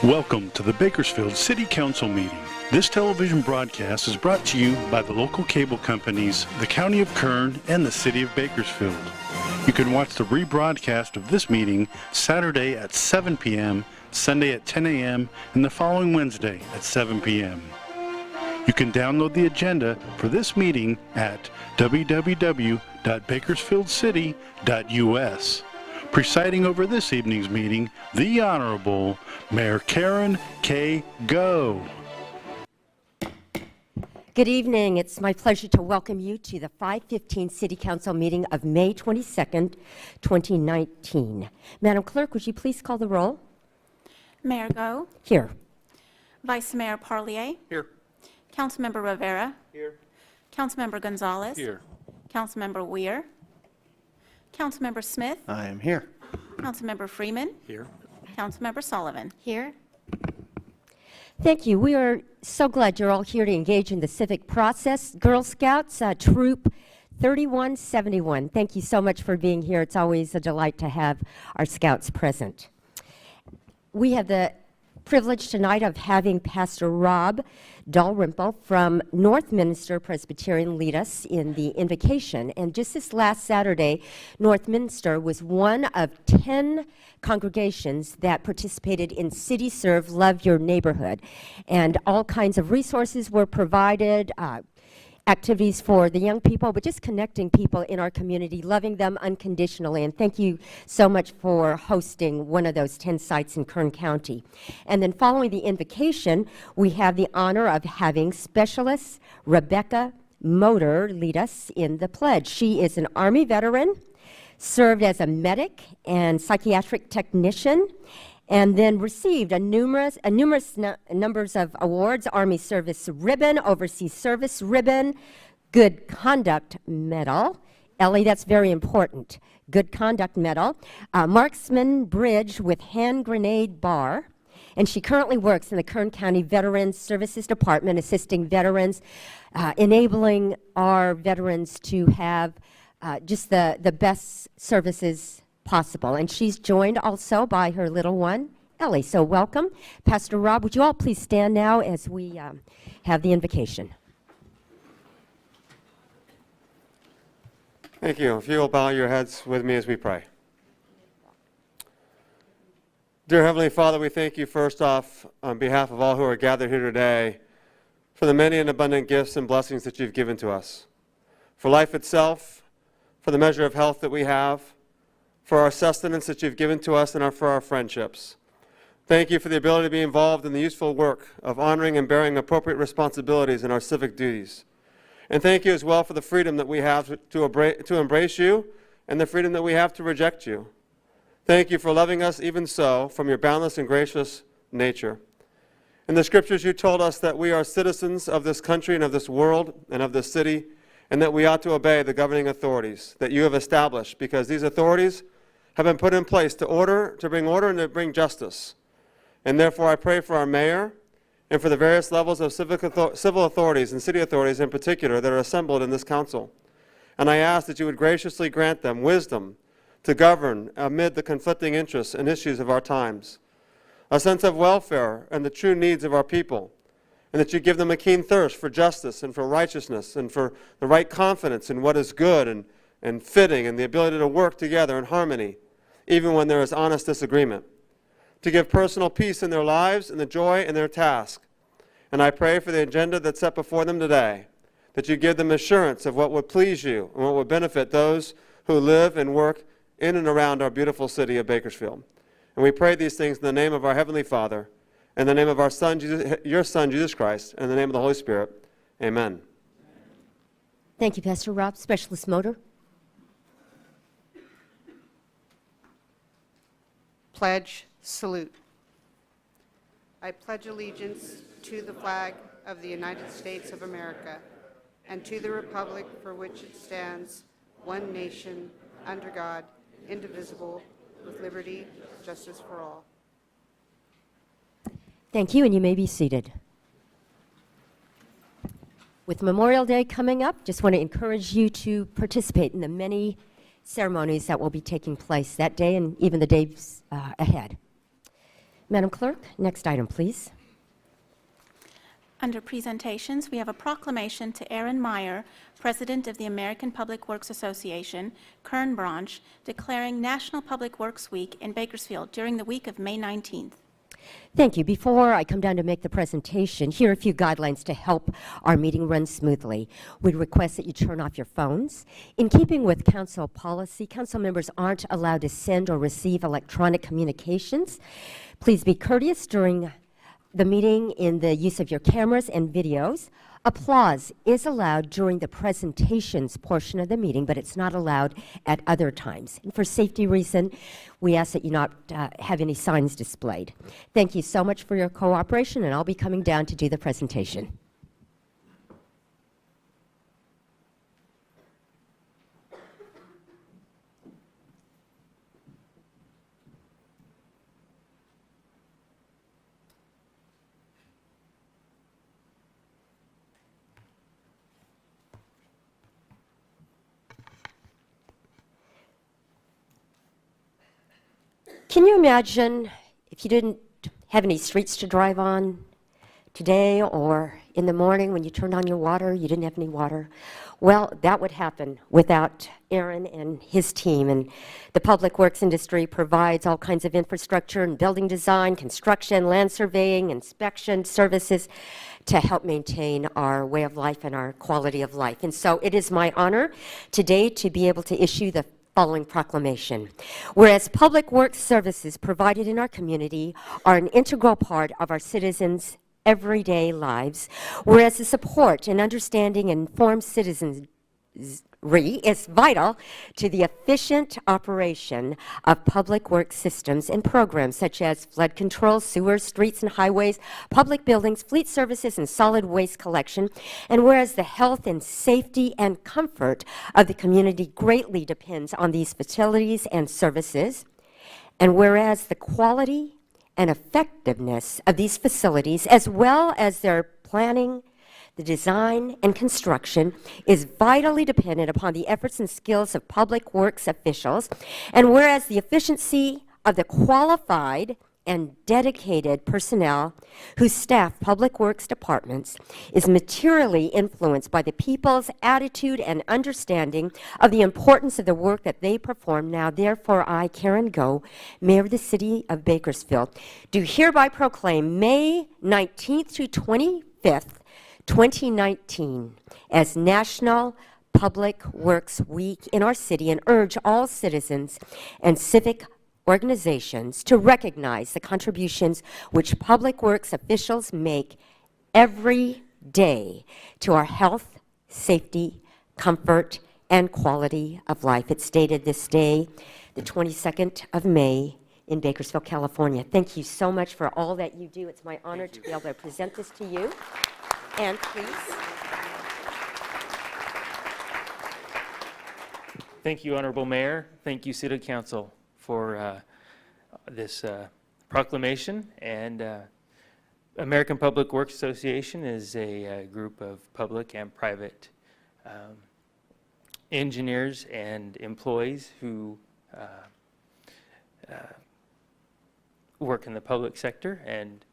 Welcome to the Bakersfield City Council meeting. This television broadcast is brought to you by the local cable companies, the County of Kern, and the City of Bakersfield. You can watch the rebroadcast of this meeting Saturday at 7 p.m., Sunday at 10 a.m., and the following Wednesday at 7 p.m. You can download the agenda for this meeting at www.bakersfieldcity.us. Presiding over this evening's meeting, the Honorable Mayor Karen K. Go. Good evening. It's my pleasure to welcome you to the 5:15 City Council meeting of May 22nd, 2019. Madam Clerk, would you please call the roll? Mayor Go. Here. Vice Mayor Parlier. Here. Councilmember Rivera. Here. Councilmember Gonzalez. Here. Councilmember Weir. Councilmember Smith. I am here. Councilmember Freeman. Here. Councilmember Sullivan. Here. Thank you. We are so glad you're all here to engage in the civic process. Girl Scouts, Troop 3171, thank you so much for being here. It's always a delight to have our Scouts present. We have the privilege tonight of having Pastor Rob Dalrymple from Northminster Presbyterian lead us in the invocation. And just this last Saturday, Northminster was one of 10 congregations that participated in City Serve Love Your Neighborhood. And all kinds of resources were provided, activities for the young people, but just connecting people in our community, loving them unconditionally. And thank you so much for hosting one of those 10 sites in Kern County. And then following the invocation, we have the honor of having Specialist Rebecca Motor lead us in the pledge. She is an Army veteran, served as a medic and psychiatric technician, and then received a numerous numbers of awards: Army Service Ribbon, Overseas Service Ribbon, Good Conduct Medal. Ellie, that's very important. Good Conduct Medal. Marksman Bridge with Hand Grenade Bar. And she currently works in the Kern County Veterans Services Department, assisting veterans, enabling our veterans to have just the best services possible. And she's joined also by her little one, Ellie. So welcome. Pastor Rob, would you all please stand now as we have the invocation? Thank you. If you will bow your heads with me as we pray. Dear Heavenly Father, we thank you first off on behalf of all who are gathered here today for the many and abundant gifts and blessings that you've given to us, for life itself, for the measure of health that we have, for our sustenance that you've given to us, and for our friendships. Thank you for the ability to be involved in the useful work of honoring and bearing appropriate responsibilities in our civic duties. And thank you as well for the freedom that we have to embrace you and the freedom that we have to reject you. Thank you for loving us even so from your boundless and gracious nature. In the scriptures you told us that we are citizens of this country and of this world and of this city, and that we ought to obey the governing authorities that you have established, because these authorities have been put in place to bring order and to bring justice. And therefore I pray for our mayor and for the various levels of civil authorities and city authorities in particular that are assembled in this council. And I ask that you would graciously grant them wisdom to govern amid the conflicting interests and issues of our times, a sense of welfare and the true needs of our people, and that you give them a keen thirst for justice and for righteousness and for the right confidence in what is good and fitting, and the ability to work together in harmony, even when there is honest disagreement, to give personal peace in their lives and the joy in their task. And I pray for the agenda that's set before them today, that you give them assurance of what would please you and what would benefit those who live and work in and around our beautiful city of Bakersfield. And we pray these things in the name of our Heavenly Father, in the name of our Son, your Son, Jesus Christ, and in the name of the Holy Spirit. Amen. Thank you, Pastor Rob. Specialist Motor. Pledge, salute. I pledge allegiance to the flag of the United States of America and to the republic for which it stands, one nation, under God, indivisible, with liberty and justice for all. Thank you, and you may be seated. With Memorial Day coming up, just want to encourage you to participate in the many ceremonies that will be taking place that day and even the days ahead. Madam Clerk, next item, please. Under presentations, we have a proclamation to Aaron Meyer, President of the American Public Works Association, Kern Branch, declaring National Public Works Week in Bakersfield during the week of May 19th. Thank you. Before I come down to make the presentation, here are a few guidelines to help our meeting run smoothly. We request that you turn off your phones. In keeping with council policy, council members aren't allowed to send or receive electronic communications. Please be courteous during the meeting in the use of your cameras and videos. Applause is allowed during the presentations portion of the meeting, but it's not allowed at other times. And for safety reason, we ask that you not have any signs displayed. Thank you so much for your cooperation, and I'll be coming down to do the presentation. Can you imagine if you didn't have any streets to drive on today, or in the morning when you turned on your water, you didn't have any water? Well, that would happen without Aaron and his team. And the public works industry provides all kinds of infrastructure and building design, construction, land surveying, inspection services to help maintain our way of life and our quality of life. And so it is my honor today to be able to issue the following proclamation. Whereas public works services provided in our community are an integral part of our citizens' everyday lives, whereas the support and understanding and informed citizenry is vital to the efficient operation of public works systems and programs such as flood control, sewers, streets and highways, public buildings, fleet services, and solid waste collection. And whereas the health and safety and comfort of the community greatly depends on these facilities and services, and whereas the quality and effectiveness of these facilities, as well as their planning, the design and construction, is vitally dependent upon the efforts and skills of public works officials, and whereas the efficiency of the qualified and dedicated personnel who staff public works departments is materially influenced by the people's attitude and understanding of the importance of the work that they perform. Now, therefore, I, Karen Go, Mayor of the City of Bakersfield, do hereby proclaim May 19th to 25th, 2019 as National Public Works Week in our city, and urge all citizens and civic organizations to recognize the contributions which public works officials make every day to our health, safety, comfort, and quality of life. It's dated this day, the 22nd of May, in Bakersfield, California. Thank you so much for all that you do. It's my honor to be able to present this to you. And please. Thank you, Honorable Mayor. Thank you, City Council, for this proclamation. And American Public Works Association is a group of public and private engineers and employees who work in the public sector and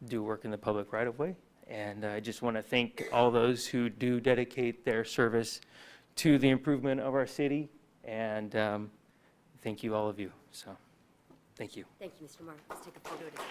do work in the public right-of-way. And I just want to thank all those who do dedicate their service to the improvement of our city, and thank you, all of you. So, thank you. Thank you, Mr. Martin. Let's take a photo together.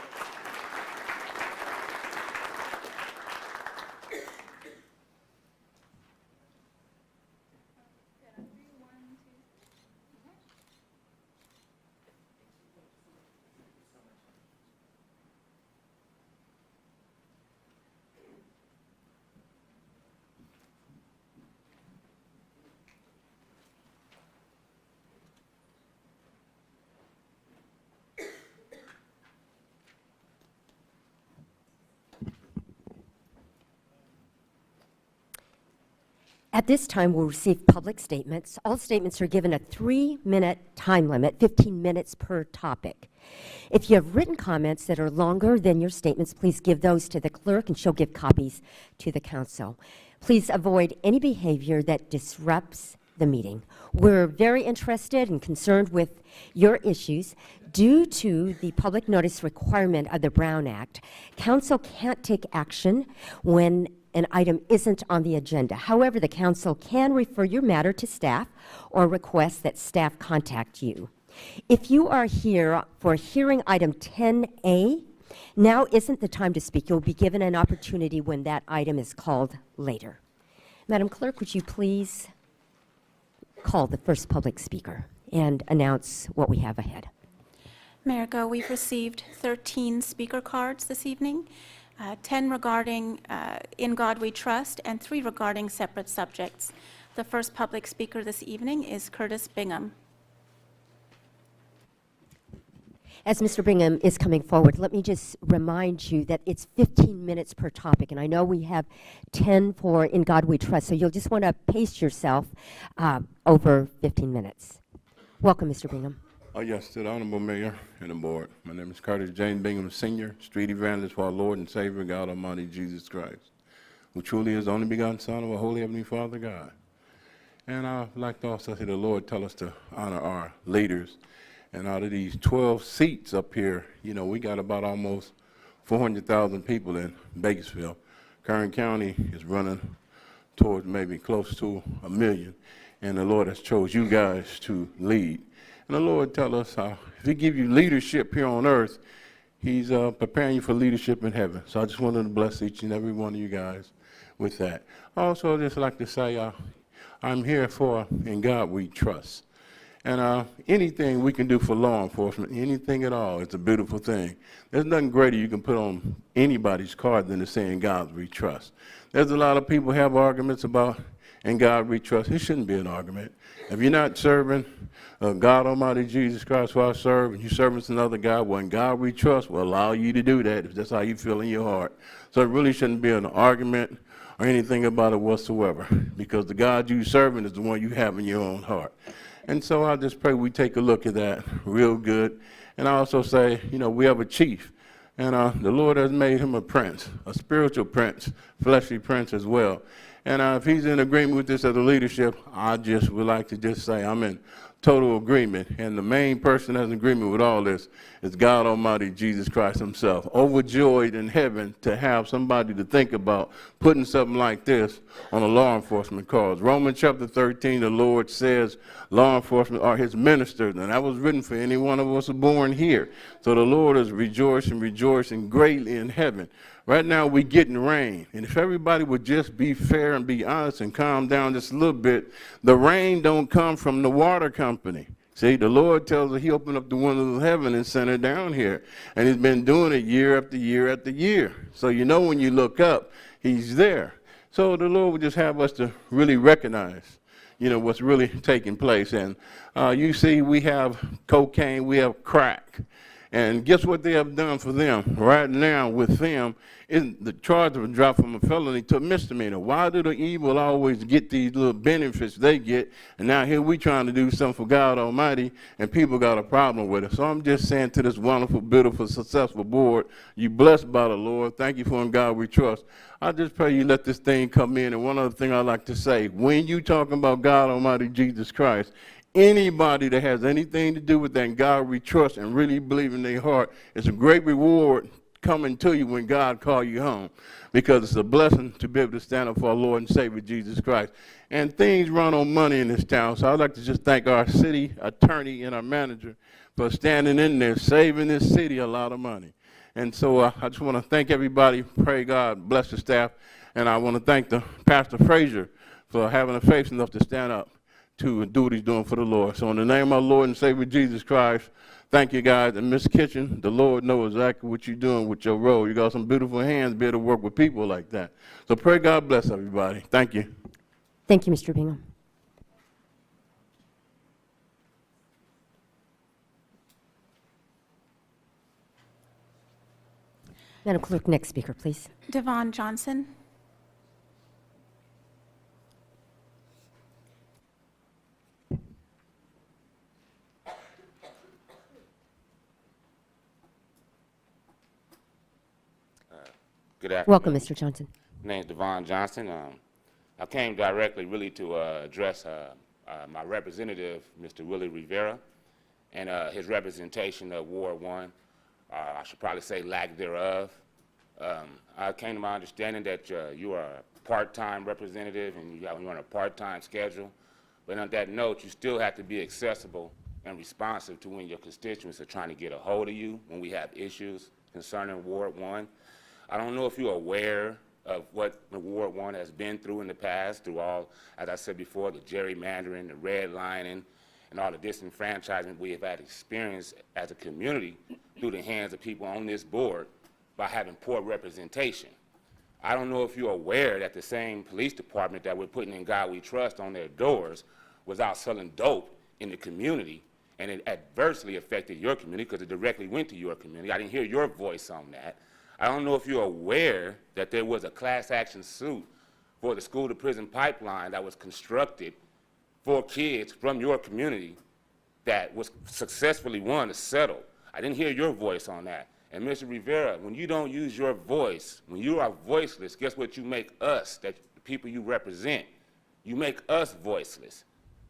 At this time, we'll receive public statements. All statements are given a 3-minute time limit, 15 minutes per topic. If you have written comments that are longer than your statements, please give those to the clerk, and she'll give copies to the council. Please avoid any behavior that disrupts the meeting. We're very interested and concerned with your issues. Due to the public notice requirement of the Brown Act, council can't take action when an item isn't on the agenda. However, the council can refer your matter to staff or request that staff contact you. If you are here for hearing item 10A, now isn't the time to speak. You'll be given an opportunity when that item is called later. Madam Clerk, would you please call the first public speaker and announce what we have ahead? Mayor Go, we've received 13 speaker cards this evening, 10 regarding In God We Trust, and 3 regarding separate subjects. The first public speaker this evening is Curtis Bingham. As Mr. Bingham is coming forward, let me just remind you that it's 15 minutes per topic, and I know we have 10 for In God We Trust, so you'll just want to pace yourself over 15 minutes. Welcome, Mr. Bingham. Oh, yes, to the Honorable Mayor and the Board. My name is Curtis James Bingham, Sr., Street Evangelist for our Lord and Savior, God Almighty Jesus Christ, who truly is the only begotten Son of our Holy Heavenly Father, God. And I'd like to also say the Lord tell us to honor our leaders. And out of these 12 seats up here, you know, we got about almost 400,000 people in Bakersfield. Kern County is running towards maybe close to 1 million. And the Lord has chose you guys to lead. And the Lord tell us how if he give you leadership here on earth, he's preparing you for leadership in heaven. So I just wanted to bless each and every one of you guys with that. Also, I'd just like to say I'm here for In God We Trust. And anything we can do for law enforcement, anything at all, it's a beautiful thing. There's nothing greater you can put on anybody's card than to say In God We Trust. There's a lot of people have arguments about In God We Trust. It shouldn't be an argument. If you're not serving God Almighty Jesus Christ who I serve, and you're serving another God, well, In God We Trust will allow you to do that if that's how you feel in your heart. So it really shouldn't be an argument or anything about it whatsoever, because the God you're serving is the one you have in your own heart. And so I just pray we take a look at that real good. And I also say, you know, we have a chief, and the Lord has made him a prince, a spiritual prince, fleshly prince as well. And if he's in agreement with this as a leadership, I just would like to just say I'm in total agreement. And the main person that's in agreement with all this is God Almighty Jesus Christ himself, overjoyed in heaven to have somebody to think about putting something like this on a law enforcement cause. Romans chapter 13, the Lord says law enforcement are his ministers, and that was written for any one of us born here. So the Lord is rejoicing greatly in heaven. Right now we're getting rain, and if everybody would just be fair and be honest and calm down just a little bit, the rain don't come from the water company. See, the Lord tells us he opened up the windows of heaven and sent it down here, and he's been doing it year after year after year. So you know when you look up, he's there. So the Lord would just have us to really recognize, you know, what's really taking place. And you see, we have cocaine, we have crack. And guess what they have done for them? Right now with them, the charge was dropped from a felony to a misdemeanor. Why do the evil always get these little benefits they get? And now here we trying to do something for God Almighty, and people got a problem with it. So I'm just saying to this wonderful, beautiful, successful board, you blessed by the Lord. Thank you for In God We Trust. I just pray you let this thing come in. And one other thing I'd like to say, when you talking about God Almighty Jesus Christ, anybody that has anything to do with that In God We Trust and really believe in their heart, it's a great reward coming to you when God calls you home, because it's a blessing to be able to stand up for our Lord and Savior Jesus Christ. And things run on money in this town, so I'd like to just thank our city attorney and our manager for standing in there, saving this city a lot of money. And so I just want to thank everybody. Pray God bless the staff, and I want to thank the Pastor Frazier for having the faith enough to stand up to do what he's doing for the Lord. So in the name of our Lord and Savior Jesus Christ, thank you guys. And Ms. Kitchen, the Lord knows exactly what you're doing with your role. You got some beautiful hands to be able to work with people like that. So pray God bless everybody. Thank you. Thank you, Mr. Bingham. Madam Clerk, next speaker, please. Devon Johnson. Good afternoon. Welcome, Mr. Johnson. My name is Devon Johnson. I came directly really to address my representative, Mr. Willie Rivera, and his representation of Ward 1, I should probably say lack thereof. I came to my understanding that you are a part-time representative and you're on a part-time schedule. But on that note, you still have to be accessible and responsive to when your constituents are trying to get a hold of you when we have issues concerning Ward 1. I don't know if you're aware of what Ward 1 has been through in the past, through all, as I said before, the gerrymandering, the redlining, and all the disenfranchisement we have had experience as a community through the hands of people on this board by having poor representation. I don't know if you're aware that the same police department that we're putting in God We Trust on their doors was out selling dope in the community, and it adversely affected your community because it directly went to your community. I didn't hear your voice on that. I don't know if you're aware that there was a class action suit for the school-to-prison pipeline that was constructed for kids from your community that was successfully won to settle. I didn't hear your voice on that. And Mr. Rivera, when you don't use your voice, when you are voiceless, guess what you make us, that the people you represent, you make us voiceless.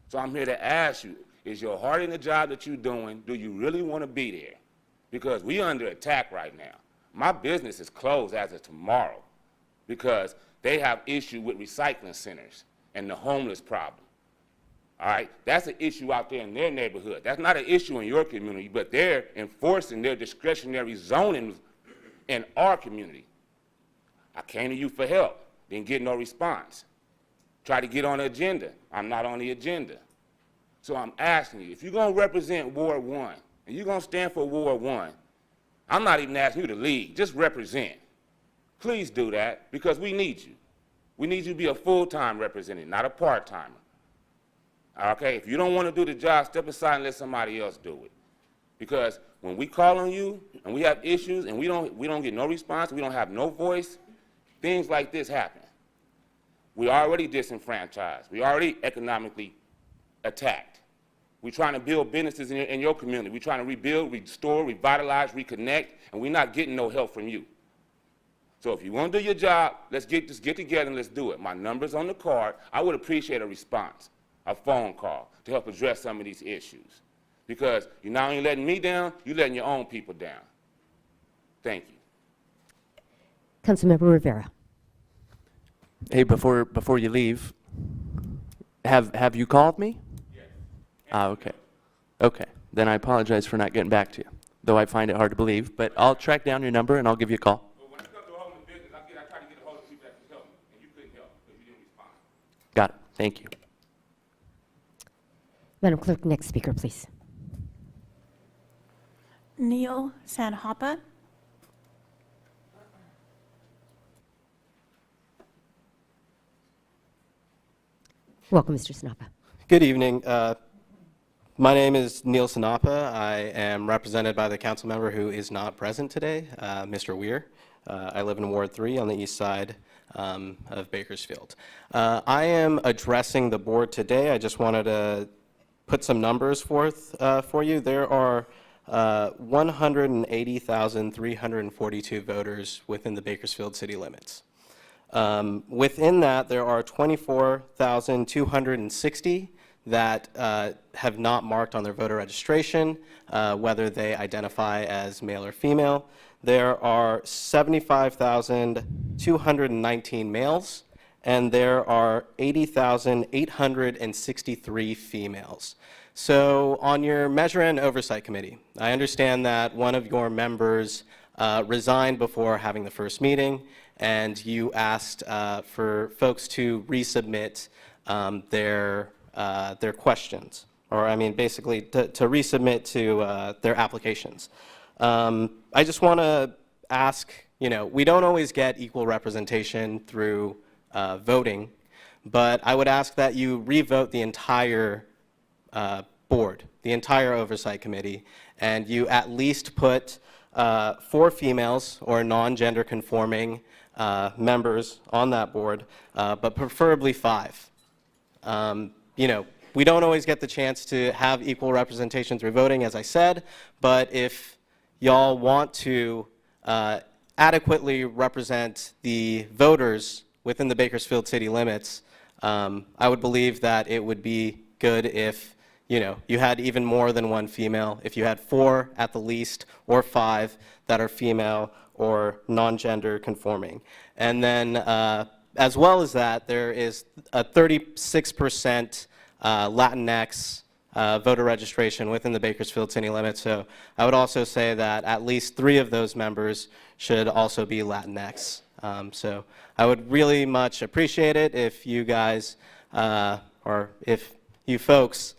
So I'm here to ask you, is your heart in the job that you're doing? Do you really want to be there? Because we're under attack right now. My business is closed as of tomorrow because they have issue with recycling centers and the homeless problem. All right, that's an issue out there in their neighborhood. That's not an issue in your community, but they're enforcing their discretionary zoning in our community. I came to you for help, didn't get no response. Tried to get on the agenda, I'm not on the agenda. So I'm asking you, if you're gonna represent Ward 1, and you're gonna stand for Ward 1, I'm not even asking you to lead, just represent. Please do that, because we need you. We need you to be a full-time representative, not a part-timer. Okay, if you don't want to do the job, step aside and let somebody else do it. Because when we call on you and we have issues and we don't get no response, we don't have no voice, things like this happen. We're already disenfranchised. We're already economically attacked. We're trying to build businesses in your community. We're trying to rebuild, restore, revitalize, reconnect, and we're not getting no help from you. So if you want to do your job, let's get together and let's do it. My number's on the card. I would appreciate a response, a phone call to help address some of these issues. Because you're not only letting me down, you're letting your own people down. Thank you. Councilmember Rivera. Hey, before you leave, have you called me? Yes. Okay. Okay. Then I apologize for not getting back to you, though I find it hard to believe. But I'll track down your number and I'll give you a call. Well, when it comes to a homeless business, I try to get a hold of people that can help me, and you couldn't help because you didn't respond. Got it. Thank you. Madam Clerk, next speaker, please. Neil Sanhapa. Welcome, Mr. Snappa. Good evening. My name is Neil Sinapa. I am represented by the council member who is not present today, Mr. Weir. I live in Ward 3 on the east side of Bakersfield. I am addressing the board today. I just wanted to put some numbers forth for you. There are 180,342 voters within the Bakersfield city limits. Within that, there are 24,260 that have not marked on their voter registration, whether they identify as male or female. There are 75,219 males, and there are 80,863 females. So on your Measure and Oversight Committee, I understand that one of your members resigned before having the first meeting, and you asked for folks to resubmit their questions, or I mean basically to resubmit to their applications. I just want to ask, we don't always get equal representation through voting, but I would ask that you revote the entire board, the entire Oversight Committee, and you at least put 4 females or non-gender conforming members on that board, but preferably 5. We don't always get the chance to have equal representation through voting, as I said, but if y'all want to adequately represent the voters within the Bakersfield city limits, I would believe that it would be good if, you had even more than one female, if you had 4 at the least, or 5 that are female or non-gender conforming. And then, as well as that, there is a 36% Latinx voter registration within the Bakersfield city limits. So I would also say that at least 3 of those members should also be Latinx. So I would really much appreciate it if you guys, or if you folks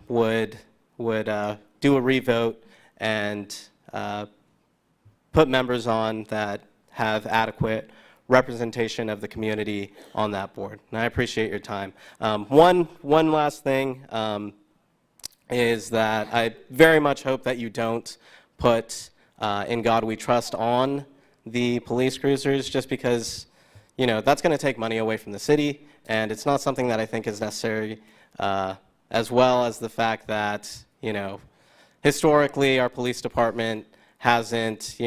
would do a revote and put members on that have adequate representation of the community on that board. And I appreciate your time. One last thing is that I very much hope that you don't put In God We Trust on the police cruisers, just because, that's going to take money away from the city, and it's not something that I think is necessary, as well as the fact that, historically our police department hasn't,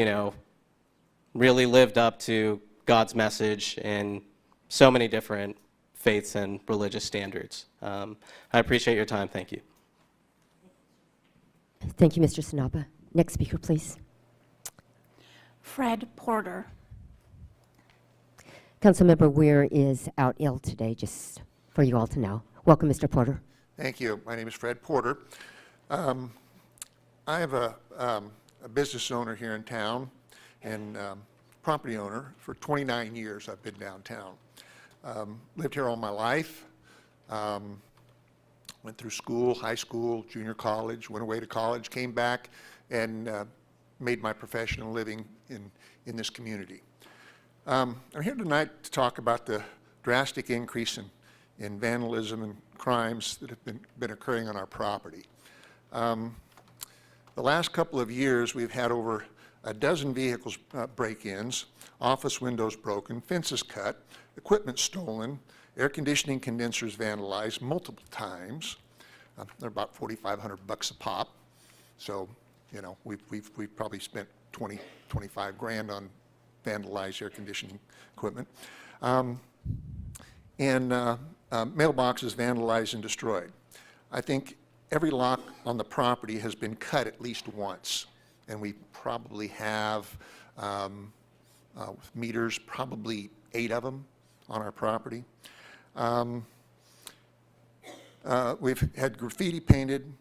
really lived up to God's message in so many different faiths and religious standards. I appreciate your time. Thank you. Thank you, Mr. Sanapa. Next speaker, please. Fred Porter. Councilmember Weir is out ill today, just for you all to know. Welcome, Mr. Porter. Thank you. My name is Fred Porter. I have a business owner here in town and property owner. For 29 years I've been downtown. Lived here all my life. Went through school, high school, junior college, went away to college, came back, and made my professional living in this community. I'm here tonight to talk about the drastic increase in vandalism and crimes that have been occurring on our property. The last couple of years, we've had over a dozen vehicles break-ins, office windows broken, fences cut, equipment stolen, air conditioning condensers vandalized multiple times. They're about $4,500 a pop. So, we've probably spent 25 grand on vandalized air conditioning equipment. And mailboxes vandalized and destroyed. I think every lock on the property has been cut at least once, and we probably have meters, probably 8 of them on our property. We've had graffiti painted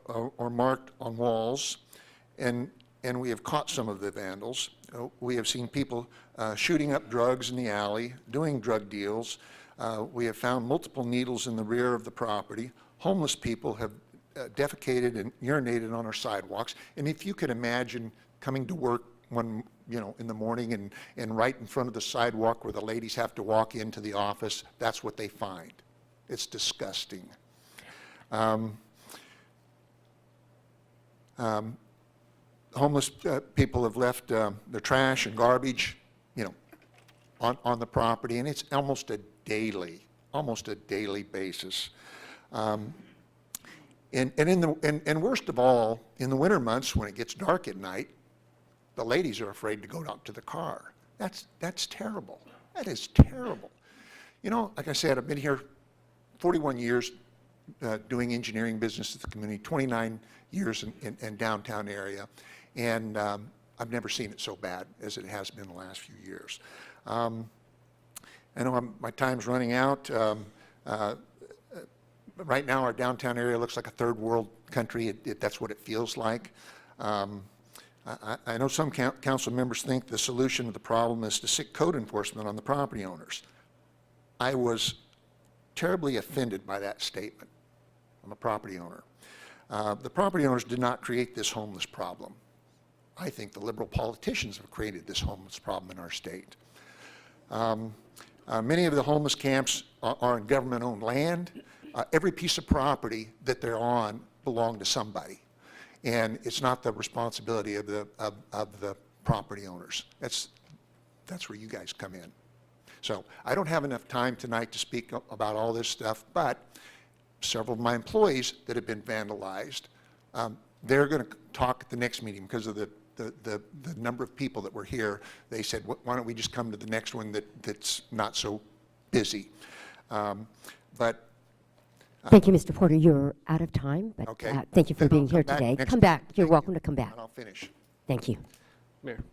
or marked on walls, and we have caught some of the vandals. We have seen people shooting up drugs in the alley, doing drug deals. We have found multiple needles in the rear of the property. Homeless people have defecated and urinated on our sidewalks. And if you could imagine coming to work in the morning and right in front of the sidewalk where the ladies have to walk into the office, that's what they find. It's disgusting. Homeless people have left their trash and garbage, on the property, and it's almost a daily basis. And worst of all, in the winter months when it gets dark at night, the ladies are afraid to go out to the car. That's terrible. That is terrible. Like I said, I've been here 41 years doing engineering business at the community, 29 years in downtown area, and I've never seen it so bad as it has been the last few years. I know my time's running out. Right now, our downtown area looks like a third world country. That's what it feels like. I know some council members think the solution to the problem is to sic code enforcement on the property owners. I was terribly offended by that statement. I'm a property owner. The property owners did not create this homeless problem. I think the liberal politicians have created this homeless problem in our state. Many of the homeless camps are on government-owned land. Every piece of property that they're on belong to somebody, and it's not the responsibility of the property owners. That's where you guys come in. So I don't have enough time tonight to speak about all this stuff, but several of my employees that have been vandalized, they're going to talk at the next meeting because of the number of people that were here. They said, why don't we just come to the next one that's not so busy. But Thank you, Mr. Porter. You're out of time, but Okay. thank you for Then I'll being here come back today. next Come week. back. You're Thank welcome you. to come back. And I'll finish. Thank you. Mayor.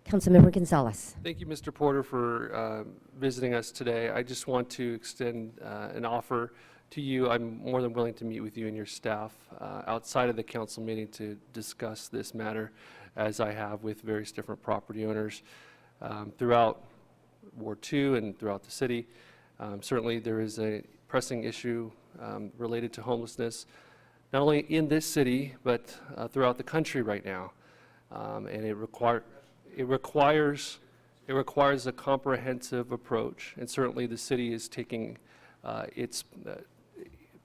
Councilmember Gonzalez. Thank you, Mr. Porter, for visiting us today. I just want to extend an offer to you. I'm more than willing to meet with you and your staff outside of the council meeting to discuss this matter, as I have with various different property owners throughout Ward 2 and throughout the city. Certainly, there is a pressing issue related to homelessness, not only in this city, but throughout the country right now. And it requires a comprehensive approach, and certainly the city is taking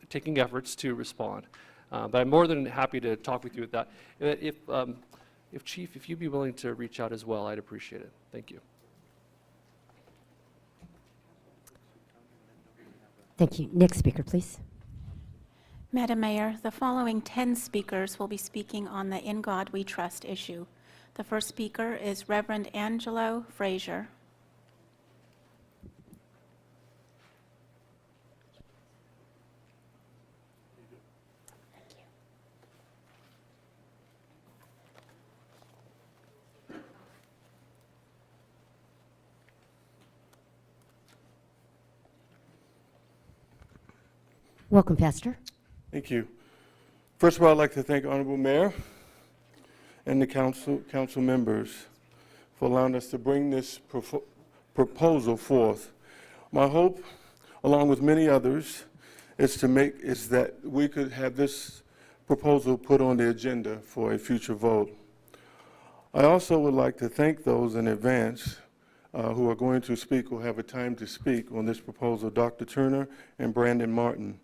taking efforts to respond. But I'm more than happy to talk with you with that. If Chief, if you'd be willing to reach out as well, I'd appreciate it. Thank you. Thank you. Next speaker, please. Madam Mayor, the following 10 speakers will be speaking on the In God We Trust issue. The first speaker is Reverend Angelo Frazier. Welcome, Pastor. Thank you. First of all, I'd like to thank Honorable Mayor and the council members for allowing us to bring this proposal forth. My hope, along with many others, is that we could have this proposal put on the agenda for a future vote. I also would like to thank those in advance who are going to speak, who have a time to speak on this proposal, Dr. Turner and Brandon Martin.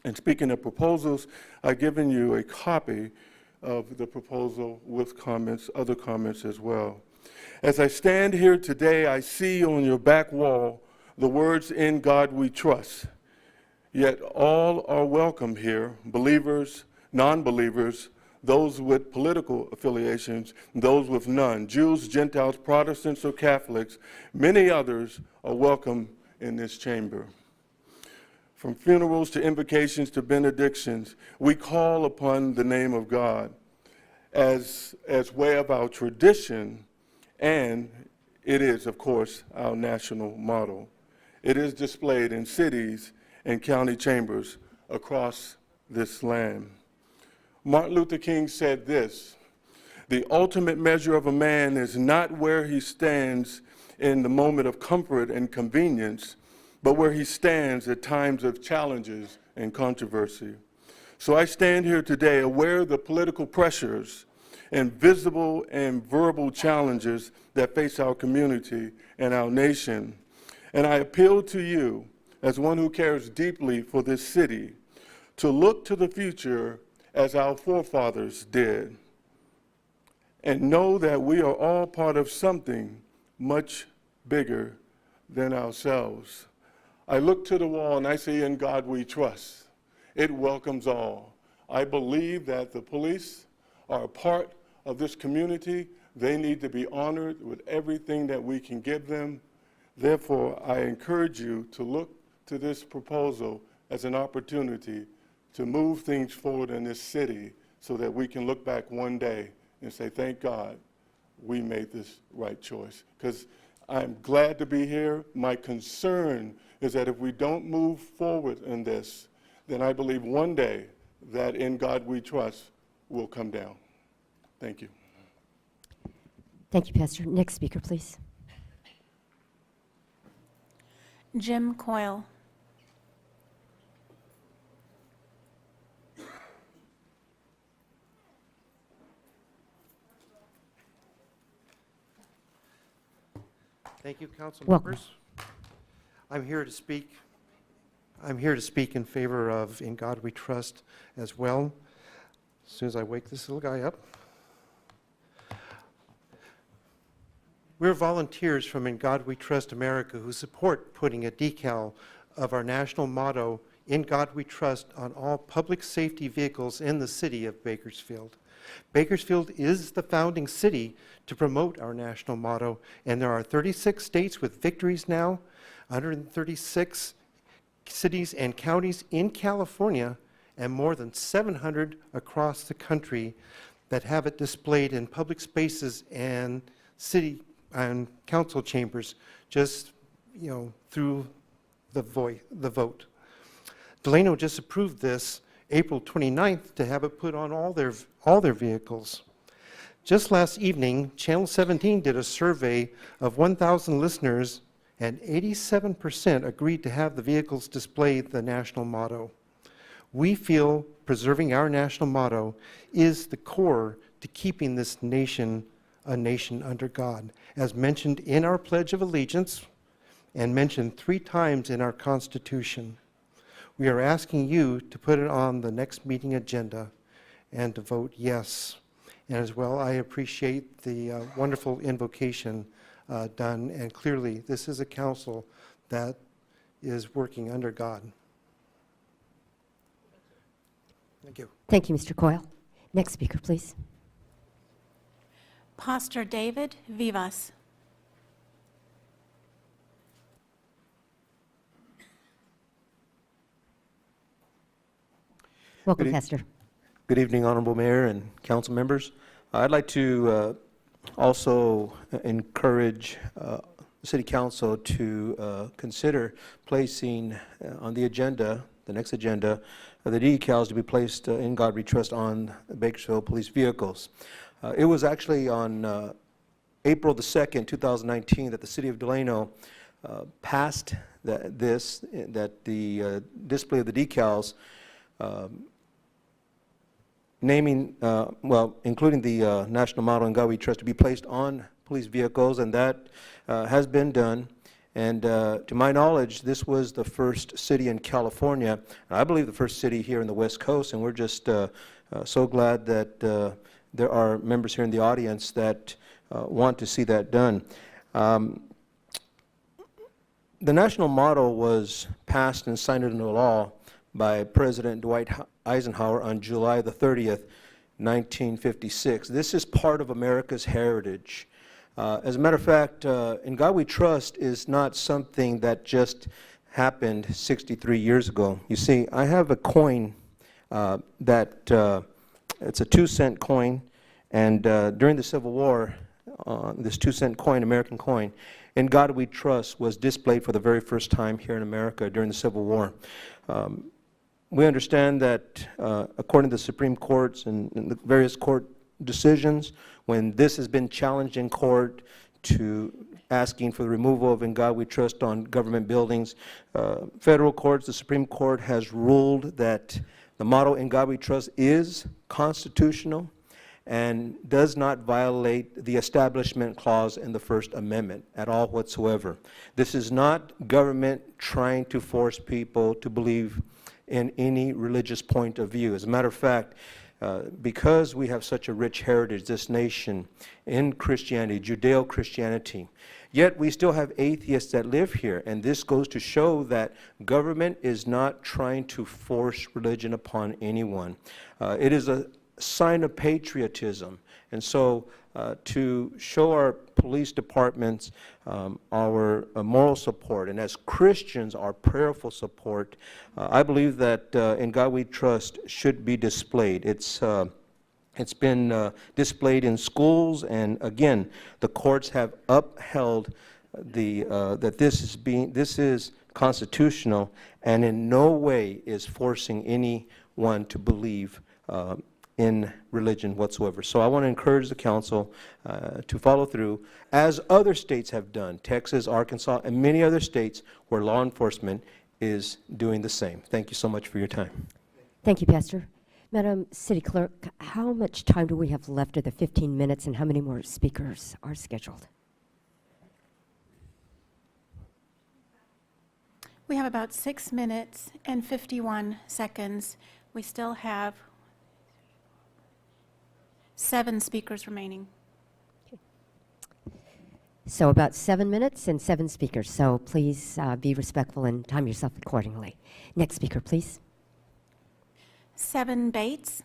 And speaking of proposals, I've given you a copy of the proposal with comments, other comments as well. As I stand here today, I see on your back wall the words, "In God We Trust." Yet all are welcome here, believers, non-believers, those with political affiliations, those with none, Jews, Gentiles, Protestants, or Catholics. Many others are welcome in this chamber. From funerals to invocations to benedictions, we call upon the name of God as way of our tradition, and it is, of course, our national motto. It is displayed in cities and county chambers across this land. Martin Luther King said this: "The ultimate measure of a man is not where he stands in the moment of comfort and convenience, but where he stands at times of challenges and controversy." So I stand here today aware of the political pressures and visible and verbal challenges that face our community and our nation. And I appeal to you, as one who cares deeply for this city, to look to the future as our forefathers did, and know that we are all part of something much bigger than ourselves. I look to the wall and I say, "In God we trust." It welcomes all. I believe that the police are a part of this community. They need to be honored with everything that we can give them. Therefore, I encourage you to look to this proposal as an opportunity to move things forward in this city so that we can look back one day and say, "Thank God we made this right choice." Because I'm glad to be here. My concern is that if we don't move forward in this, then I believe one day that "In God We Trust" will come down. Thank you. Thank you, Pastor. Next speaker, please. Jim Coyle. Thank you, council Welcome. members. I'm here to speak in favor of "In God We Trust" as well. As soon as I wake this little guy up. We're volunteers from In God We Trust America who support putting a decal of our national motto, "In God We Trust," on all public safety vehicles in the city of Bakersfield. Bakersfield is the founding city to promote our national motto, and there are 36 states with victories now, 136 cities and counties in California and more than 700 across the country that have it displayed in public spaces and city and council chambers just, through the vote. Delano just approved this April 29th to have it put on all their vehicles. Just last evening, Channel 17 did a survey of 1,000 listeners, and 87% agreed to have the vehicles display the national motto. We feel preserving our national motto is the core to keeping this nation a nation under God, as mentioned in our Pledge of Allegiance and mentioned 3 times in our Constitution. We are asking you to put it on the next meeting agenda and to vote yes. And as well, I appreciate the wonderful invocation done, and clearly this is a council that is working under God. Thank you. Thank you, Mr. Coyle. Next speaker, please. Pastor David Vivas. Welcome, Pastor. Good evening, Honorable Mayor and council members. I'd like to also encourage the City Council to consider placing on the agenda, the next agenda, the decals to be placed in God We Trust on Bakersfield police vehicles. It was actually on April the 2nd, 2019, that the City of Delano passed that the display of the decals naming, including the national motto, "In God We Trust," to be placed on police vehicles, and that has been done. And to my knowledge, this was the first city in California, and I believe the first city here in the West Coast, and we're just so glad that there are members here in the audience that want to see that done. The national motto was passed and signed into law by President Dwight Eisenhower on July the 30th, 1956. This is part of America's heritage. As a matter of fact, "In God We Trust" is not something that just happened 63 years ago. You see, I have a coin that it's a 2-cent coin, and during the Civil War, this 2-cent coin, American coin, "In God We Trust" was displayed for the very first time here in America during the Civil War. We understand that according to the Supreme Courts and the various court decisions, when this has been challenged in court to asking for the removal of "In God We Trust" on government buildings, federal courts, the Supreme Court has ruled that the motto "In God We Trust" is constitutional and does not violate the Establishment Clause in the First Amendment at all whatsoever. This is not government trying to force people to believe in any religious point of view. As a matter of fact, because we have such a rich heritage, this nation, in Christianity, Judeo-Christianity, yet we still have atheists that live here, and this goes to show that government is not trying to force religion upon anyone. It is a sign of patriotism, and so to show our police departments our moral support, and as Christians our prayerful support, I believe that "In God We Trust" should be displayed. It's been displayed in schools, and again, the courts have upheld that this is constitutional and in no way is forcing anyone to believe in religion whatsoever. So I want to encourage the council to follow through, as other states have done, Texas, Arkansas, and many other states where law enforcement is doing the same. Thank you so much for your time. Thank you, Pastor. Madam City Clerk, how much time do we have left of the 15 minutes, and how many more speakers are scheduled? We have about 6 minutes and 51 seconds. We still have 7 speakers remaining. So about 7 minutes and 7 speakers, so please be respectful and time yourself accordingly. Next speaker, please. 7 Bates.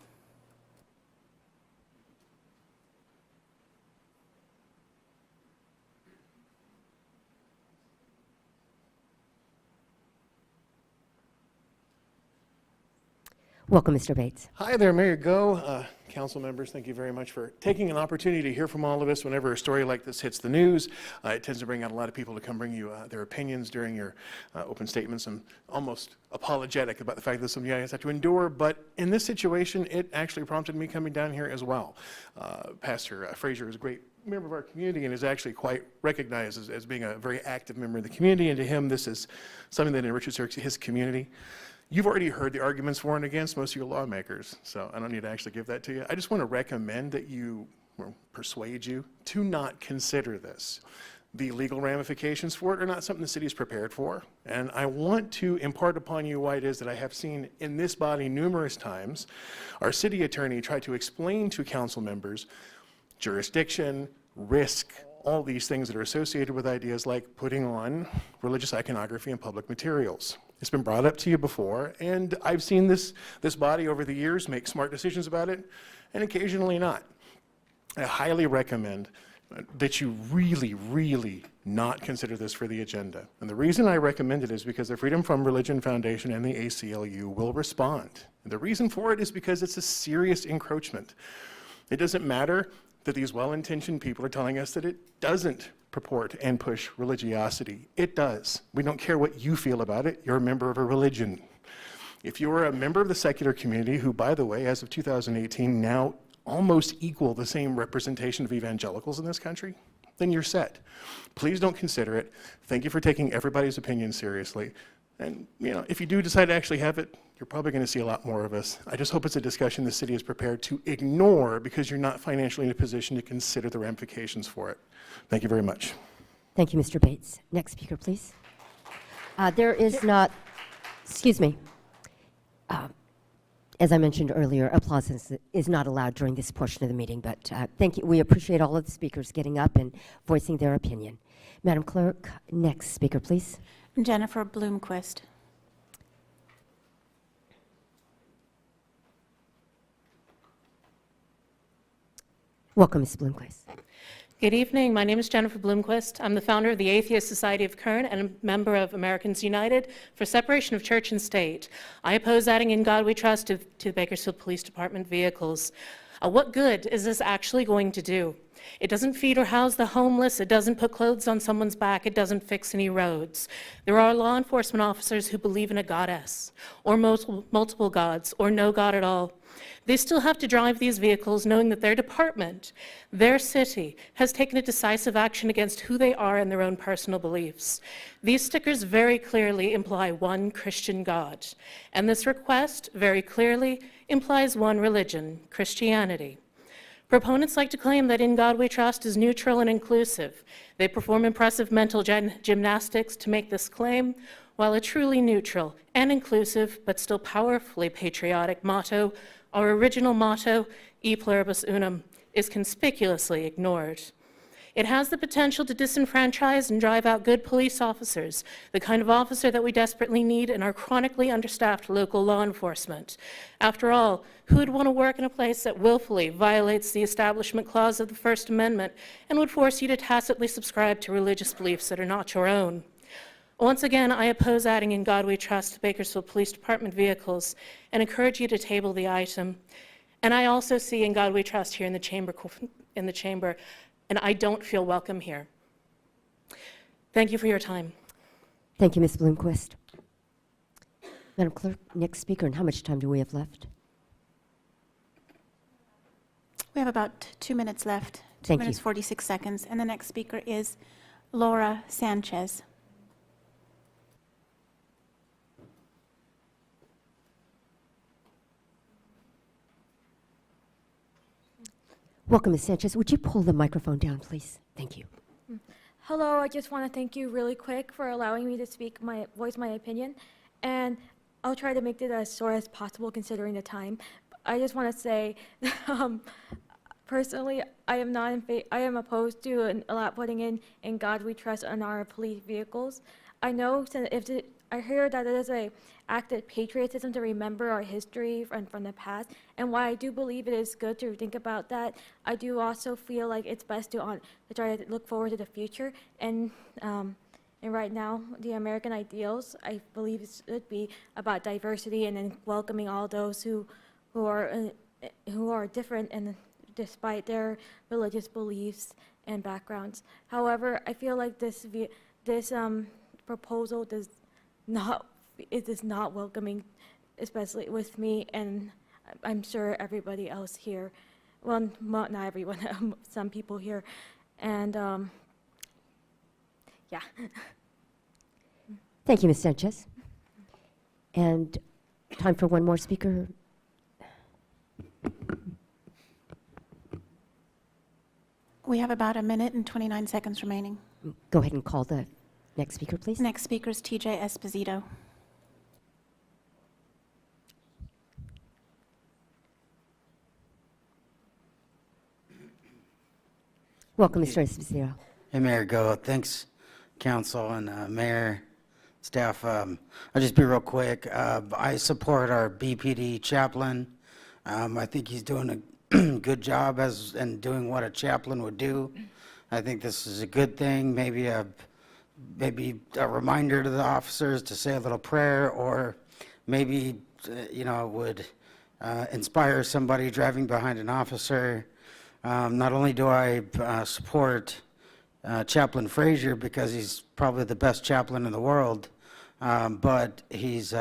Welcome, Mr. Bates. Hi there, Mayor Go. Council members, thank you very much for taking an opportunity to hear from all of us whenever a story like this hits the news. It tends to bring out a lot of people to come bring you their opinions during your open statements. I'm almost apologetic about the fact that some of you guys have to endure, but in this situation, it actually prompted me coming down here as well. Pastor Frazier is a great member of our community and is actually quite recognized as being a very active member of the community, and to him, this is something that enriches his community. You've already heard the arguments for and against, most of your lawmakers, so I don't need to actually give that to you. I just want to recommend that you, or persuade you, to not consider this. The legal ramifications for it are not something the city is prepared for, and I want to impart upon you why it is that I have seen in this body numerous times our city attorney try to explain to council members jurisdiction, risk, all these things that are associated with ideas like putting on religious iconography in public materials. It's been brought up to you before, and I've seen this body over the years make smart decisions about it, and occasionally not. I highly recommend that you really, really not consider this for the agenda. And the reason I recommend it is because the Freedom From Religion Foundation and the ACLU will respond. And the reason for it is because it's a serious encroachment. It doesn't matter that these well-intentioned people are telling us that it doesn't purport and push religiosity. It does. We don't care what you feel about it. You're a member of a religion. If you're a member of the secular community, who, by the way, as of 2018, now almost equal the same representation of evangelicals in this country, then you're set. Please don't consider it. Thank you for taking everybody's opinion seriously. And, you know, if you do decide to actually have it, you're probably going to see a lot more of us. I just hope it's a discussion the city is prepared to ignore because you're not financially in a position to consider the ramifications for it. Thank you very much. Thank you, Mr. Bates. Next speaker, please. There is not, excuse me. As I mentioned earlier, applause is not allowed during this portion of the meeting, but thank you. We appreciate all of the speakers getting up and voicing their opinion. Madam Clerk, next speaker, please. Jennifer Bloomquist. Welcome, Ms. Bloomquist. Good evening. My name is Jennifer Bloomquist. I'm the founder of the Atheist Society of Kern and a member of Americans United for Separation of Church and State. I oppose adding In God We Trust to the Bakersfield Police Department vehicles. What good is this actually going to do? It doesn't feed or house the homeless. It doesn't put clothes on someone's back. It doesn't fix any roads. There are law enforcement officers who believe in a goddess, or multiple gods, or no God at all. They still have to drive these vehicles knowing that their department, their city, has taken a decisive action against who they are and their own personal beliefs. These stickers very clearly imply one Christian God, and this request very clearly implies one religion, Christianity. Proponents like to claim that In God We Trust is neutral and inclusive. They perform impressive mental gymnastics to make this claim, while a truly neutral and inclusive, but still powerfully patriotic motto, our original motto, E Pluribus Unum, is conspicuously ignored. It has the potential to disenfranchise and drive out good police officers, the kind of officer that we desperately need in our chronically understaffed local law enforcement. After all, who would want to work in a place that willfully violates the Establishment Clause of the First Amendment and would force you to tacitly subscribe to religious beliefs that are not your own? Once again, I oppose adding In God We Trust to Bakersfield Police Department vehicles and encourage you to table the item. And I also see In God We Trust here in the chamber, and I don't feel welcome here. Thank you for your time. Thank you, Ms. Bloomquist. Madam Clerk, next speaker, and how much time do we have left? We have about 2 minutes left. Thank 2 minutes, you. 46 seconds. And the next speaker is Laura Sanchez. Welcome, Ms. Sanchez. Would you pull the microphone down, please? Thank you. Hello, I just want to thank you really quick for allowing me to voice my opinion, and I'll try to make it as short as possible considering the time. I just want to say, personally, I am opposed to putting in God We Trust on our police vehicles. I know I hear that it is an act of patriotism to remember our history from the past, and while I do believe it is good to think about that, I do also feel like it's best to try to look forward to the future, and And right now, the American ideals, I believe, it should be about diversity and then welcoming all those who are different and despite their religious beliefs and backgrounds. However, I feel like this proposal is not welcoming, especially with me, and I'm sure everybody else here. Well, not everyone, some people here, and yeah. Thank you, Ms. Sanchez. And time for one more speaker. We have about a minute and 29 seconds remaining. Go ahead and call the next speaker, please. Next speaker is TJ Esposito. Welcome, Mr. Esposito. Hey, Mayor Go. Thanks, Council and Mayor, staff. I'll just be real quick. I support our BPD chaplain. I think he's doing a good job and doing what a chaplain would do. I think this is a good thing. Maybe a reminder to the officers to say a little prayer, or maybe would inspire somebody driving behind an officer. Not only do I support Chaplain Frazier because he's probably the best chaplain in the world, but he's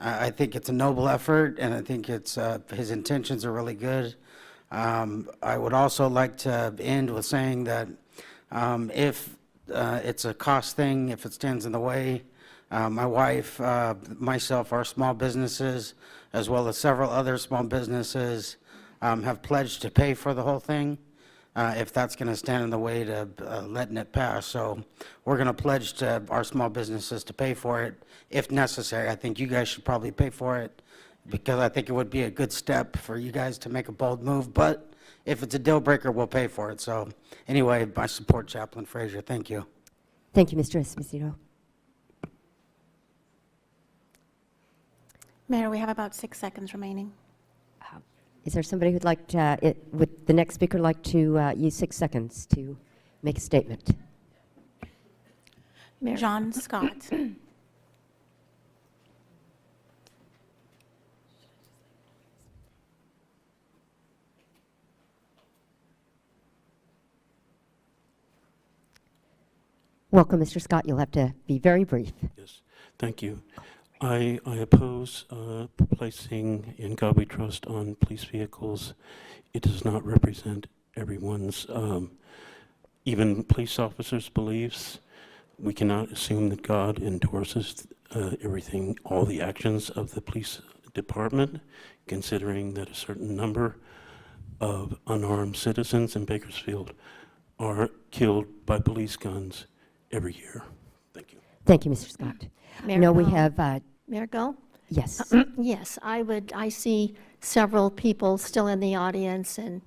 I think it's a noble effort, and I think it's his intentions are really good. I would also like to end with saying that if it's a cost thing, if it stands in the way, my wife, myself, our small businesses, as well as several other small businesses, have pledged to pay for the whole thing if that's going to stand in the way to letting it pass. So we're going to pledge to our small businesses to pay for it if necessary. I think you guys should probably pay for it because I think it would be a good step for you guys to make a bold move. But if it's a deal breaker, we'll pay for it. So anyway, I support Chaplain Frazier. Thank you. Thank you, Mr. Esposito. Mayor, we have about 6 seconds remaining. Is there somebody who'd like to, would the next speaker like to use 6 seconds to make a statement? John Scott. Welcome, Mr. Scott. You'll have to be very brief. Yes, thank you. I oppose placing In God We Trust on police vehicles. It does not represent everyone's, even police officers' beliefs. We cannot assume that God endorses everything, all the actions of the police department, considering that a certain number of unarmed citizens in Bakersfield are killed by police guns every year. Thank you. Thank you, Mr. Scott. Mayor No, we Gull. have, Mayor Gull? yes. Yes, I see several people still in the audience, and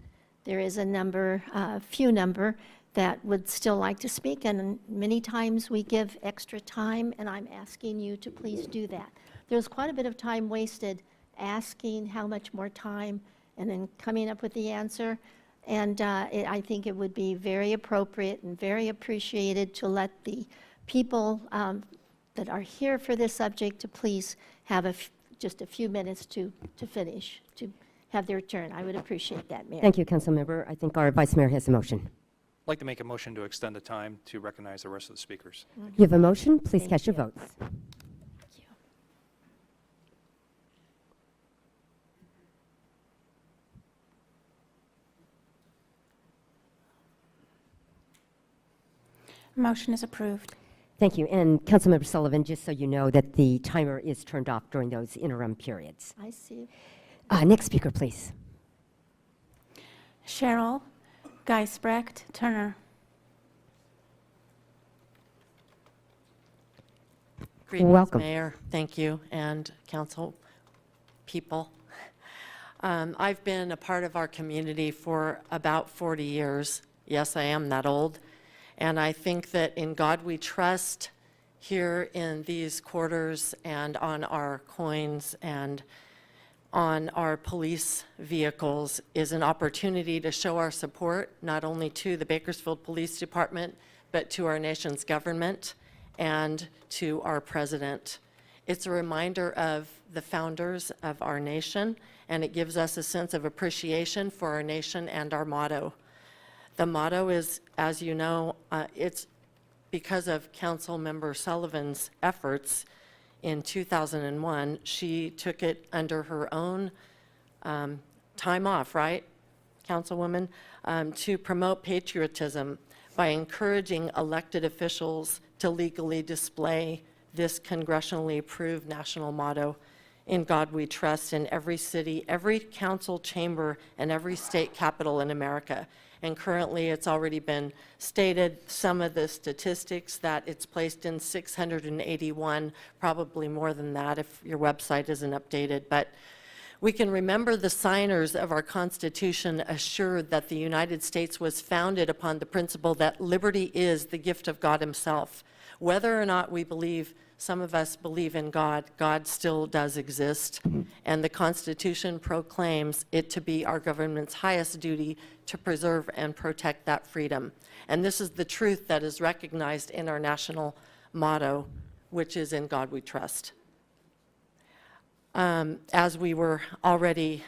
there is a few number that would still like to speak, and many times we give extra time, and I'm asking you to please do that. There's quite a bit of time wasted asking how much more time and then coming up with the answer, and I think it would be very appropriate and very appreciated to let the people that are here for this subject to please have just a few minutes to finish, to have their turn. I would appreciate that, Mayor. Thank you, Councilmember. I think our Vice Mayor has a motion. I'd like to make a motion to extend the time to recognize the rest of the speakers. You have a motion? Please cast your votes. Motion is approved. Thank you. And Councilmember Sullivan, just so you know that the timer is turned off during those interim periods. I see. Next speaker, please. Cheryl Geisbrecht Turner. Greetings, Welcome. Mayor. Thank you, and council people. I've been a part of our community for about 40 years. Yes, I am that old. And I think that in God we trust here in these quarters and on our coins and on our police vehicles is an opportunity to show our support not only to the Bakersfield Police Department, but to our nation's government and to our president. It's a reminder of the founders of our nation, and it gives us a sense of appreciation for our nation and our motto. The motto is, as you know, it's because of Council Member Sullivan's efforts in 2001. She took it under her own time off, right, Councilwoman, to promote patriotism by encouraging elected officials to legally display this congressionally approved national motto, "In God We Trust," in every city, every council chamber, and every state capital in America. And currently, it's already been stated, some of the statistics, that it's placed in 681, probably more than that if your website isn't updated. But we can remember the signers of our Constitution assured that the United States was founded upon the principle that liberty is the gift of God Himself. Whether or not we believe, some of us believe in God, God still does exist, and the Constitution proclaims it to be our government's highest duty to preserve and protect that freedom. And this is the truth that is recognized in our national motto, which is "In God We Trust." As we were already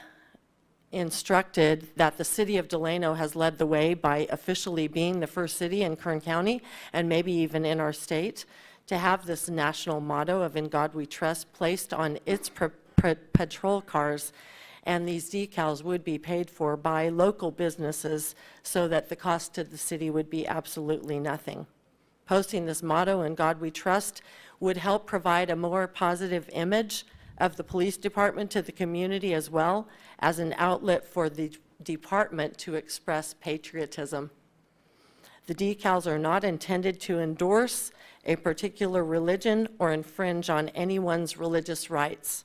instructed, that the city of Delano has led the way by officially being the first city in Kern County, and maybe even in our state, to have this national motto of "In God We Trust" placed on its patrol cars, and these decals would be paid for by local businesses so that the cost to the city would be absolutely nothing. Posting this motto, "In God We Trust," would help provide a more positive image of the police department to the community, as well as an outlet for the department to express patriotism. The decals are not intended to endorse a particular religion or infringe on anyone's religious rights.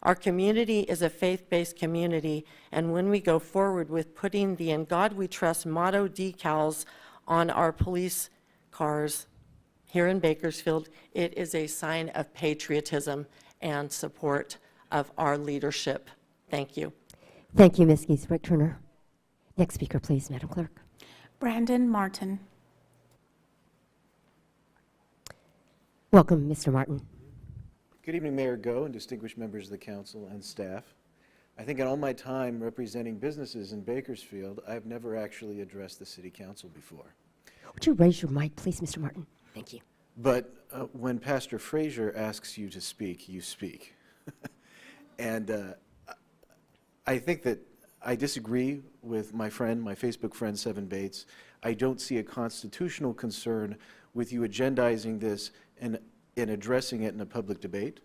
Our community is a faith-based community, and when we go forward with putting the "In God We Trust" motto decals on our police cars here in Bakersfield, it is a sign of patriotism and support of our leadership. Thank you. Thank you, Ms. Giesbrecht-Turner. Next speaker, please, Madam Clerk. Brandon Martin. Welcome, Mr. Martin. Good evening, Mayor Go and distinguished members of the council and staff. I think in all my time representing businesses in Bakersfield, I've never actually addressed the city council before. Would you raise your mic, please, Mr. Martin? Thank you. But when Pastor Frazier asks you to speak, you speak. And I think that I disagree with my friend, my Facebook friend, Seven Bates. I don't see a constitutional concern with you agendizing this and addressing it in a public debate.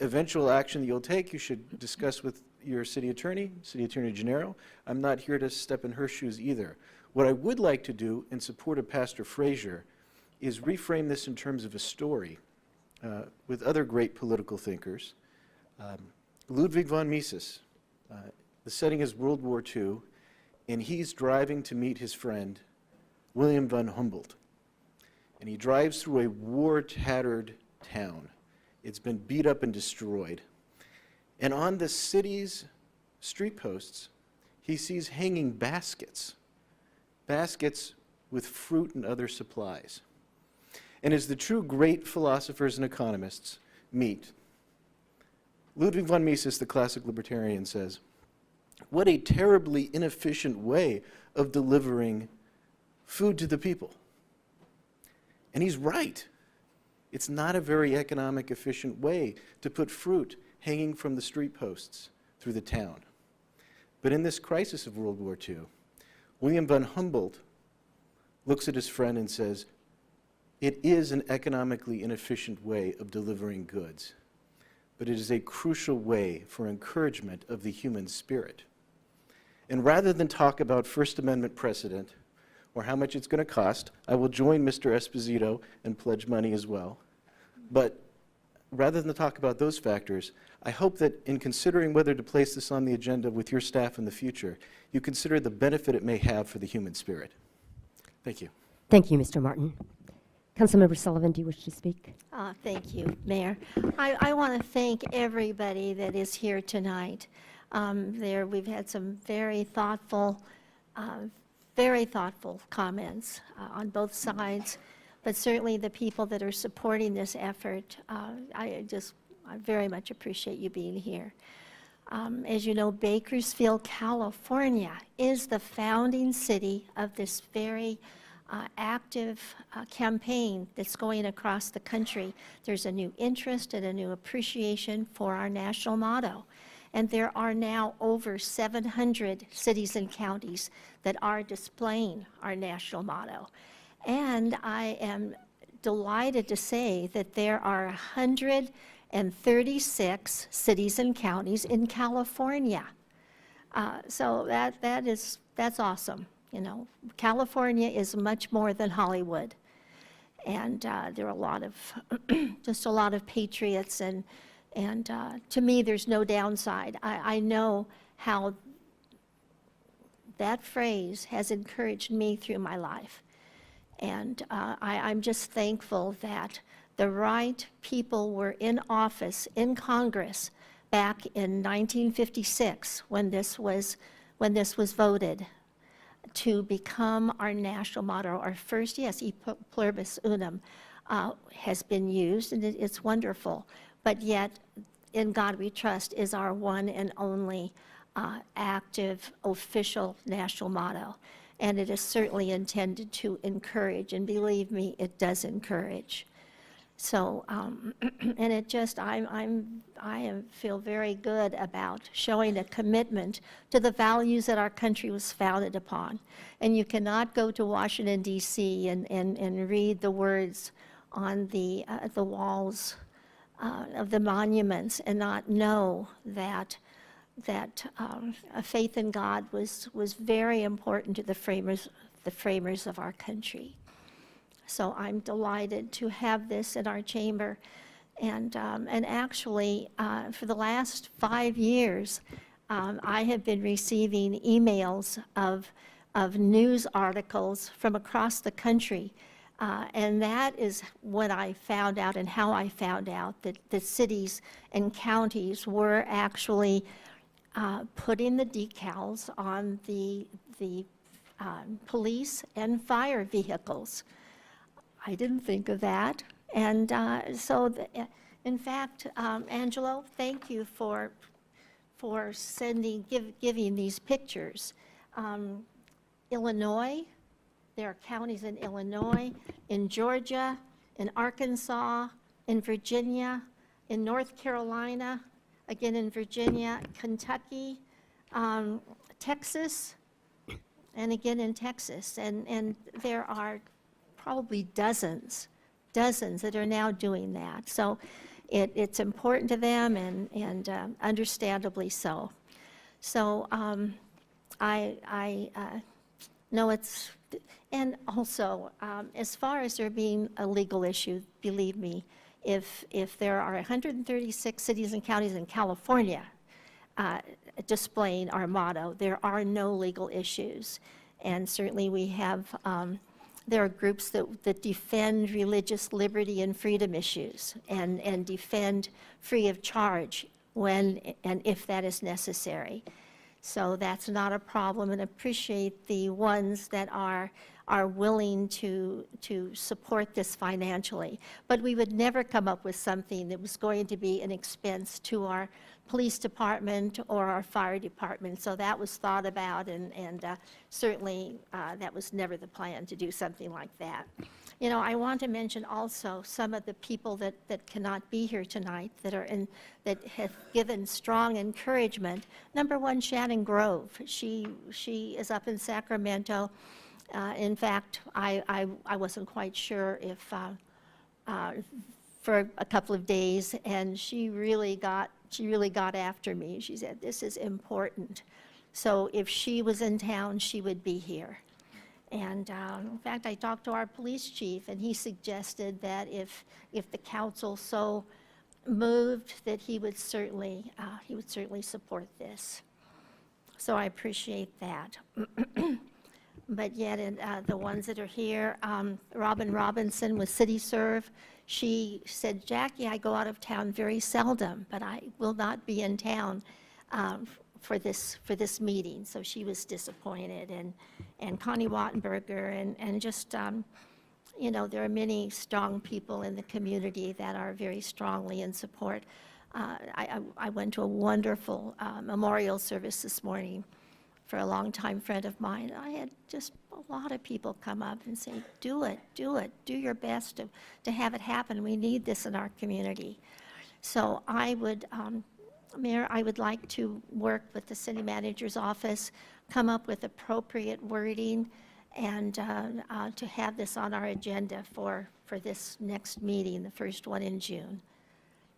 Eventual action that you'll take, you should discuss with your city attorney Gennaro. I'm not here to step in her shoes either. What I would like to do in support of Pastor Frazier is reframe this in terms of a story with other great political thinkers. Ludwig von Mises, the setting is World War II, and he's driving to meet his friend, William von Humboldt. And he drives through a war-tattered town. It's been beat up and destroyed. And on the city's street posts, he sees hanging baskets with fruit and other supplies. And as the true great philosophers and economists meet, Ludwig von Mises, the classic libertarian, says, "What a terribly inefficient way of delivering food to the people." And he's right. It's not a very economic, efficient way to put fruit hanging from the street posts through the town. But in this crisis of World War II, William von Humboldt looks at his friend and says, it is an economically inefficient way of delivering goods, but it is a crucial way for encouragement of the human spirit. And rather than talk about First Amendment precedent or how much it's going to cost, I will join Mr. Esposito and pledge money as well. But rather than talk about those factors, I hope that in considering whether to place this on the agenda with your staff in the future, you consider the benefit it may have for the human spirit. Thank you. Thank you, Mr. Martin. Councilmember Sullivan, do you wish to speak? Thank you, Mayor. I want to thank everybody that is here tonight. We've had some very thoughtful, very thoughtful comments on both sides, but certainly the people that are supporting this effort, I very much appreciate you being here. As you know, Bakersfield, California is the founding city of this very active campaign that's going across the country. There's a new interest and a new appreciation for our national motto. And there are now over 700 cities and counties that are displaying our national motto. And I am delighted to say that there are 136 cities and counties in California. So that's awesome. You know, California is much more than Hollywood. And there are a lot of, just a lot of patriots, and to me, there's no downside. I know how that phrase has encouraged me through my life. And I'm just thankful that the right people were in office in Congress back in 1956 when this was voted to become our national motto. Our first, yes, E Pluribus Unum has been used, and it's wonderful. But yet, In God We Trust is our one and only active, official national motto. And it is certainly intended to encourage, and believe me, it does encourage. So, and it just, I feel very good about showing a commitment to the values that our country was founded upon. And you cannot go to Washington, D.C. and read the words on the walls of the monuments and not know that a faith in God was very important to the framers of our country. So I'm delighted to have this in our chamber. And actually, for the last 5 years, I have been receiving emails of news articles from across the country. And that is what I found out, and how I found out that the cities and counties were actually putting the decals on the police and fire vehicles. I didn't think of that. And in fact, Angelo, thank you for giving these pictures. Illinois, there are counties in Illinois, in Georgia, in Arkansas, in Virginia, in North Carolina, again in Virginia, Kentucky, Texas, and again in Texas. And there are probably dozens that are now doing that. So it's important to them, and understandably so. So I know it's, and also as far as there being a legal issue, believe me, if there are 136 cities and counties in California displaying our motto, there are no legal issues. And certainly we have, there are groups that defend religious liberty and freedom issues and defend free of charge when and if that is necessary. So that's not a problem, and appreciate the ones that are willing to support this financially. But we would never come up with something that was going to be an expense to our police department or our fire department. So that was thought about, and certainly that was never the plan to do something like that. You know, I want to mention also some of the people that cannot be here tonight that have given strong encouragement. Number one, Shannon Grove. She is up in Sacramento. In fact, I wasn't quite sure if for a couple of days, and she really got after me. She said, "This is important." So if she was in town, she would be here. And in fact, I talked to our police chief, and he suggested that if the council so moved, that he would certainly support this. So I appreciate that. But yet, the ones that are here, Robin Robinson with CityServe, she said, "Jackie, I go out of town very seldom, but I will not be in town for this meeting, so she was disappointed, and Connie Wattenberger, and just, you know, there are many strong people in the community that are very strongly in support. I went to a wonderful memorial service this morning for a longtime friend of mine. I had just a lot of people come up and say, do it, do your best to have it happen. We need this in our community. So I would, Mayor, I would like to work with the city manager's office, come up with appropriate wording, and to have this on our agenda for this next meeting, the first one in June.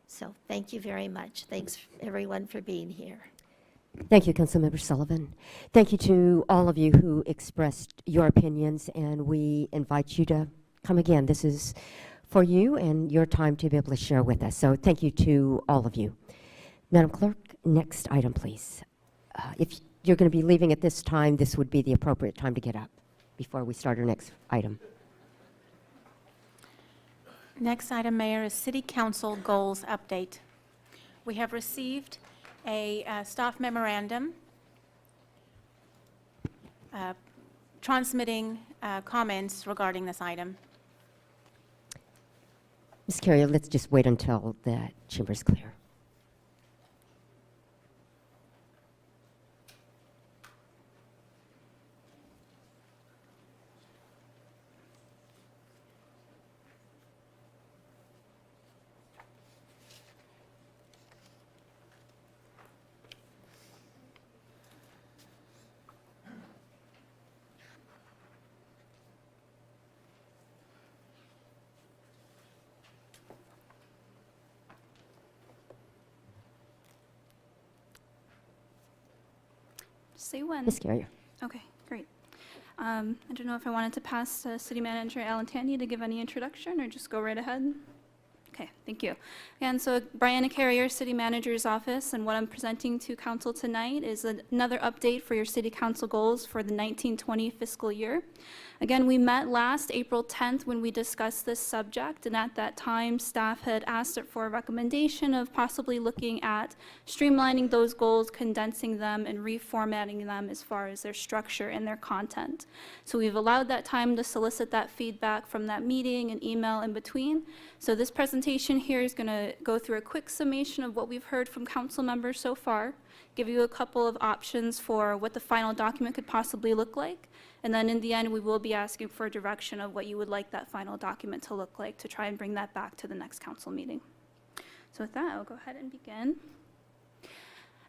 So thank you very much. Thanks, everyone, for being here. Thank you, Councilmember Sullivan. Thank you to all of you who expressed your opinions, and we invite you to come again. This is for you and your time to be able to share with us. So thank you to all of you. Madam Clerk, next item, please. If you're going to be leaving at this time, this would be the appropriate time to get up before we start our next item. Next item, Mayor, is City Council Goals Update. We have received a staff memorandum transmitting comments regarding this item. Ms. Carrier, let's just wait until the chamber is clear. Say when. Ms. Carrier. Okay, great. I don't know if I wanted to pass to City Manager Alan Tandy to give any introduction or just go right ahead. Okay, thank you. And so Brianna Carrier, City Manager's Office, and what I'm presenting to Council tonight is another update for your City Council goals for the 1920 fiscal year. Again, we met last April 10th when we discussed this subject, and at that time, staff had asked for a recommendation of possibly looking at streamlining those goals, condensing them, and reformatting them as far as their structure and their content. So we've allowed that time to solicit that feedback from that meeting and email in between. So this presentation here is going to go through a quick summation of what we've heard from council members so far, give you a couple of options for what the final document could possibly look like, and then in the end, we will be asking for a direction of what you would like that final document to look like to try and bring that back to the next council meeting. So with that, I'll go ahead and begin.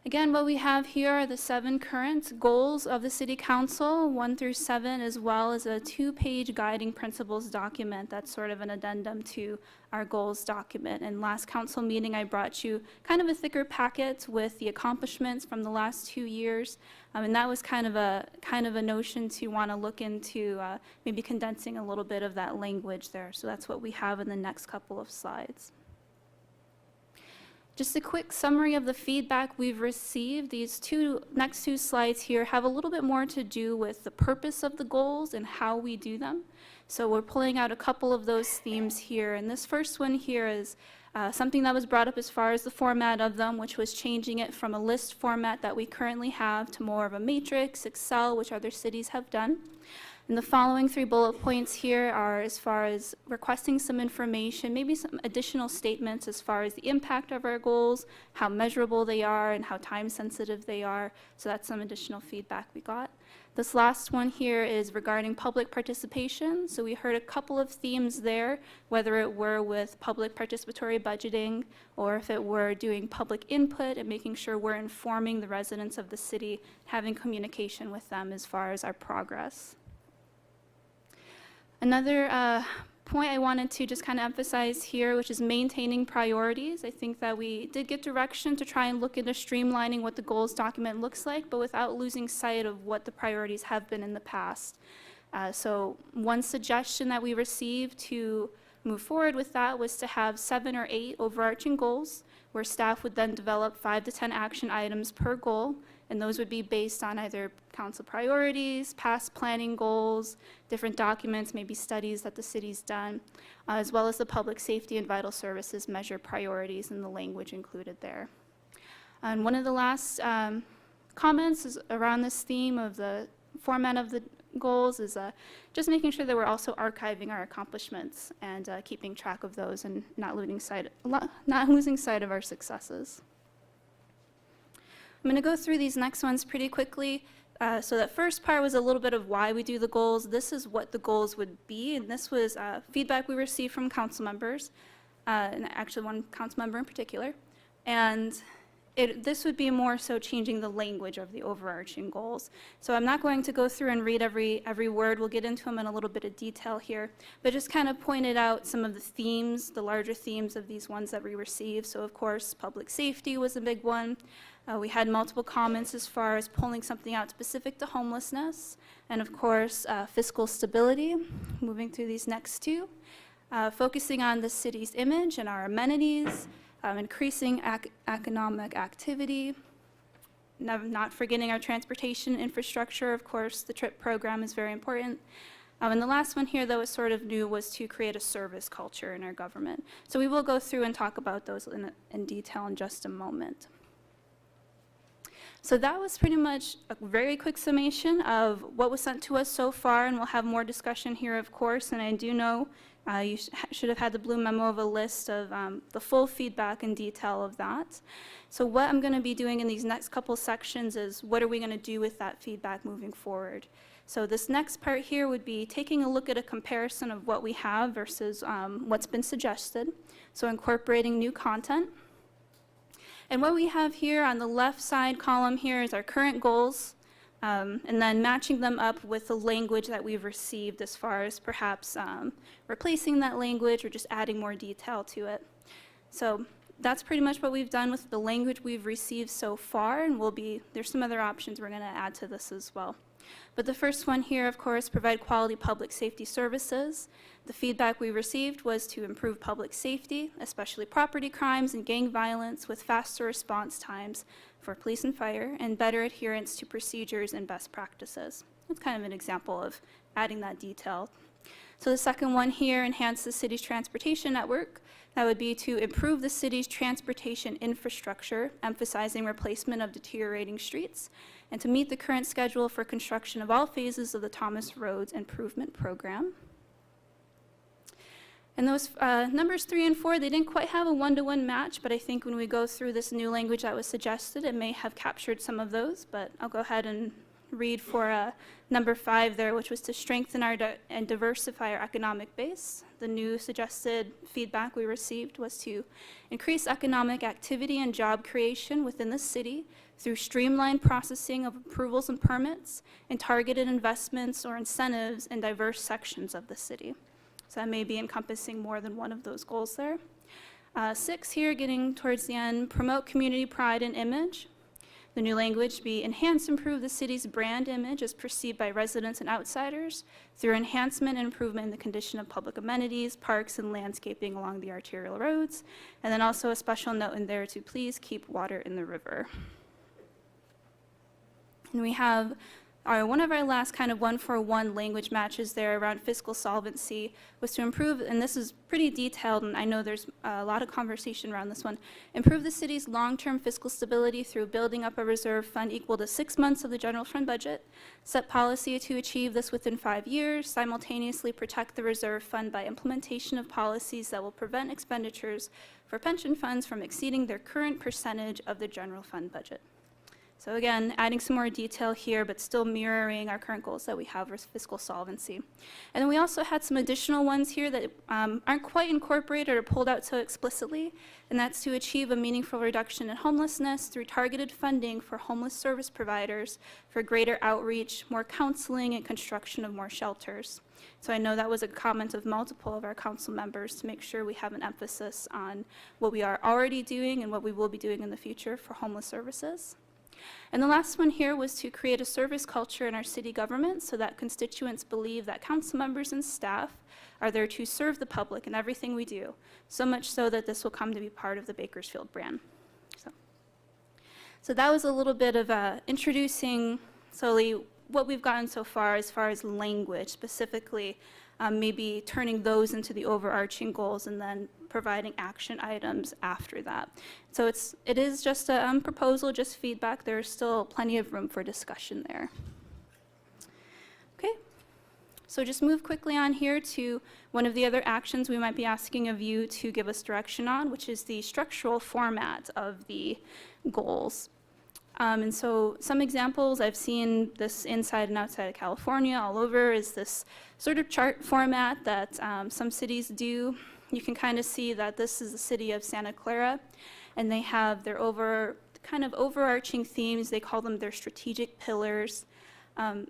Again, what we have here are the 7 current goals of the City Council, 1 through 7, as well as a 2-page guiding principles document that's sort of an addendum to our goals document. And last council meeting, I brought you kind of a thicker packet with the accomplishments from the last 2 years. And that was kind of a notion to want to look into maybe condensing a little bit of that language there. So that's what we have in the next couple of slides. Just a quick summary of the feedback we've received. These next two slides here have a little bit more to do with the purpose of the goals and how we do them. So we're pulling out a couple of those themes here. And this first one here is something that was brought up as far as the format of them, which was changing it from a list format that we currently have to more of a matrix, Excel, which other cities have done. And the following 3 bullet points here are as far as requesting some information, maybe some additional statements as far as the impact of our goals, how measurable they are, and how time sensitive they are. So that's some additional feedback we got. This last one here is regarding public participation. So we heard a couple of themes there, whether it were with public participatory budgeting or if it were doing public input and making sure we're informing the residents of the city, having communication with them as far as our progress. Another point I wanted to just kind of emphasize here, which is maintaining priorities. I think that we did get direction to try and look into streamlining what the goals document looks like, but without losing sight of what the priorities have been in the past. So one suggestion that we received to move forward with that was to have 7 or 8 overarching goals, where staff would then develop 5 to 10 action items per goal, and those would be based on either council priorities, past planning goals, different documents, maybe studies that the city's done, as well as the public safety and vital services measure priorities and the language included there. And one of the last comments is around this theme of the format of the goals is just making sure that we're also archiving our accomplishments and keeping track of those and not losing sight of our successes. I'm going to go through these next ones pretty quickly. So that first part was a little bit of why we do the goals. This is what the goals would be, and this was feedback we received from council members, and actually one council member in particular. And this would be more so changing the language of the overarching goals. So I'm not going to go through and read every word. We'll get into them in a little bit of detail here, but just kind of pointed out some of the themes, the larger themes of these ones that we received. So of course, public safety was a big one. We had multiple comments as far as pulling something out specific to homelessness, and of course, fiscal stability, moving through these next two, focusing on the city's image and our amenities, increasing economic activity, not forgetting our transportation infrastructure. Of course, the TRIP program is very important. And the last one here, though, is sort of new, was to create a service culture in our government. So we will go through and talk about those in detail in just a moment. So that was pretty much a very quick summation of what was sent to us so far, and we'll have more discussion here, of course. And I do know you should have had the blue memo of a list of the full feedback and detail of that. So what I'm going to be doing in these next couple sections is what are we going to do with that feedback moving forward. So this next part here would be taking a look at a comparison of what we have versus what's been suggested. So incorporating new content. And what we have here on the left side column here is our current goals, and then matching them up with the language that we've received as far as perhaps replacing that language or just adding more detail to it. So that's pretty much what we've done with the language we've received so far, and there's some other options we're going to add to this as well. But the first one here, of course, provide quality public safety services. The feedback we received was to improve public safety, especially property crimes and gang violence, with faster response times for police and fire, and better adherence to procedures and best practices. That's kind of an example of adding that detail. So the second one here, enhance the city's transportation network. That would be to improve the city's transportation infrastructure, emphasizing replacement of deteriorating streets, and to meet the current schedule for construction of all phases of the Thomas Roads Improvement Program. And those numbers 3 and 4, they didn't quite have a one-to-one match, but I think when we go through this new language that was suggested, it may have captured some of those, but I'll go ahead and read for number 5 there, which was to strengthen and diversify our economic base. The new suggested feedback we received was to increase economic activity and job creation within the city through streamlined processing of approvals and permits and targeted investments or incentives in diverse sections of the city. So that may be encompassing more than one of those goals there. 6 here, getting towards the end, promote community pride and image. The new language be enhance, improve the city's brand image as perceived by residents and outsiders through enhancement and improvement in the condition of public amenities, parks, and landscaping along the arterial roads. And then also a special note in there to please keep water in the river. And we have one of our last kind of one-for-one language matches there around fiscal solvency was to improve, and this is pretty detailed, and I know there's a lot of conversation around this one, improve the city's long-term fiscal stability through building up a reserve fund equal to 6 months of the general fund budget, set policy to achieve this within 5 years, simultaneously protect the reserve fund by implementation of policies that will prevent expenditures for pension funds from exceeding their current percentage of the general fund budget. So again, adding some more detail here, but still mirroring our current goals that we have with fiscal solvency. And then we also had some additional ones here that aren't quite incorporated or pulled out so explicitly, and that's to achieve a meaningful reduction in homelessness through targeted funding for homeless service providers for greater outreach, more counseling, and construction of more shelters. So I know that was a comment of multiple of our council members to make sure we have an emphasis on what we are already doing and what we will be doing in the future for homeless services. And the last one here was to create a service culture in our city government so that constituents believe that council members and staff are there to serve the public in everything we do, so much so that this will come to be part of the Bakersfield brand. So that was a little bit of introducing slowly what we've gotten so far as language, specifically maybe turning those into the overarching goals and then providing action items after that. So it is just a proposal, just feedback. There's still plenty of room for discussion there. Okay, so just move quickly on here to one of the other actions we might be asking of you to give us direction on, which is the structural format of the goals. And so some examples, I've seen this inside and outside of California, all over, is this sort of chart format that some cities do. You can kind of see that this is the city of Santa Clara, and they have their kind of overarching themes. They call them their strategic pillars. And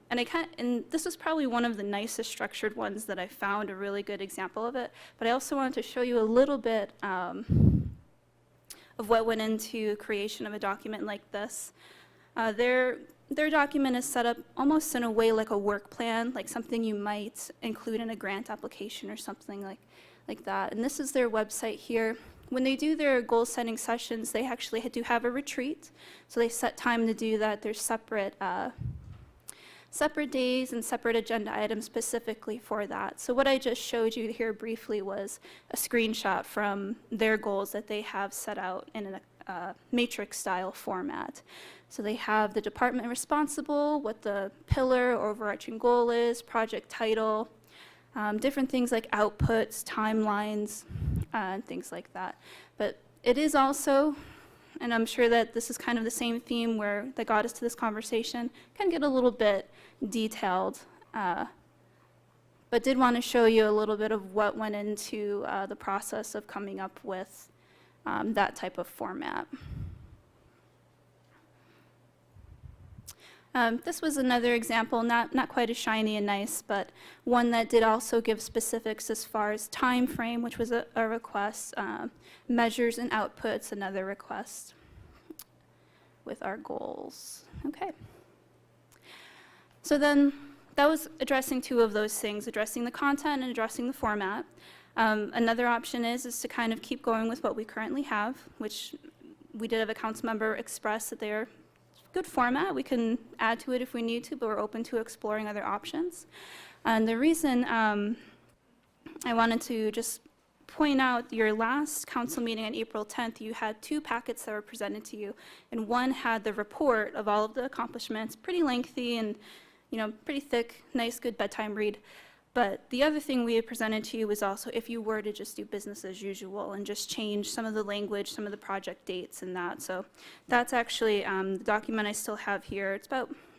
this is probably one of the nicest structured ones that I found, a really good example of it. But I also wanted to show you a little bit of what went into creation of a document like this. Their document is set up almost in a way like a work plan, like something you might include in a grant application or something like that. And this is their website here. When they do their goal setting sessions, they actually do have a retreat. So they set time to do that. There's separate days and separate agenda items specifically for that. So what I just showed you here briefly was a screenshot from their goals that they have set out in a matrix style format. So they have the department responsible, what the pillar or overarching goal is, project title, different things like outputs, timelines, and things like that. But it is also, and I'm sure that this is kind of the same theme that got us to this conversation, can get a little bit detailed, but did want to show you a little bit of what went into the process of coming up with that type of format. This was another example, not quite as shiny and nice, but one that did also give specifics as far as time frame, which was a request, measures and outputs, another request with our goals. Okay. So then that was addressing two of those things, addressing the content and addressing the format. Another option is to kind of keep going with what we currently have, which we did have a council member express that they're good format. We can add to it if we need to, but we're open to exploring other options. And the reason I wanted to just point out, your last council meeting on April 10th, you had two packets that were presented to you, and one had the report of all of the accomplishments, pretty lengthy and pretty thick, nice, good bedtime read. But the other thing we had presented to you was also if you were to just do business as usual and just change some of the language, some of the project dates and that. So that's actually the document I still have here. It's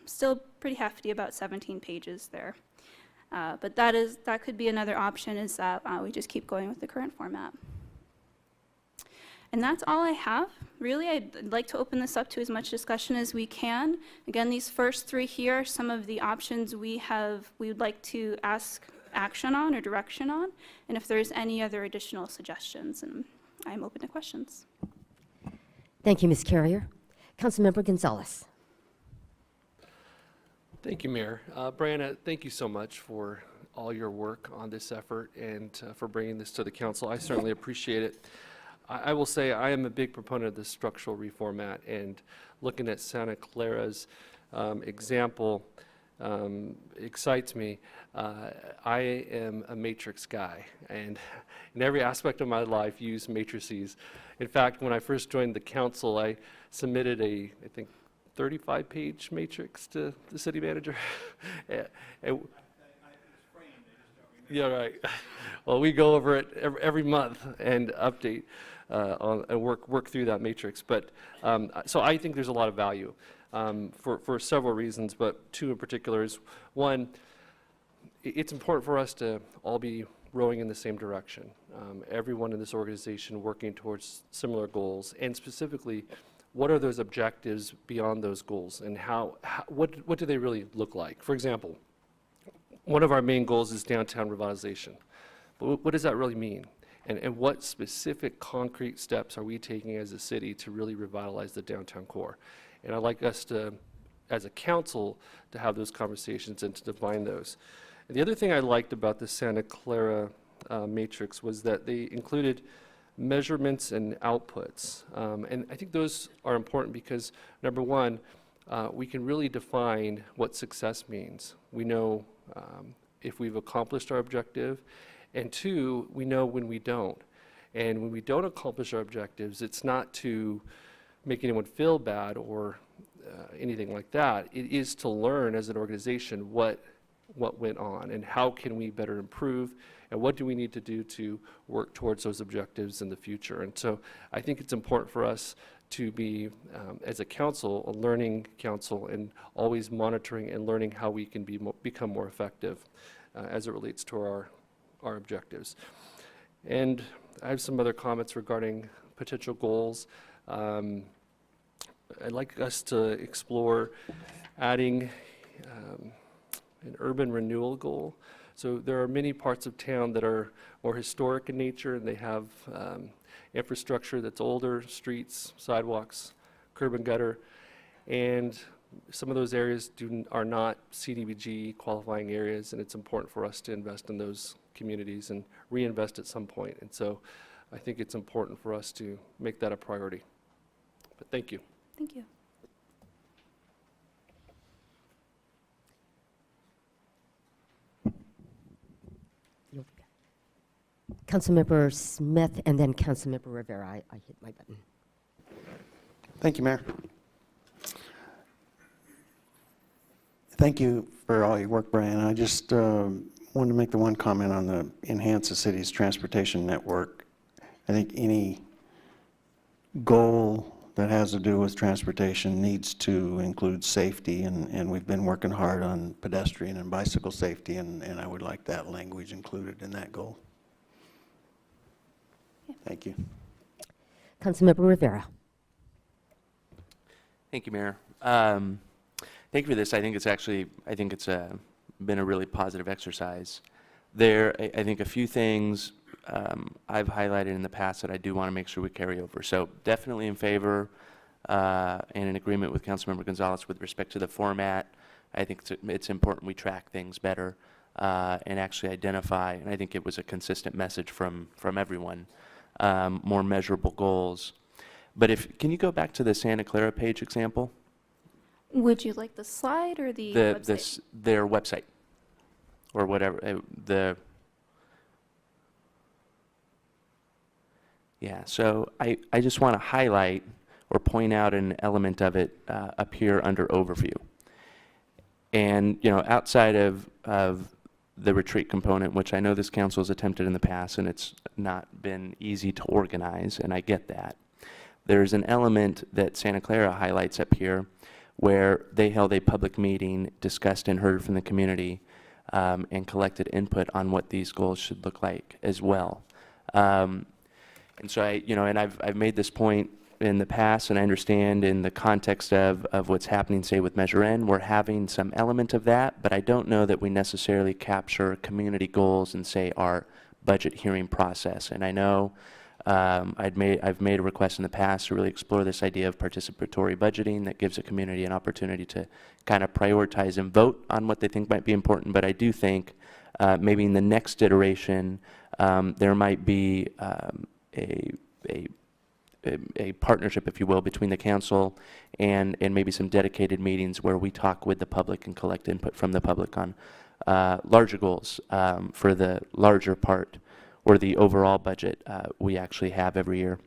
still pretty hefty, about 17 pages there. But that could be another option, is that we just keep going with the current format. And that's all I have. Really, I'd like to open this up to as much discussion as we can. Again, these first three here are some of the options we would like to ask action on or direction on, and if there's any other additional suggestions, and I'm open to questions. Thank you, Ms. Carrier. Councilmember Gonzalez. Thank you, Mayor. Brianna, thank you so much for all your work on this effort and for bringing this to the council. I certainly appreciate it. I will say I am a big proponent of the structural reformat, and looking at Santa Clara's example excites me. I am a matrix guy, and in every aspect of my life use matrices. In fact, when I first joined the council, I submitted I think 35-page matrix to the city manager. Yeah, right. Well, we go over it every month and update and work through that matrix. But so I think there's a lot of value for several reasons, but two in particular is, one, it's important for us to all be rowing in the same direction. Everyone in this organization working towards similar goals, and specifically, what are those objectives beyond those goals, and what do they really look like? For example, one of our main goals is downtown revitalization. But what does that really mean? And what specific concrete steps are we taking as a city to really revitalize the downtown core? And I'd like us to, as a council, to have those conversations and to define those. And the other thing I liked about the Santa Clara matrix was that they included measurements and outputs. And I think those are important because, number one, we can really define what success means. We know if we've accomplished our objective, and two, we know when we don't. And when we don't accomplish our objectives, it's not to make anyone feel bad or anything like that. It is to learn as an organization what went on and how can we better improve and what do we need to do to work towards those objectives in the future. And so I think it's important for us to be, as a council, a learning council, and always monitoring and learning how we can become more effective as it relates to our objectives. And I have some other comments regarding potential goals. I'd like us to explore adding an urban renewal goal. So there are many parts of town that are more historic in nature, and they have infrastructure that's older, streets, sidewalks, curb and gutter, and some of those areas are not CDBG qualifying areas, and it's important for us to invest in those communities and reinvest at some point. And so I think it's important for us to make that a priority. But thank you. Thank you. Councilmember Smith and then Councilmember Rivera. I hit my button. Thank you, Mayor. Thank you for all your work, Brian. I just wanted to make the one comment on the enhance the city's transportation network. I think any goal that has to do with transportation needs to include safety, and we've been working hard on pedestrian and bicycle safety, and I would like that language included in that goal. Thank you. Councilmember Rivera. Thank you, Mayor. Thank you for this. I think it's been a really positive exercise. I think a few things I've highlighted in the past that I do want to make sure we carry over. So definitely in favor and in agreement with Councilmember Gonzalez with respect to the format. I think it's important we track things better and actually identify, and I think it was a consistent message from everyone, more measurable goals. But can you go back to the Santa Clara page example? Would you like the slide or the website? Their website or whatever. Yeah, so I just want to highlight or point out an element of it up here under overview. And, outside of the retreat component, which I know this council has attempted in the past, and it's not been easy to organize, and I get that. There's an element that Santa Clara highlights up here where they held a public meeting, discussed and heard from the community, and collected input on what these goals should look like as well. And so I've made this point in the past, and I understand in the context of what's happening, say, with Measure N, we're having some element of that, but I don't know that we necessarily capture community goals in, say, our budget hearing process. And I know I've made a request in the past to really explore this idea of participatory budgeting that gives a community an opportunity to kind of prioritize and vote on what they think might be important. But I do think maybe in the next iteration there might be a partnership, if you will, between the council and maybe some dedicated meetings where we talk with the public and collect input from the public on larger goals for the larger part or the overall budget we actually have every year.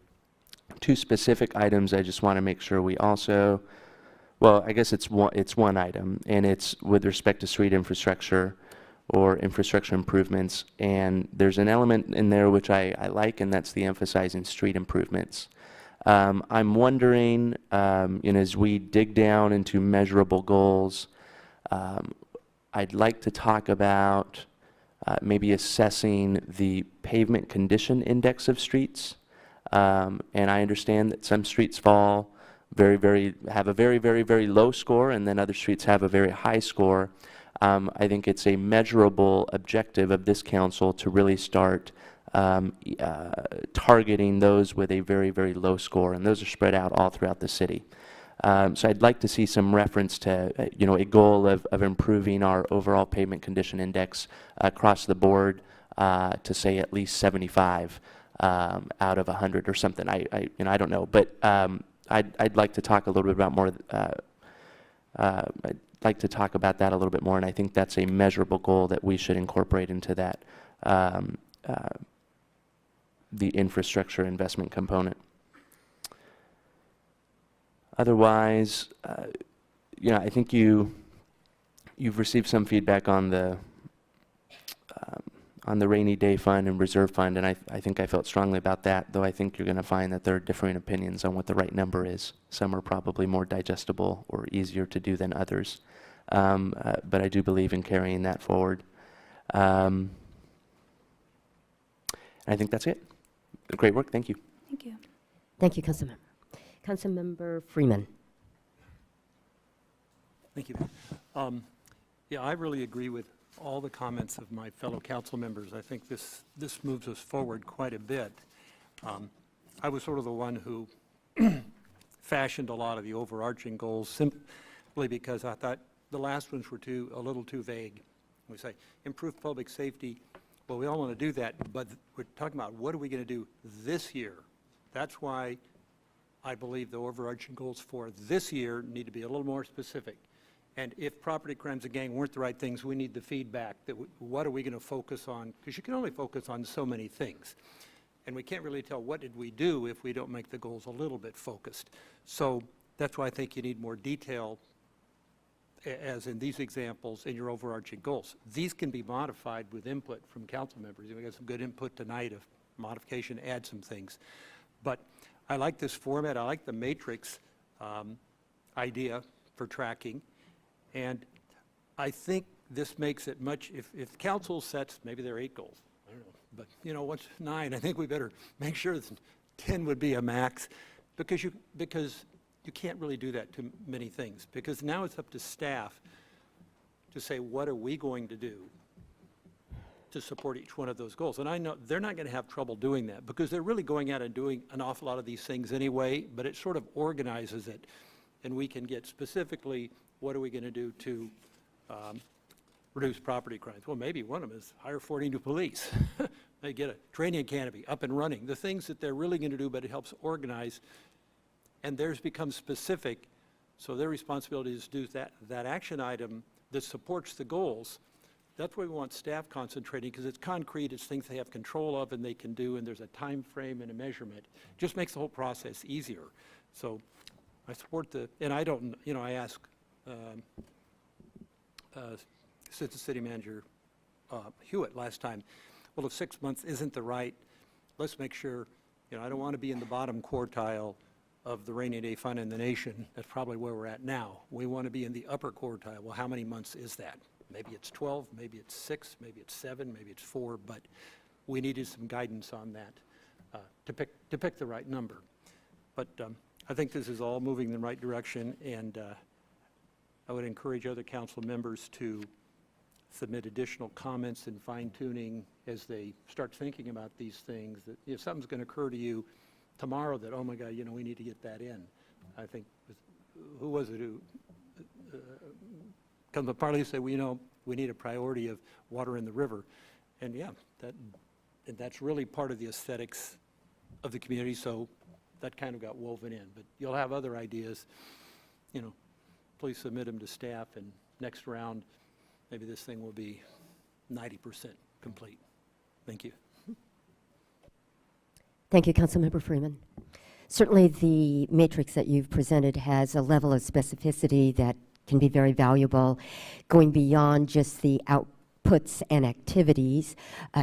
Two specific items I just want to make sure we also, well, I guess it's one item, and it's with respect to street infrastructure or infrastructure improvements. And there's an element in there which I like, and that's the emphasizing street improvements. I'm wondering, as we dig down into measurable goals, I'd like to talk about maybe assessing the pavement condition index of streets. And I understand that some streets have a very, very, very low score, and then other streets have a very high score. I think it's a measurable objective of this council to really start targeting those with a very, very low score, and those are spread out all throughout the city. So I'd like to see some reference to, a goal of improving our overall pavement condition index across the board to say at least 75 out of 100 or something. I don't know, but I'd like to talk a little bit about more I'd like to talk about that a little bit more, and I think that's a measurable goal that we should incorporate into that, the infrastructure investment component. Otherwise, I think you've received some feedback on the rainy day fund and reserve fund, and I think I felt strongly about that, though I think you're going to find that there are differing opinions on what the right number is. Some are probably more digestible or easier to do than others, but I do believe in carrying that forward. I think that's it. Great work. Thank you. Thank you. Thank you, Councilmember. Councilmember Freeman. Thank you. Yeah, I really agree with all the comments of my fellow council members. I think this moves us forward quite a bit. I was sort of the one who fashioned a lot of the overarching goals simply because I thought the last ones were a little too vague. We say improve public safety. Well, we all want to do that, but we're talking about what are we going to do this year? That's why I believe the overarching goals for this year need to be a little more specific. And if property crimes and gang weren't the right things, we need the feedback that what are we going to focus on? Because you can only focus on so many things. And we can't really tell what did we do if we don't make the goals a little bit focused. So that's why I think you need more detail, as in these examples, in your overarching goals. These can be modified with input from council members. We got some good input tonight of modification, add some things. But I like this format. I like the matrix idea for tracking. And I think this makes it much, if council sets, maybe there are 8 goals, I don't know, but what's 9? I think we better make sure that 10 would be a max, because you can't really do that to many things, because now it's up to staff to say, what are we going to do to support each one of those goals? And I know they're not going to have trouble doing that, because they're really going out and doing an awful lot of these things anyway, but it sort of organizes it, and we can get specifically, what are we going to do to reduce property crimes? Well, maybe one of them is hire 40 new police. They get a training academy up and running. The things that they're really going to do, but it helps organize, and theirs becomes specific, so their responsibility is to do that action item that supports the goals. That's where we want staff concentrating, because it's concrete, it's things they have control of and they can do, and there's a time frame and a measurement. It just makes the whole process easier. So I support and I don't, I ask Assistant City Manager Hewitt last time, well, if 6 months isn't the right, let's make sure, I don't want to be in the bottom quartile of the rainy day fund in the nation. That's probably where we're at now. We want to be in the upper quartile. Well, how many months is that? Maybe it's 12, maybe it's 6, maybe it's 7, maybe it's 4, but we needed some guidance on that to pick the right number. But I think this is all moving in the right direction, and I would encourage other council members to submit additional comments and fine-tuning as they start thinking about these things, that if something's going to occur to you tomorrow that, oh my God, we need to get that in. I think, who was it who comes up partly say, well, we need a priority of water in the river. And yeah, that's really part of the aesthetics of the community, so that kind of got woven in. But you'll have other ideas, please submit them to staff, and next round, maybe this thing will be 90% complete. Thank you. Thank you, Councilmember Freeman. Certainly, the matrix that you've presented has a level of specificity that can be very valuable, going beyond just the outputs and activities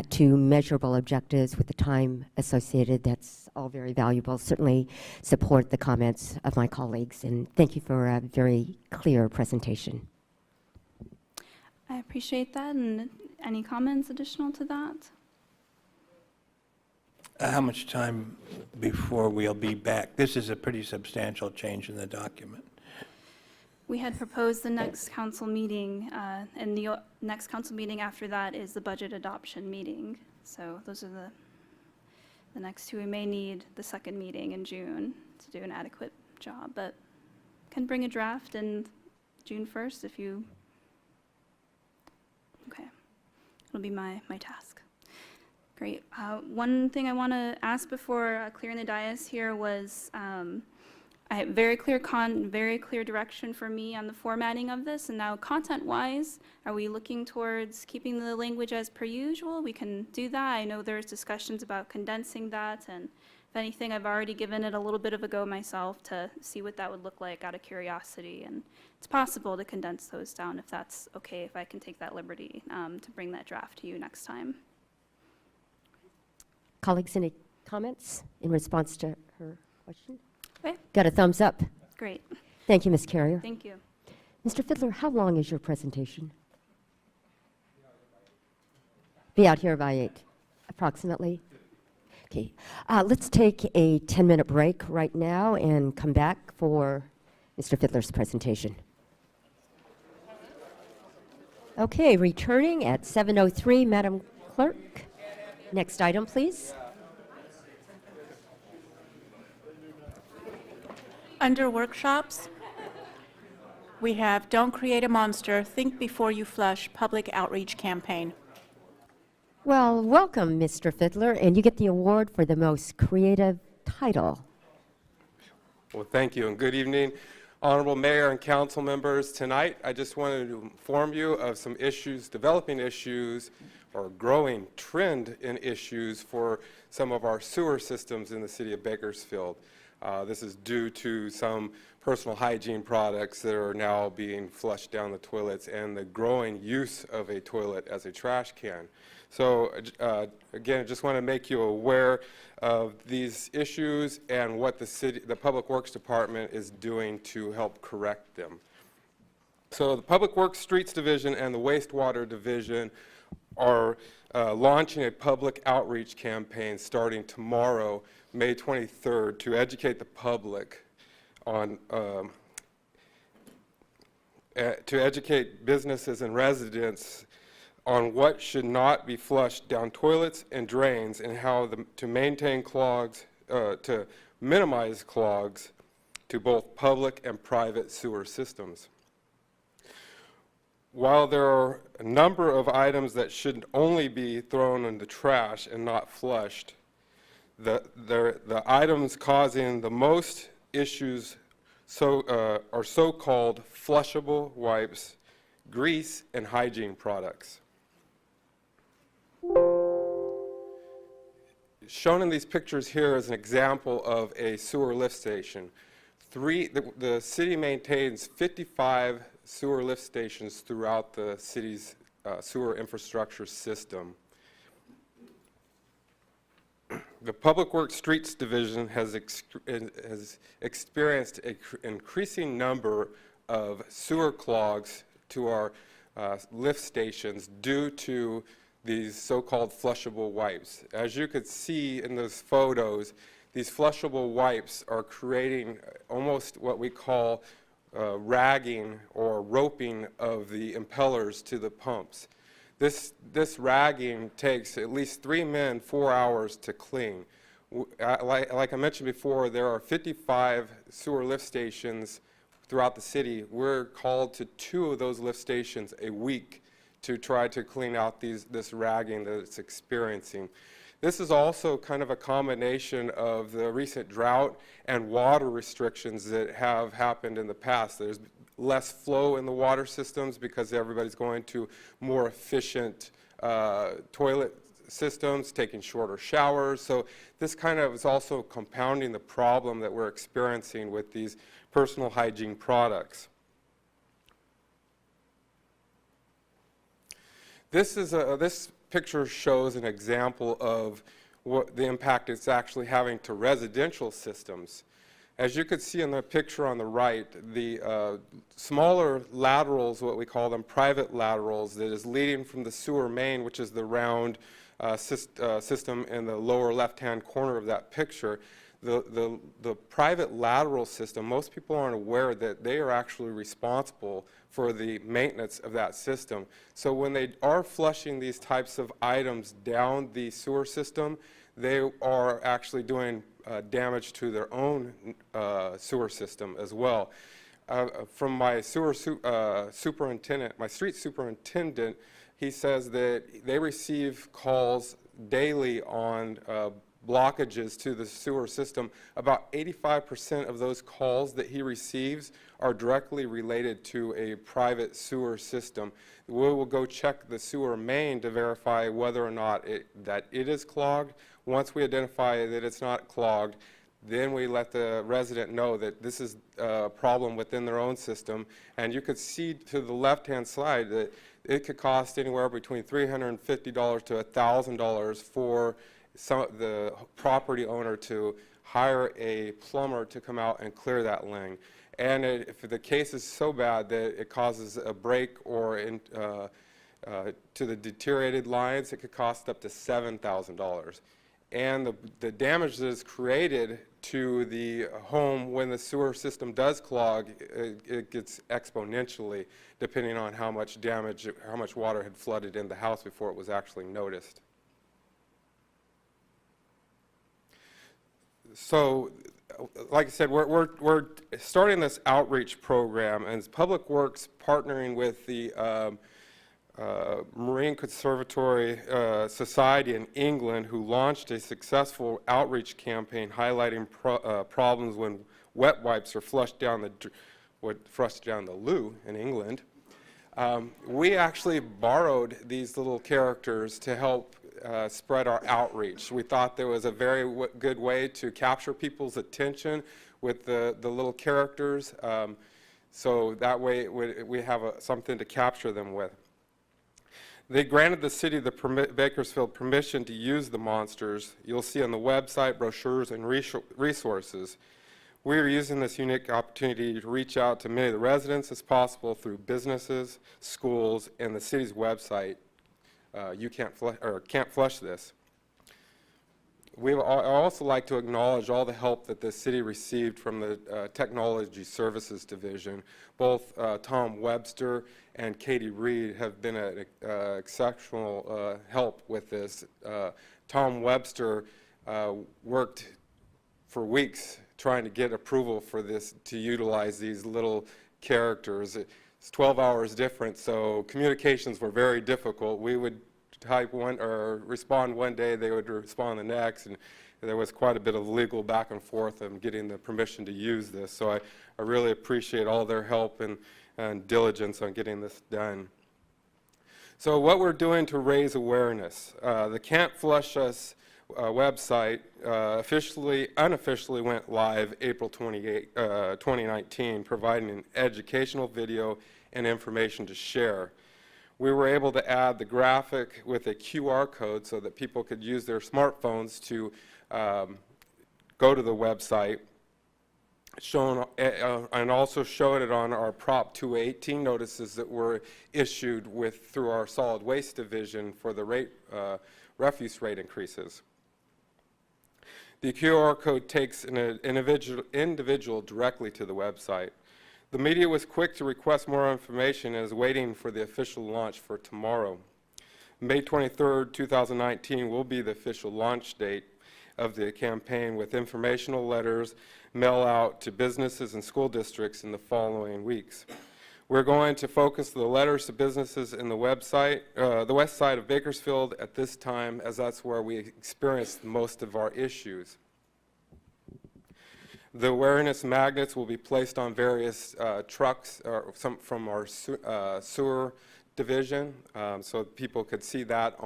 to measurable objectives with the time associated. That's all very valuable. Certainly support the comments of my colleagues, and thank you for a very clear presentation. I appreciate that. And any comments additional to that? How much time before we'll be back? This is a pretty substantial change in the document. We had proposed the next council meeting, and the next council meeting after that is the budget adoption meeting. So those are the next two. We may need the second meeting in June to do an adequate job, but can bring a draft in June 1st if you, okay. It'll be my task. Great. One thing I want to ask before clearing the dais here was I have very clear direction for me on the formatting of this. And now content-wise, are we looking towards keeping the language as per usual? We can do that. I know there's discussions about condensing that, and if anything, I've already given it a little bit of a go myself to see what that would look like out of curiosity. And it's possible to condense those down if that's okay, if I can take that liberty to bring that draft to you next time. Colleagues, any comments in response to her question? Okay. Got a thumbs up. Great. Thank you, Ms. Carrier. Thank you. Mr. Fiddler, how long is your presentation? Be out here by 8, approximately. Okay, let's take a 10-minute break right now and come back for Mr. Fiddler's presentation. Okay, returning at 7:03, Madam Clerk. Next item, please. Under workshops, we have Don't Create a Monster, Think Before You Flush public outreach campaign. Well, welcome, Mr. Fiddler, and you get the award for the most creative title. Well, thank you, and good evening, Honorable Mayor and council members. Tonight, I just wanted to inform you of some issues, developing issues, or growing trend in issues for some of our sewer systems in the city of Bakersfield. This is due to some personal hygiene products that are now being flushed down the toilets and the growing use of a toilet as a trash can. So again, I just want to make you aware of these issues and what the Public Works Department is doing to help correct them. So the Public Works Streets Division and the Wastewater Division are launching a public outreach campaign starting tomorrow, May 23rd, to educate the public on to educate businesses and residents on what should not be flushed down toilets and drains and how to maintain clogs, to minimize clogs to both public and private sewer systems. While there are a number of items that should only be thrown in the trash and not flushed, the items causing the most issues are so-called flushable wipes, grease, and hygiene products. Shown in these pictures here is an example of a sewer lift station. The city maintains 55 sewer lift stations throughout the city's sewer infrastructure system. The Public Works Streets Division has experienced an increasing number of sewer clogs to our lift stations due to these so-called flushable wipes. As you could see in those photos, these flushable wipes are creating almost what we call ragging or roping of the impellers to the pumps. This ragging takes at least 3 men 4 hours to clean. Like I mentioned before, there are 55 sewer lift stations throughout the city. We're called to 2 of those lift stations a week to try to clean out this ragging that it's experiencing. This is also kind of a combination of the recent drought and water restrictions that have happened in the past. There's less flow in the water systems because everybody's going to more efficient toilet systems, taking shorter showers. So this kind of is also compounding the problem that we're experiencing with these personal hygiene products. This picture shows an example of what the impact it's actually having to residential systems. As you could see in the picture on the right, the smaller laterals, what we call them private laterals, that is leading from the sewer main, which is the round system in the lower left-hand corner of that picture. The private lateral system, most people aren't aware that they are actually responsible for the maintenance of that system. So when they are flushing these types of items down the sewer system, they are actually doing damage to their own sewer system as well. From my superintendent, my street superintendent, he says that they receive calls daily on blockages to the sewer system, about 85% of those calls that he receives are directly related to a private sewer system. We will go check the sewer main to verify whether or not that it is clogged. Once we identify that it's not clogged, then we let the resident know that this is a problem within their own system. And you could see to the left-hand side that it could cost anywhere between $350 to $1,000 for the property owner to hire a plumber to come out and clear that line. And if the case is so bad that it causes a break or to the deteriorated lines, it could cost up to $7,000. And the damage that is created to the home when the sewer system does clog, it gets exponentially, depending on how much damage, how much water had flooded in the house before it was actually noticed. So, like I said, we're starting this outreach program, and Public Works partnering with the Marine Conservatory Society in England, who launched a successful outreach campaign highlighting problems when wet wipes are flushed down the loo in England. We actually borrowed these little characters to help spread our outreach. We thought there was a very good way to capture people's attention with the little characters, so that way we have something to capture them with. They granted the city of Bakersfield permission to use the monsters. You'll see on the website, brochures, and resources. We are using this unique opportunity to reach out to many of the residents as possible through businesses, schools, and the city's website. You can't flush this. I also like to acknowledge all the help that the city received from the Technology Services Division. Both Tom Webster and Katie Reed have been an exceptional help with this. Tom Webster worked for weeks trying to get approval for this, to utilize these little characters. It's 12 hours difference, so communications were very difficult. We would type one or respond one day, they would respond the next, and there was quite a bit of legal back and forth on getting the permission to use this. So I really appreciate all their help and diligence on getting this done. So what we're doing to raise awareness, the Can't Flush Us website unofficially went live April 28, 2019, providing an educational video and information to share. We were able to add the graphic with a QR code so that people could use their smartphones to go to the website, and also showing it on our Prop 218 notices that were issued through our solid waste division for the refuse rate increases. The QR code takes an individual directly to the website. The media was quick to request more information and is waiting for the official launch for tomorrow. May 23rd, 2019 will be the official launch date of the campaign, with informational letters mail out to businesses and school districts in the following weeks. We're going to focus the letters to businesses in the west side of Bakersfield at this time, as that's where we experienced most of our issues. The awareness magnets will be placed on various trucks, some from our sewer division, so people could see that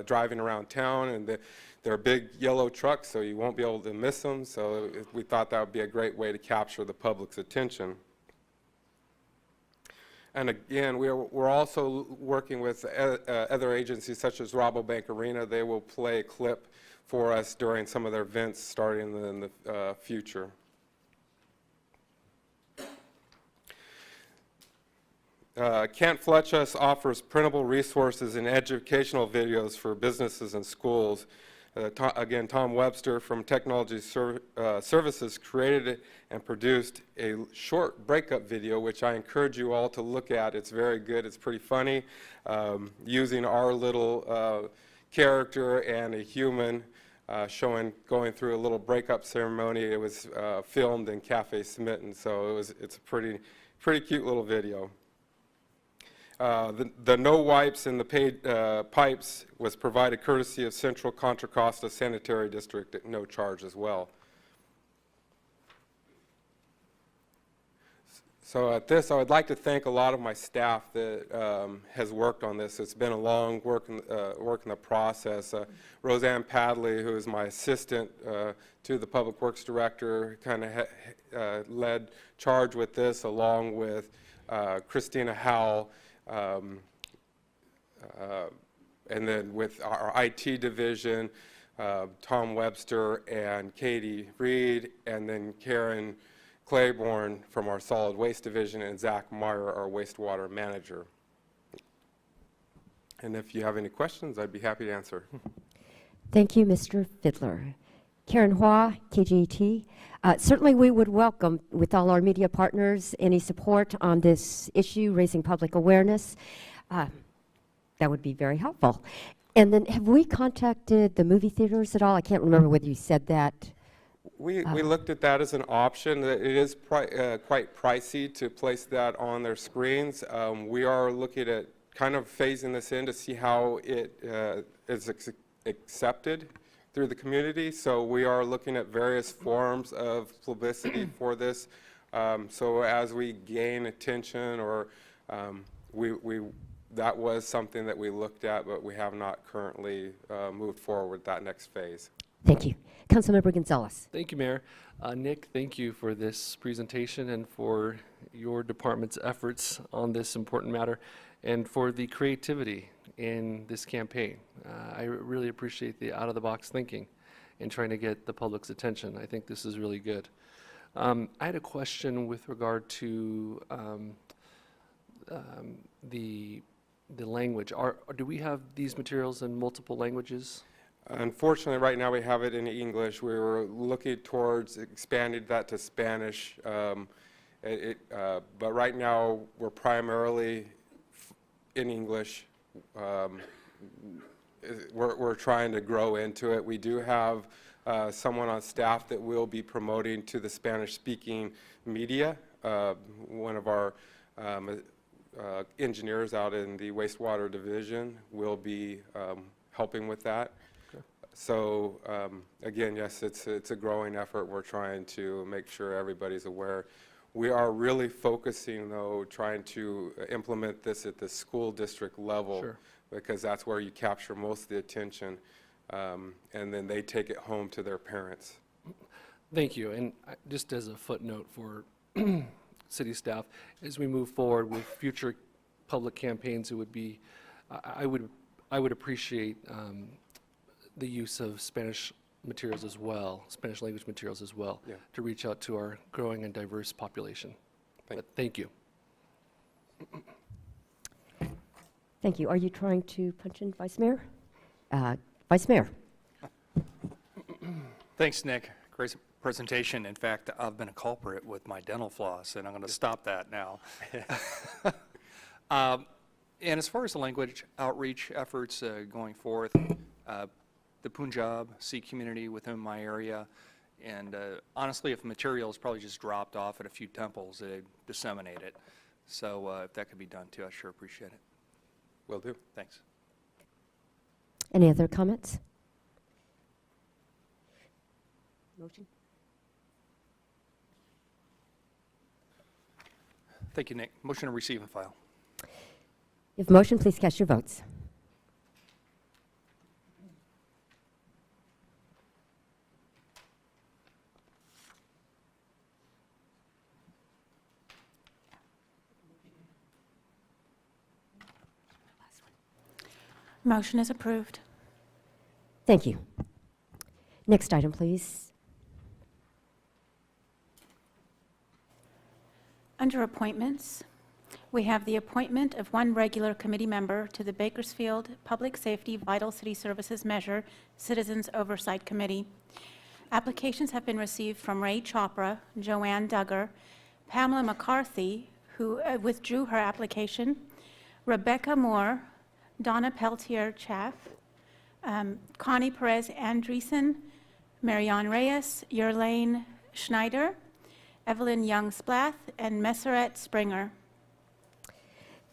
driving around town, and they're big yellow trucks, so you won't be able to miss them. So we thought that would be a great way to capture the public's attention. And again, we're also working with other agencies such as Rabobank Arena. They will play a clip for us during some of their events starting in the future. Can't Flush Us offers printable resources and educational videos for businesses and schools. Again, Tom Webster from Technology Services created it and produced a short breakup video, which I encourage you all to look at. It's very good. It's pretty funny, using our little character and a human going through a little breakup ceremony. It was filmed in Cafe Smitten, so it's a pretty cute little video. The no wipes in the paid pipes was provided courtesy of Central Contra Costa Sanitary District at no charge as well. So at this, I would like to thank a lot of my staff that has worked on this. It's been a long work in the process. Roseanne Padley, who is my assistant to the Public Works Director, kind of led charge with this, along with Christina Howell, and then with our IT division, Tom Webster and Katie Reed, and then Karen Claiborne from our Solid Waste Division, and Zach Meyer, our wastewater manager. And if you have any questions, I'd be happy to answer. Thank you, Mr. Fiddler. Karen Hua, KGT. Certainly we would welcome, with all our media partners, any support on this issue, raising public awareness. That would be very helpful. And then have we contacted the movie theaters at all? I can't remember whether you said that. We looked at that as an option. It is quite pricey to place that on their screens. We are looking at kind of phasing this in to see how it is accepted through the community. So we are looking at various forms of publicity for this. So as we gain attention, or that was something that we looked at, but we have not currently moved forward with that next phase. Thank you. Councilmember Gonzalez. Thank you, Mayor. Nick, thank you for this presentation and for your department's efforts on this important matter, and for the creativity in this campaign. I really appreciate the out-of-the-box thinking in trying to get the public's attention. I think this is really good. I had a question with regard to the language. Do we have these materials in multiple languages? Unfortunately, right now we have it in English. We were looking towards expanding that to Spanish, but right now we're primarily in English. We're trying to grow into it. We do have someone on staff that will be promoting to the Spanish-speaking media. One of our engineers out in the wastewater division will be helping with that. So again, yes, it's a growing effort. We're trying to make sure everybody's aware. We are really focusing, though, trying to implement this at the school district level. Sure. Because that's where you capture most of the attention, and then they take it home to their parents. Thank you. And just as a footnote for city staff, as we move forward with future public campaigns, it would be, I would appreciate the use of Spanish materials as well, Spanish language materials as well, Yeah. to reach out to our growing and diverse population. Thank you. Thank you. Are you trying to punch in, Vice Mayor? Vice Mayor. Thanks, Nick. Great presentation. In fact, I've been a culprit with my dental floss, and I'm going to stop that now. And as far as the language outreach efforts going forth, the Punjab Sikh community within my area, and honestly, if material is probably just dropped off at a few temples, they disseminate it. So if that could be done too, I sure appreciate it. Will do. Thanks. Any other comments? Motion? Thank you, Nick. Motion to receive and file. If motion, please cast your votes. Motion is approved. Thank you. Next item, please. Under appointments, we have the appointment of one regular committee member to the Bakersfield Public Safety Vital City Services Measure Citizens Oversight Committee. Applications have been received from Ray Chopra, Joanne Duggar, Pamela McCarthy, who withdrew her application, Rebecca Moore, Donna Peltier-Chaff, Connie Perez Andreessen, Marianne Reyes, Yerlane Schneider, Evelyn Young-Splath, and Messeret Springer.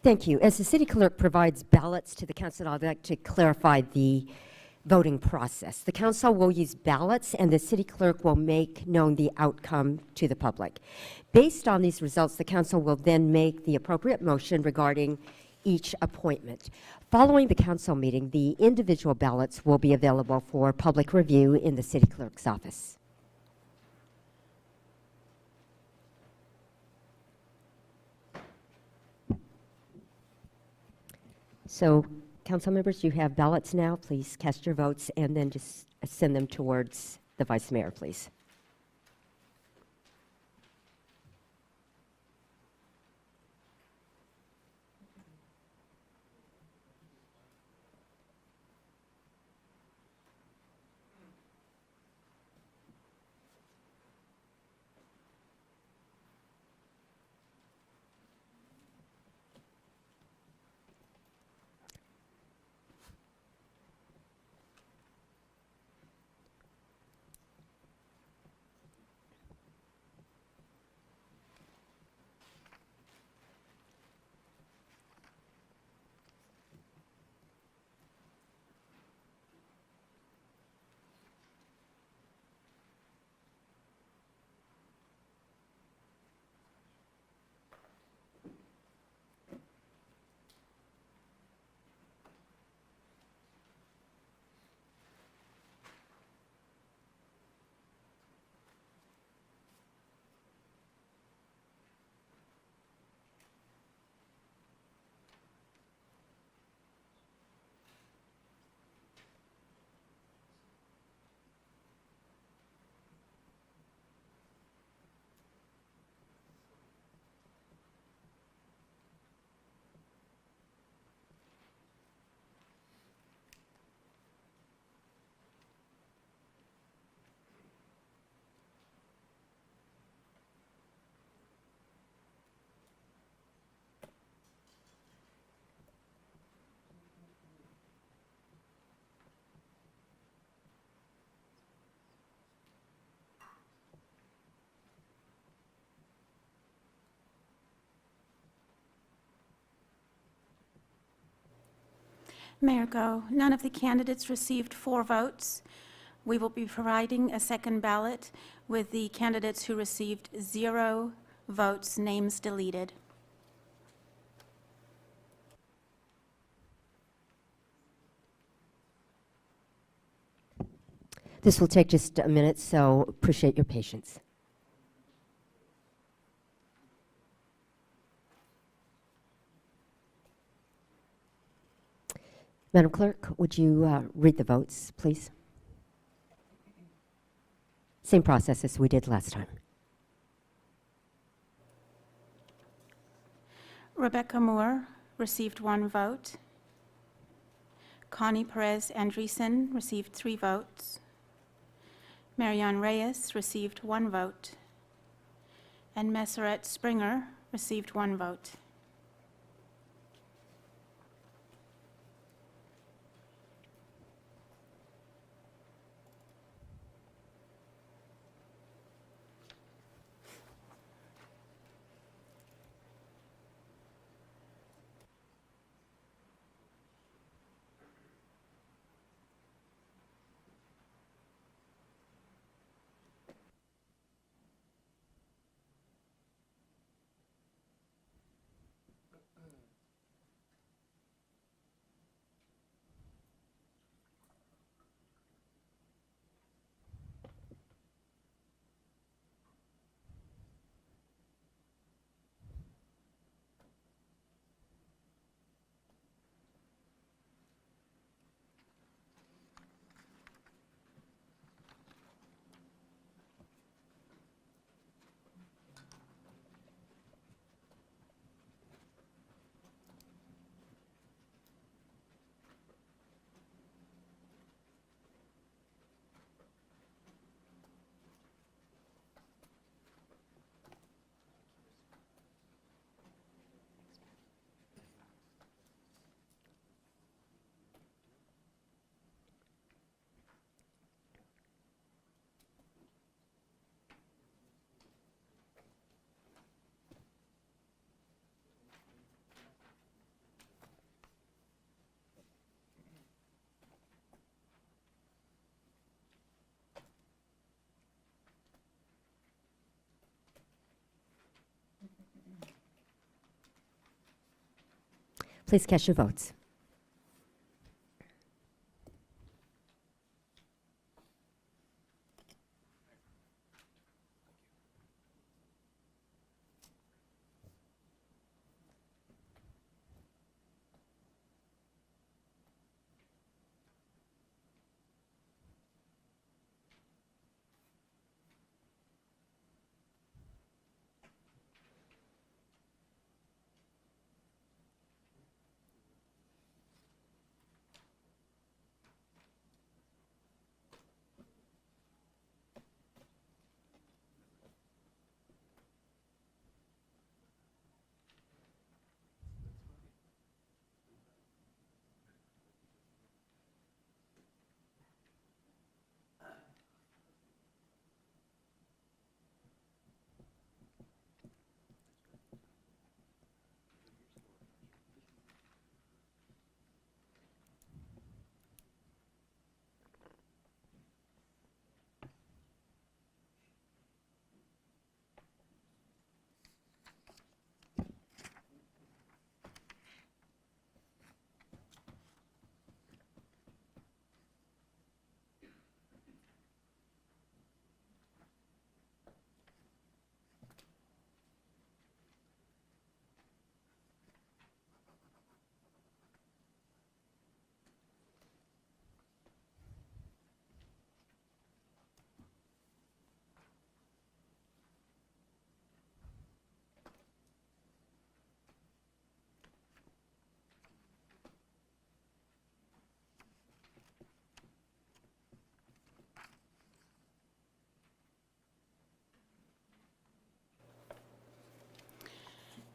Thank you. As the city clerk provides ballots to the council, I'd like to clarify the voting process. The council will use ballots, and the city clerk will make known the outcome to the public. Based on these results, the council will then make the appropriate motion regarding each appointment. Following the council meeting, the individual ballots will be available for public review in the city clerk's office. So, council members, you have ballots now. Please cast your votes and then just send them towards the vice mayor, please. Mayor Go, none of the candidates received 4 votes. We will be providing a second ballot with the candidates who received 0 votes, names deleted. This will take just a minute, so appreciate your patience. Madam Clerk, would you read the votes, please? Same process as we did last time. Rebecca Moore received 1 vote. Connie Perez Andreessen received 3 votes. Marianne Reyes received 1 vote. And Messeret Springer received 1 vote. Please cast your votes.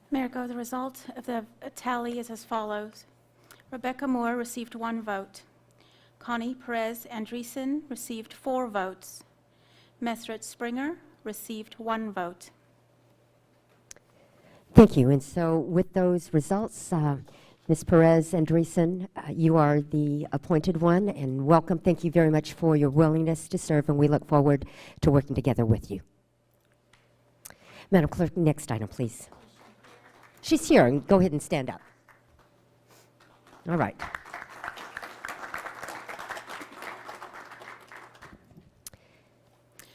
Mayor Go, the result of the tally is as follows. Rebecca Moore received 1 vote. Connie Perez Andreessen received 4 votes. Mesrit Springer received 1 vote. Thank you. And so with those results, Ms. Perez Andreessen, you are the appointed one, and welcome. Thank you very much for your willingness to serve, and we look forward to working together with you. Madam Clerk, next item, please. She's here, and go ahead and stand up. All right.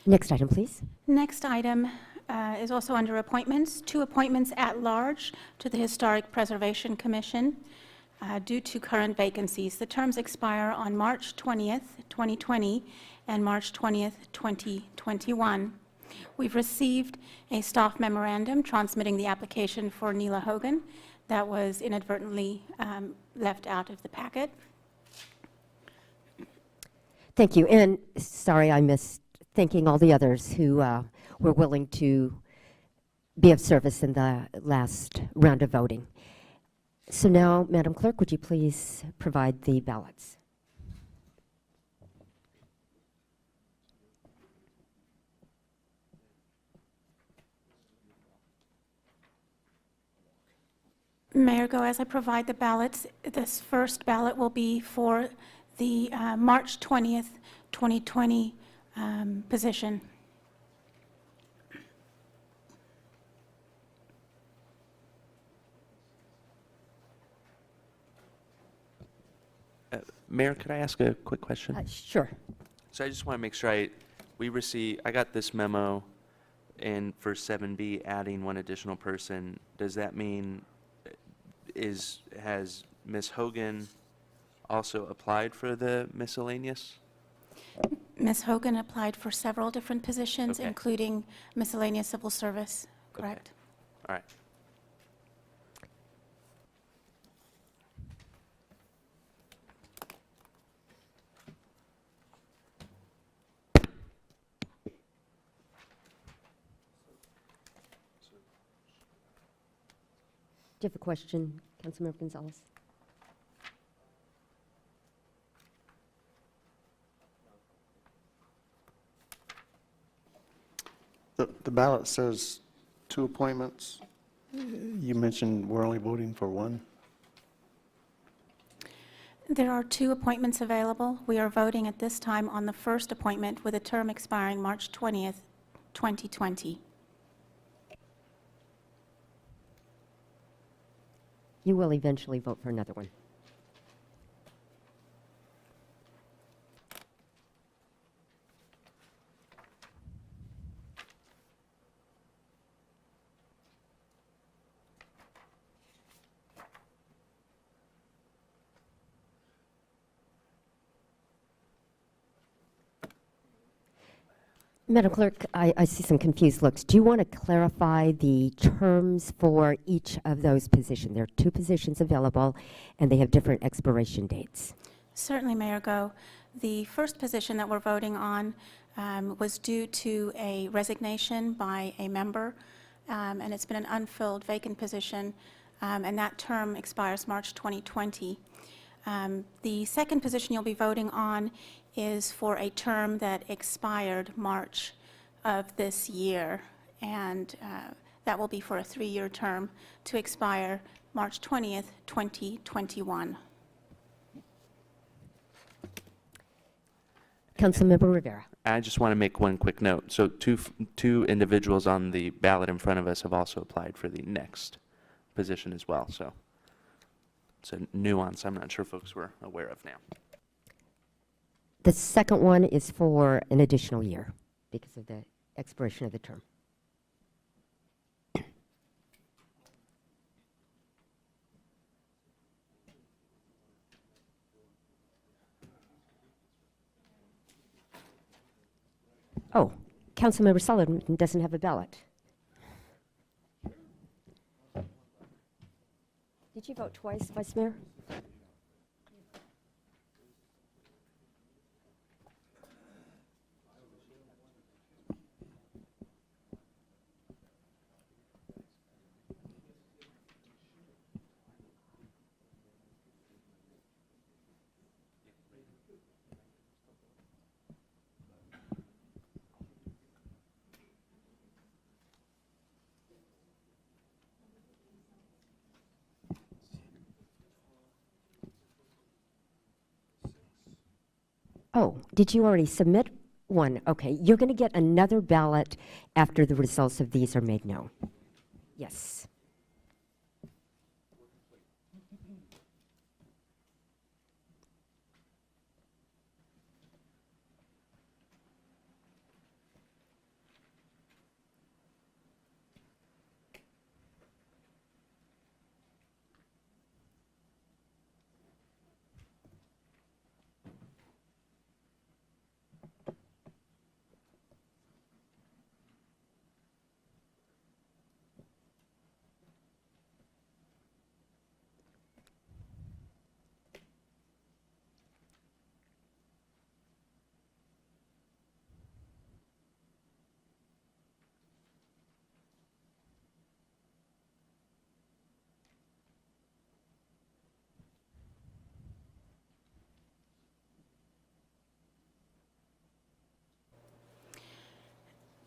Next item, please. Next item is also under appointments. 2 appointments at large to the Historic Preservation Commission due to current vacancies. The terms expire on March 20th, 2020 and March 20th, 2021. We've received a staff memorandum transmitting the application for Neela Hogan that was inadvertently left out of the packet. Thank you. And sorry I missed thanking all the others who were willing to be of service in the last round of voting. So now, Madam Clerk, would you please provide the ballots? Mayor Go, as I provide the ballots, this first ballot will be for the March 20th, 2020 position. Mayor, could I ask a quick question? Sure. So I just want to make sure I got this memo, and for 7B, adding 1 additional person, does that mean has Ms. Hogan also applied for the miscellaneous? Ms. Hogan applied for several different positions, Okay. including miscellaneous civil service, correct? All right. Do you have a question, Councilmember Gonzalez? The ballot says 2 appointments. You mentioned we're only voting for 1. There are 2 appointments available. We are voting at this time on the first appointment with a term expiring March 20th, 2020. You will eventually vote for another one. Madam Clerk, I see some confused looks. Do you want to clarify the terms for each of those positions? There are 2 positions available, and they have different expiration dates. Certainly, Mayor Go. The first position that we're voting on was due to a resignation by a member, and it's been an unfilled vacant position, and that term expires March 2020. The second position you'll be voting on is for a term that expired March of this year, and that will be for a 3-year term to expire March 20th, 2021. Councilmember Rivera. I just want to make one quick note. So two individuals on the ballot in front of us have also applied for the next position as well. So it's a nuance I'm not sure folks were aware of now. The second one is for an additional year because of the expiration of the term. Oh, Councilmember Sullivan doesn't have a ballot. Did you vote twice, Vice Mayor? Oh, did you already submit one? Okay, you're going to get another ballot after the results of these are made known. Yes.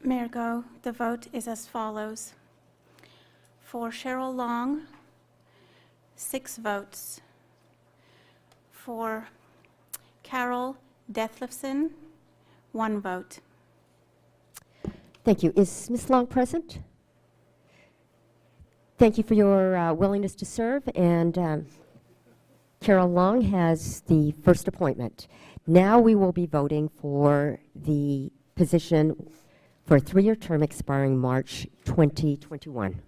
Mayor Go, the vote is as follows. For Cheryl Long, 6 votes. For Carol Dethlefsen, 1 vote. Thank you. Is Ms. Long present? Thank you for your willingness to serve, and Carol Long has the first appointment. Now we will be voting for the position for a 3-year term expiring March 2021.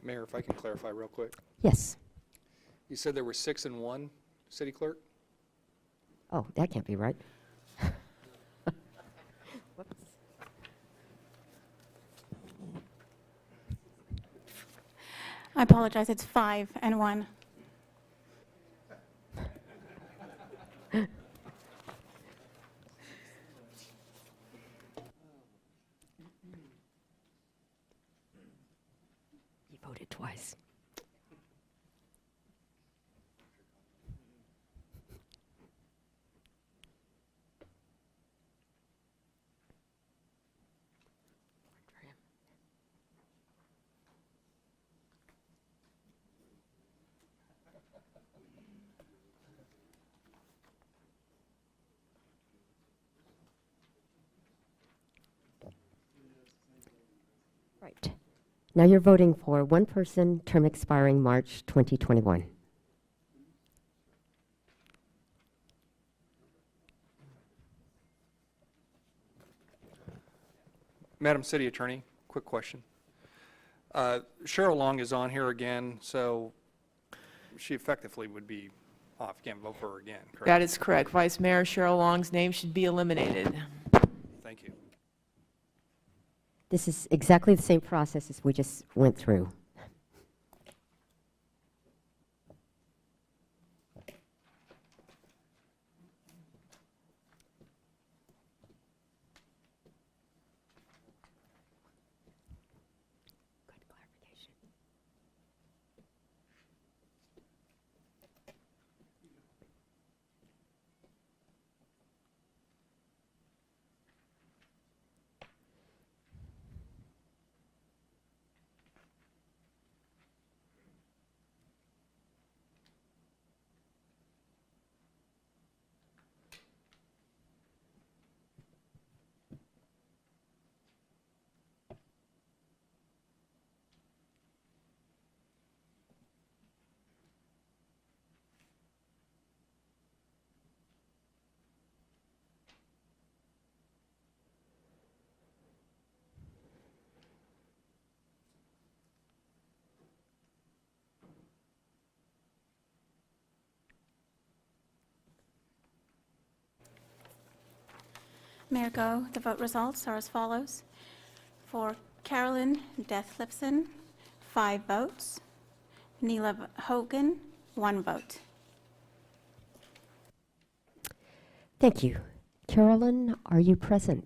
Mayor, if I can clarify real quick. Yes. You said there were 6 and 1, City Clerk? Oh, that can't be right. Whoops. I apologize, it's 5 and 1. You voted twice. Right. Now you're voting for one person, term expiring March 2021. Madam City Attorney, quick question. Cheryl Long is on here again, so she effectively would be off. You can't vote for her again, correct? That is correct. Vice Mayor Cheryl Long's name should be eliminated. Thank you. This is exactly the same process as we just went through. Mayor Go, the vote results are as follows. For Carolyn Dethlefsen, 5 votes. Neela Hogan, 1 vote. Thank you. Carolyn, are you present?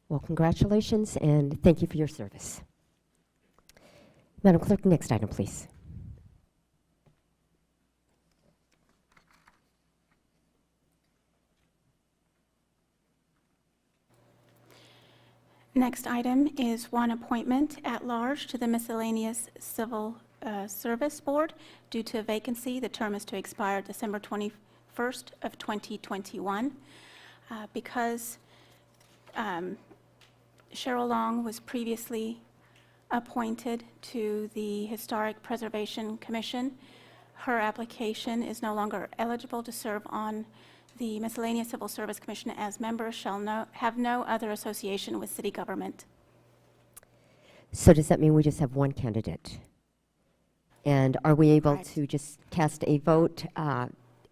Well, congratulations, and thank you for your service. Madam Clerk, next item, please. Next item is one appointment at large to the Miscellaneous Civil Service Board. Due to a vacancy, the term is to expire December 21st of 2021. Because Cheryl Long was previously appointed to the Historic Preservation Commission, her application is no longer eligible to serve on the Miscellaneous Civil Service Commission, as members shall have no other association with city government. So does that mean we just have one candidate? And are we able to just cast a vote,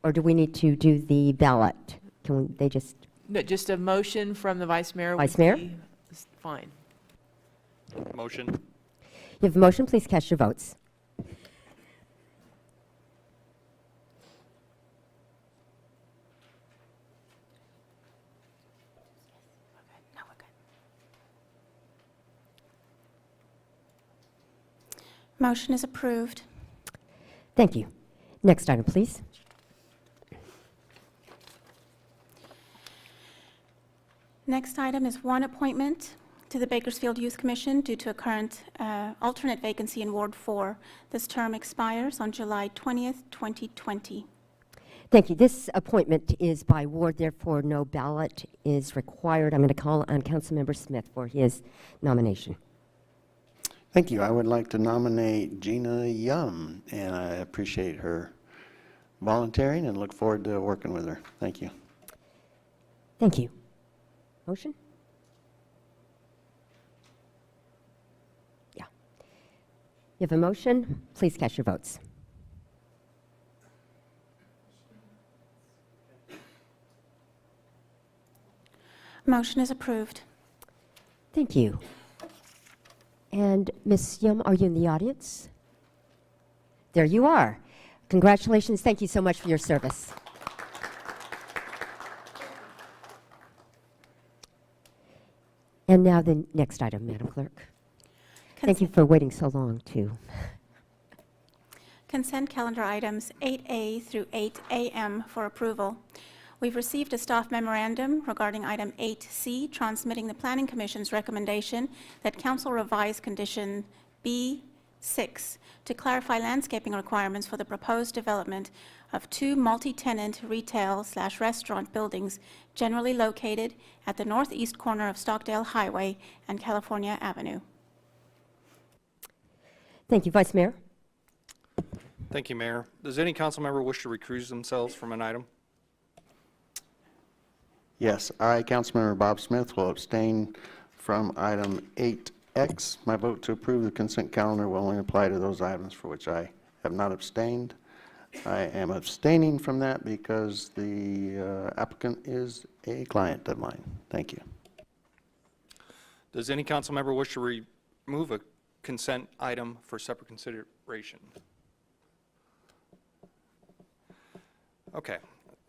or do we need to do the ballot? Can they just? No, just a motion from the Vice Mayor. Vice Mayor? Is fine. Motion. You have a motion, please cast your votes. Motion is approved. Thank you. Next item, please. Next item is one appointment to the Bakersfield Youth Commission due to a current alternate vacancy in Ward 4. This term expires on July 20th, 2020. Thank you. This appointment is by ward, therefore no ballot is required. I'm going to call on Councilmember Smith for his nomination. Thank you. I would like to nominate Gina Yum, and I appreciate her volunteering and look forward to working with her. Thank you. Thank you. Motion? Yeah. You have a motion. Please cast your votes. Motion is approved. Thank you. And Ms. Yum, are you in the audience? There you are. Congratulations. Thank you so much for your service. And now the next item, Madam Clerk. Thank you for waiting so long, too. Consent calendar items 8A through 8AM for approval. We've received a staff memorandum regarding item 8C, transmitting the Planning Commission's recommendation that Council revise condition B, 6, to clarify landscaping requirements for the proposed development of 2 multi-tenant retail/restaurant buildings generally located at the northeast corner of Stockdale Highway and California Avenue. Thank you, Vice Mayor. Thank you, Mayor. Does any council member wish to recuse themselves from an item? Yes, I, Councilmember Bob Smith, will abstain from item 8X. My vote to approve the consent calendar will only apply to those items for which I have not abstained. I am abstaining from that because the applicant is a client of mine. Thank you. Does any council member wish to remove a consent item for separate consideration? Okay.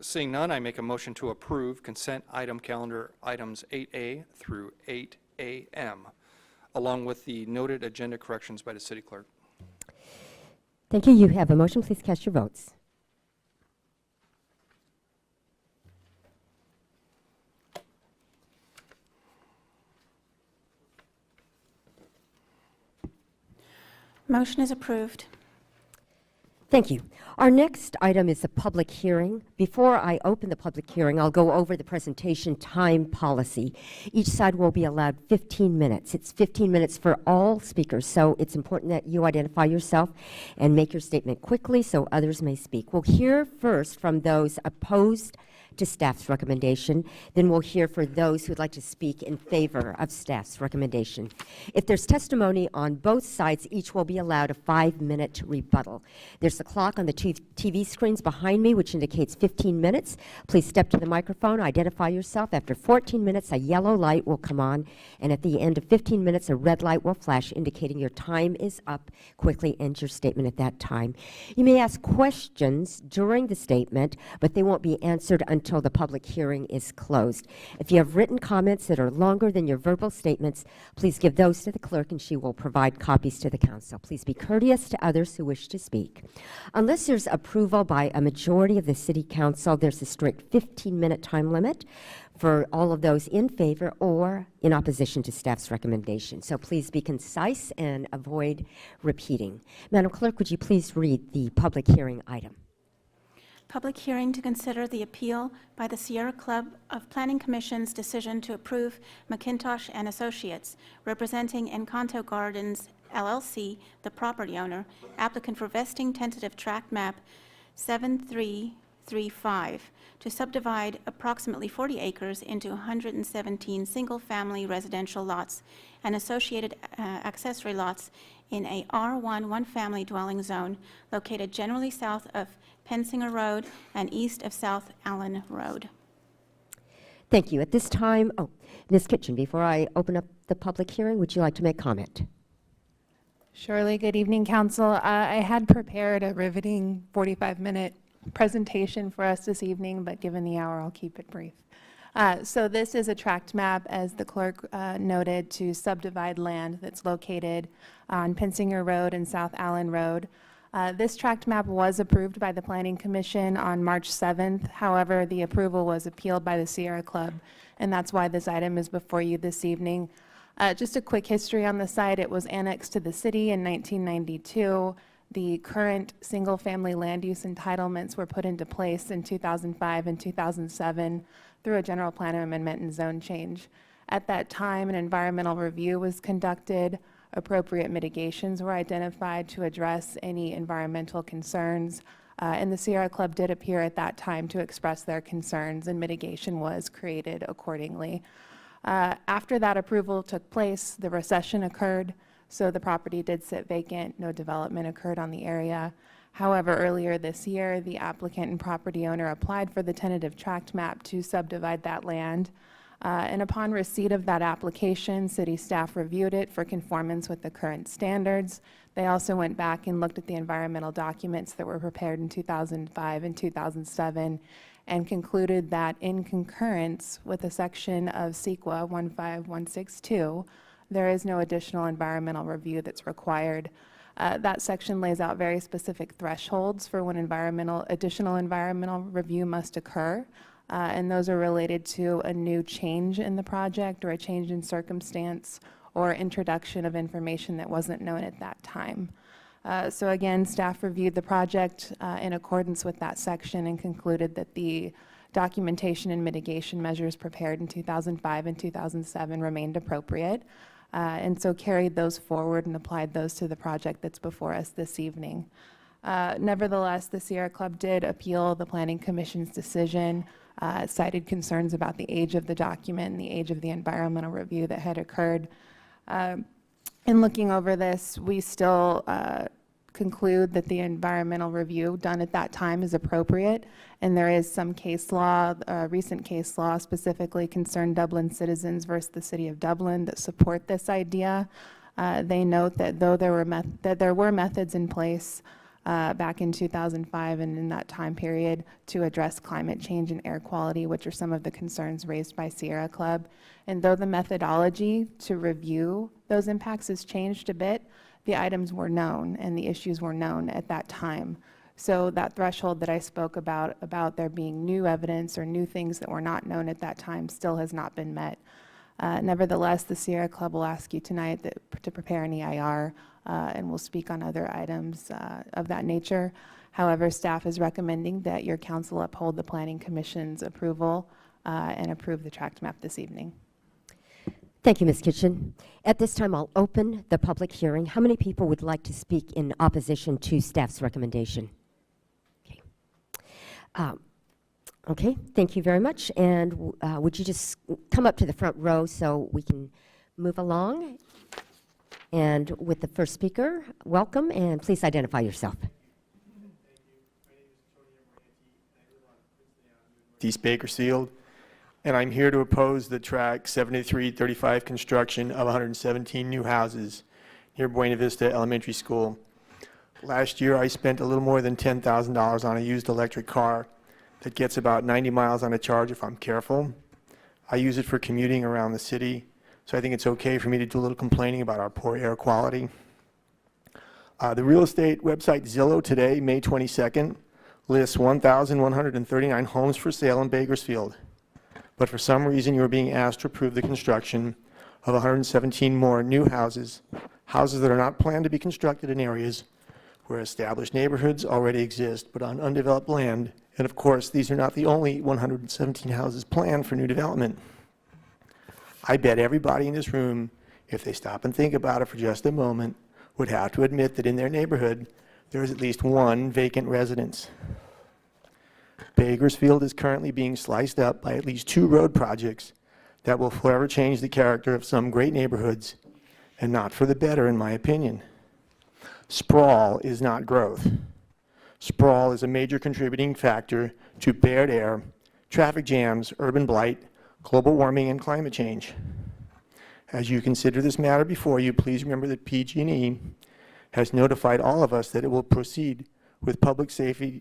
Seeing none, I make a motion to approve consent item calendar items 8A through 8AM, along with the noted agenda corrections by the city clerk. Thank you. You have a motion. Please cast your votes. Motion is approved. Thank you. Our next item is a public hearing. Before I open the public hearing, I'll go over the presentation time policy. Each side will be allowed 15 minutes. It's 15 minutes for all speakers, so it's important that you identify yourself and make your statement quickly so others may speak. We'll hear first from those opposed to staff's recommendation. Then we'll hear for those who'd like to speak in favor of staff's recommendation. If there's testimony on both sides, each will be allowed a 5-minute rebuttal. There's a clock on the two TV screens behind me, which indicates 15 minutes. Please step to the microphone, identify yourself. After 14 minutes, a yellow light will come on, and at the end of 15 minutes, a red light will flash, indicating your time is up. Quickly end your statement at that time. You may ask questions during the statement, but they won't be answered until the public hearing is closed. If you have written comments that are longer than your verbal statements, please give those to the clerk and she will provide copies to the council. Please be courteous to others who wish to speak. Unless there's approval by a majority of the city council, there's a strict 15-minute time limit for all of those in favor or in opposition to staff's recommendation. So please be concise and avoid repeating. Madam Clerk, would you please read the public hearing item? Public hearing to consider the appeal by the Sierra Club of Planning Commission's decision to approve McIntosh and Associates, representing Encanto Gardens LLC, the property owner, applicant for vesting tentative tract map 7335, to subdivide approximately 40 acres into 117 single-family residential lots and associated accessory lots in a R1 one-family dwelling zone located generally south of Pensinger Road and east of South Allen Road. Thank you. At this time, Ms. Kitchen, before I open up the public hearing, would you like to make comment? Surely, good evening, Council. I had prepared a riveting 45-minute presentation for us this evening, but given the hour, I'll keep it brief. So this is a tract map, as the clerk noted, to subdivide land that's located on Pensinger Road and South Allen Road. This tract map was approved by the Planning Commission on March 7th. However, the approval was appealed by the Sierra Club, and that's why this item is before you this evening. Just a quick history on the site. It was annexed to the city in 1992. The current single-family land use entitlements were put into place in 2005 and 2007 through a general plan amendment and zone change. At that time, an environmental review was conducted. Appropriate mitigations were identified to address any environmental concerns, and the Sierra Club did appear at that time to express their concerns, and mitigation was created accordingly. After that approval took place, the recession occurred, so the property did sit vacant. No development occurred on the area. However, earlier this year, the applicant and property owner applied for the tentative tract map to subdivide that land. And upon receipt of that application, city staff reviewed it for conformance with the current standards. They also went back and looked at the environmental documents that were prepared in 2005 and 2007 and concluded that in concurrence with a section of CEQA 15162, there is no additional environmental review that's required. That section lays out very specific thresholds for when additional environmental review must occur. And those are related to a new change in the project or a change in circumstance or introduction of information that wasn't known at that time. So again, staff reviewed the project in accordance with that section and concluded that the documentation and mitigation measures prepared in 2005 and 2007 remained appropriate, and so carried those forward and applied those to the project that's before us this evening. Nevertheless, the Sierra Club did appeal the Planning Commission's decision, cited concerns about the age of the document and the age of the environmental review that had occurred. In looking over this, we still conclude that the environmental review done at that time is appropriate, and there is some case law, recent case law specifically concerned Dublin citizens versus the City of Dublin that support this idea. They note that though there were methods in place back in 2005 and in that time period to address climate change and air quality, which are some of the concerns raised by Sierra Club, and though the methodology to review those impacts has changed a bit, the items were known and the issues were known at that time. So that threshold that I spoke about there being new evidence or new things that were not known at that time still has not been met. Nevertheless, the Sierra Club will ask you tonight to prepare an EIR and we'll speak on other items of that nature. However, staff is recommending that your council uphold the Planning Commission's approval and approve the tract map this evening. Thank you, Ms. Kitchen. At this time, I'll open the public hearing. How many people would like to speak in opposition to staff's recommendation? Okay. Okay, thank you very much. And would you just come up to the front row so we can move along? And with the first speaker, welcome, and please identify yourself. East Bakersfield, and I'm here to oppose the Tract 7335 construction of 117 new houses near Buena Vista Elementary School. Last year, I spent a little more than $10,000 on a used electric car that gets about 90 miles on a charge if I'm careful. I use it for commuting around the city, so I think it's okay for me to do a little complaining about our poor air quality. The real estate website Zillow today, May 22nd, lists 1,139 homes for sale in Bakersfield. But for some reason, you're being asked to approve the construction of 117 more new houses, houses that are not planned to be constructed in areas where established neighborhoods already exist, but on undeveloped land. And of course, these are not the only 117 houses planned for new development. I bet everybody in this room, if they stop and think about it for just a moment, would have to admit that in their neighborhood, there is at least one vacant residence. Bakersfield is currently being sliced up by at least 2 road projects that will forever change the character of some great neighborhoods, and not for the better, in my opinion. Sprawl is not growth. Sprawl is a major contributing factor to bad air, traffic jams, urban blight, global warming, and climate change. As you consider this matter before you, please remember that PG&E has notified all of us that it will proceed with public safety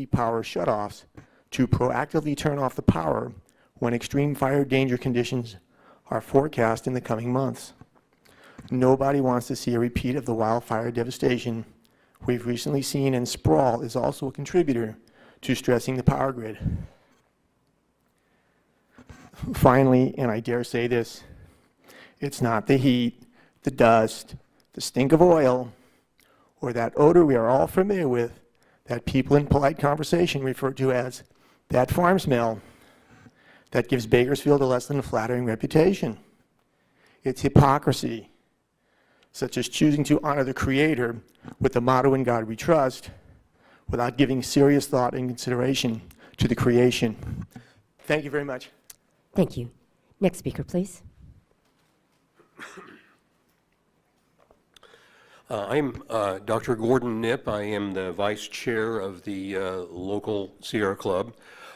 power shutoffs to proactively turn off the power when extreme fire danger conditions are forecast in the coming months. Nobody wants to see a repeat of the wildfire devastation we've recently seen, and sprawl is also a contributor to stressing the power grid. Finally, and I dare say this, it's not the heat, the dust, the stink of oil, or that odor we are all familiar with that people in polite conversation refer to as that farm smell that gives Bakersfield a less than flattering reputation. It's hypocrisy, such as choosing to honor the Creator with the motto "In God We Trust," without giving serious thought and consideration to the creation. Thank you very much. Thank you. Next speaker, please. I'm Dr. Gordon Knipp. I am the vice chair of the local Sierra Club.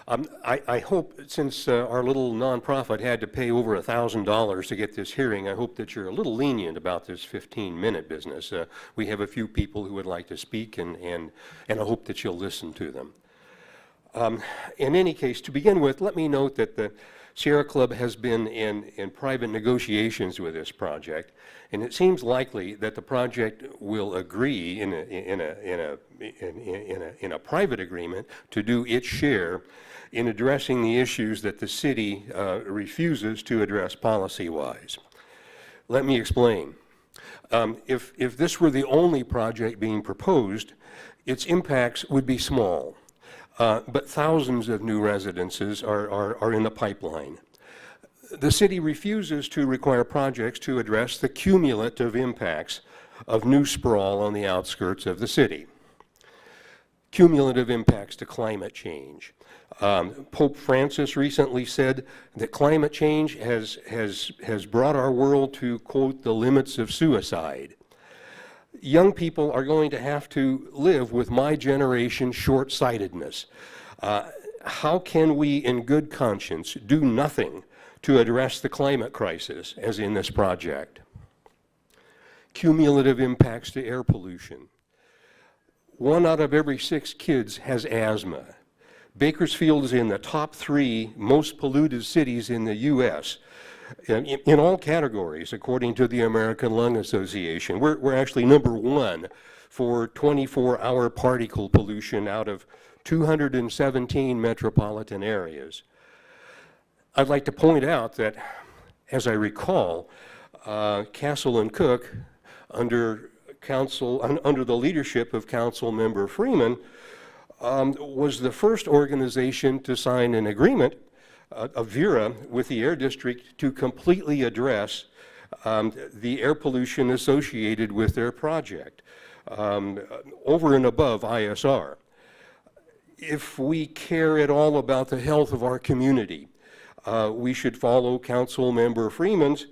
I hope, since our little nonprofit had to pay over $1,000 to get this hearing, I hope that you're a little lenient about this 15-minute business. We have a few people who would like to speak, and I hope that you'll listen to them. In any case, to begin with, let me note that the Sierra Club has been in private negotiations with this project, and it seems likely that the project will agree in a private agreement to do its share in addressing the issues that the city refuses to address policy-wise. Let me explain. If this were the only project being proposed, its impacts would be small, but thousands of new residences are in the pipeline. The city refuses to require projects to address the cumulative impacts of new sprawl on the outskirts of the city. Cumulative impacts to climate change. Pope Francis recently said that climate change has brought our world to, quote, the limits of suicide. Young people are going to have to live with my generation's short-sightedness. How can we, in good conscience, do nothing to address the climate crisis, as in this project? Cumulative impacts to air pollution. 1 out of every 6 kids has asthma. Bakersfield is in the top 3 most polluted cities in the U.S. in all categories, according to the American Lung Association. We're actually number 1 for 24-hour particle pollution out of 217 metropolitan areas. I'd like to point out that, as I recall, Castle and Cook, under the leadership of Council Member Freeman, was the first organization to sign an agreement, a VERA, with the Air District to completely address the air pollution associated with their project, over and above ISR. If we care at all about the health of our community, we should follow Council Member Freeman's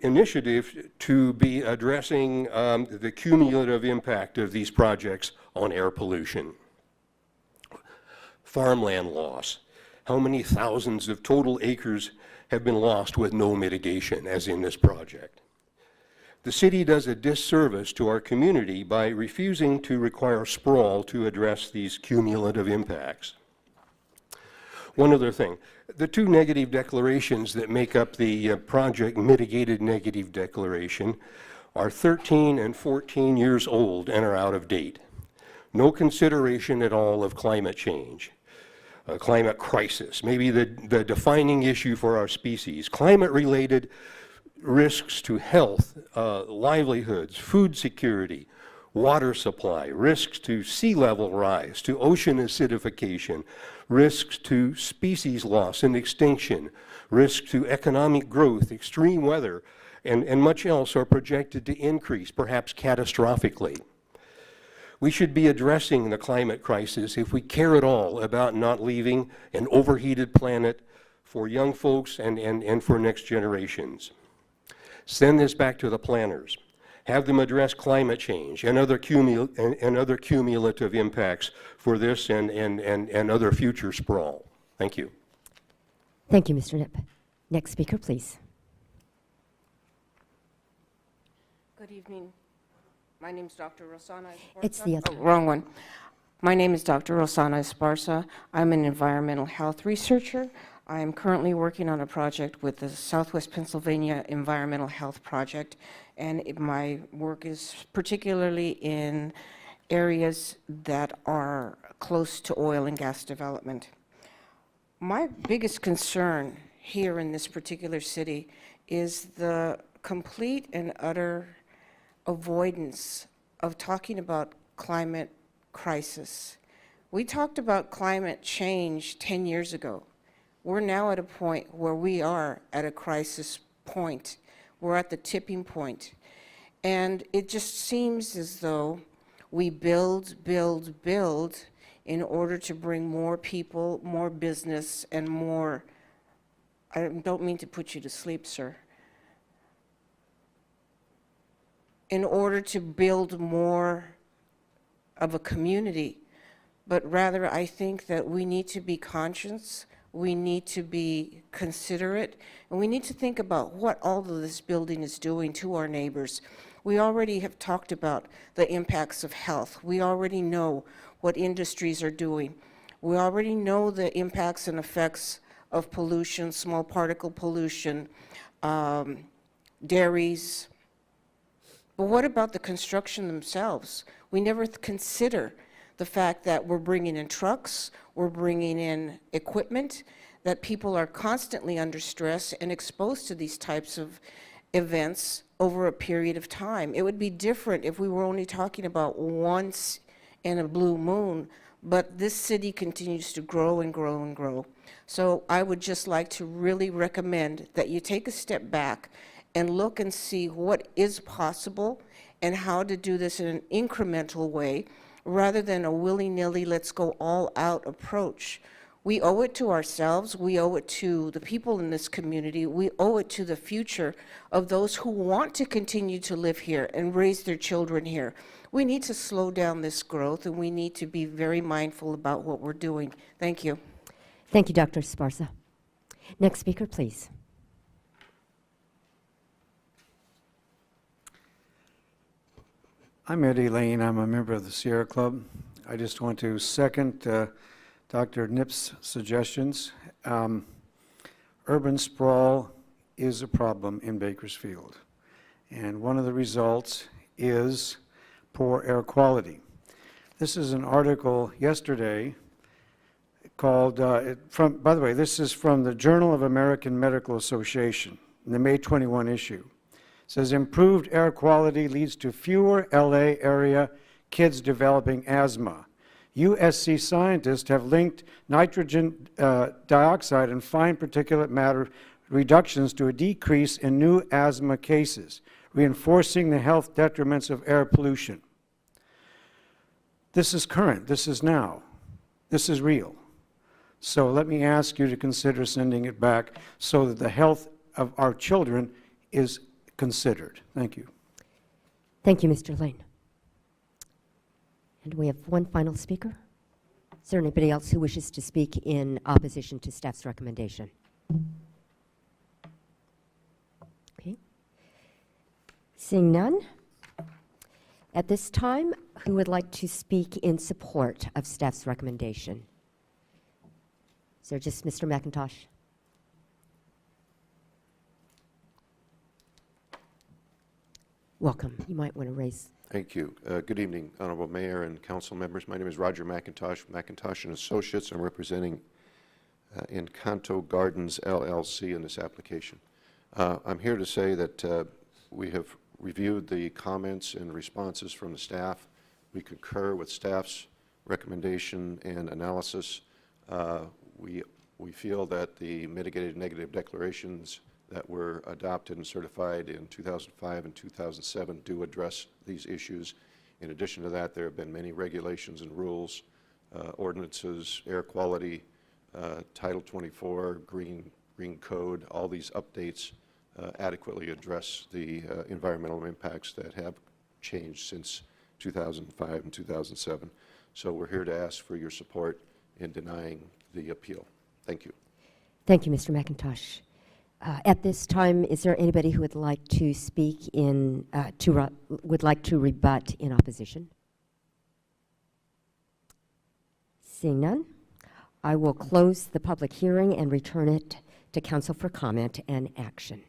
initiative to be addressing the cumulative impact of these projects on air pollution. Farmland loss. How many thousands of total acres have been lost with no mitigation, as in this project? The city does a disservice to our community by refusing to require sprawl to address these cumulative impacts. One other thing, the 2 negative declarations that make up the project mitigated negative declaration are 13 and 14 years old and are out of date. No consideration at all of climate change. Climate crisis, maybe the defining issue for our species. Climate-related risks to health, livelihoods, food security, water supply, risks to sea level rise, to ocean acidification, risks to species loss and extinction, risks to economic growth, extreme weather, and much else are projected to increase, perhaps catastrophically. We should be addressing the climate crisis if we care at all about not leaving an overheated planet for young folks and for next generations. Send this back to the planners. Have them address climate change and other cumulative impacts for this and other future sprawl. Thank you. Thank you, Mr. Knipp. Next speaker, please. Good evening. My name is Dr. Rosana Esparza. It's the other. Oh, wrong one. My name is Dr. Rosana Esparza. I'm an environmental health researcher. I am currently working on a project with the Southwest Pennsylvania Environmental Health Project, and my work is particularly in areas that are close to oil and gas development. My biggest concern here in this particular city is the complete and utter avoidance of talking about climate crisis. We talked about climate change 10 years ago. We're now at a point where we are at a crisis point. We're at the tipping point. And it just seems as though we build in order to bring more people, more business, and more, I don't mean to put you to sleep, sir, in order to build more of a community. But rather, I think that we need to be conscious, we need to be considerate, and we need to think about what all of this building is doing to our neighbors. We already have talked about the impacts of health. We already know what industries are doing. We already know the impacts and effects of pollution, small particle pollution, dairies. But what about the construction themselves? We never consider the fact that we're bringing in trucks, we're bringing in equipment, that people are constantly under stress and exposed to these types of events over a period of time. It would be different if we were only talking about once in a blue moon, but this city continues to grow and grow and grow. So I would just like to really recommend that you take a step back and look and see what is possible and how to do this in an incremental way rather than a willy-nilly, let's go all out approach. We owe it to ourselves, we owe it to the people in this community, we owe it to the future of those who want to continue to live here and raise their children here. We need to slow down this growth, and we need to be very mindful about what we're doing. Thank you. Thank you, Dr. Esparza. Next speaker, please. I'm Eddie Lane. I'm a member of the Sierra Club. I just want to second Dr. Nip's suggestions. Urban sprawl is a problem in Bakersfield, and one of the results is poor air quality. This is an article yesterday called, by the way, this is from the Journal of American Medical Association, in the May 21 issue. It says, improved air quality leads to fewer LA area kids developing asthma. USC scientists have linked nitrogen dioxide and fine particulate matter reductions to a decrease in new asthma cases, reinforcing the health detriments of air pollution. This is current, this is now, this is real. So let me ask you to consider sending it back so that the health of our children is considered. Thank you. Thank you, Mr. Lane. And we have one final speaker. Is there anybody else who wishes to speak in opposition to staff's recommendation? Okay. Seeing none, at this time, who would like to speak in support of staff's recommendation? Is there just Mr. McIntosh? Welcome. You might want to raise. Thank you. Good evening, Honorable Mayor and Council members. My name is Roger McIntosh, McIntosh & Associates. I'm representing Encanto Gardens, LLC in this application. I'm here to say that we have reviewed the comments and responses from the staff. We concur with staff's recommendation and analysis. We feel that the mitigated negative declarations that were adopted and certified in 2005 and 2007 do address these issues. In addition to that, there have been many regulations and rules, ordinances, air quality, Title 24, Green Code. All these updates adequately address the environmental impacts that have changed since 2005 and 2007. So we're here to ask for your support in denying the appeal. Thank you. Thank you, Mr. McIntosh. At this time, is there anybody who would like to speak in, would like to rebut in opposition? Seeing none, I will close the public hearing and return it to council for comment and action.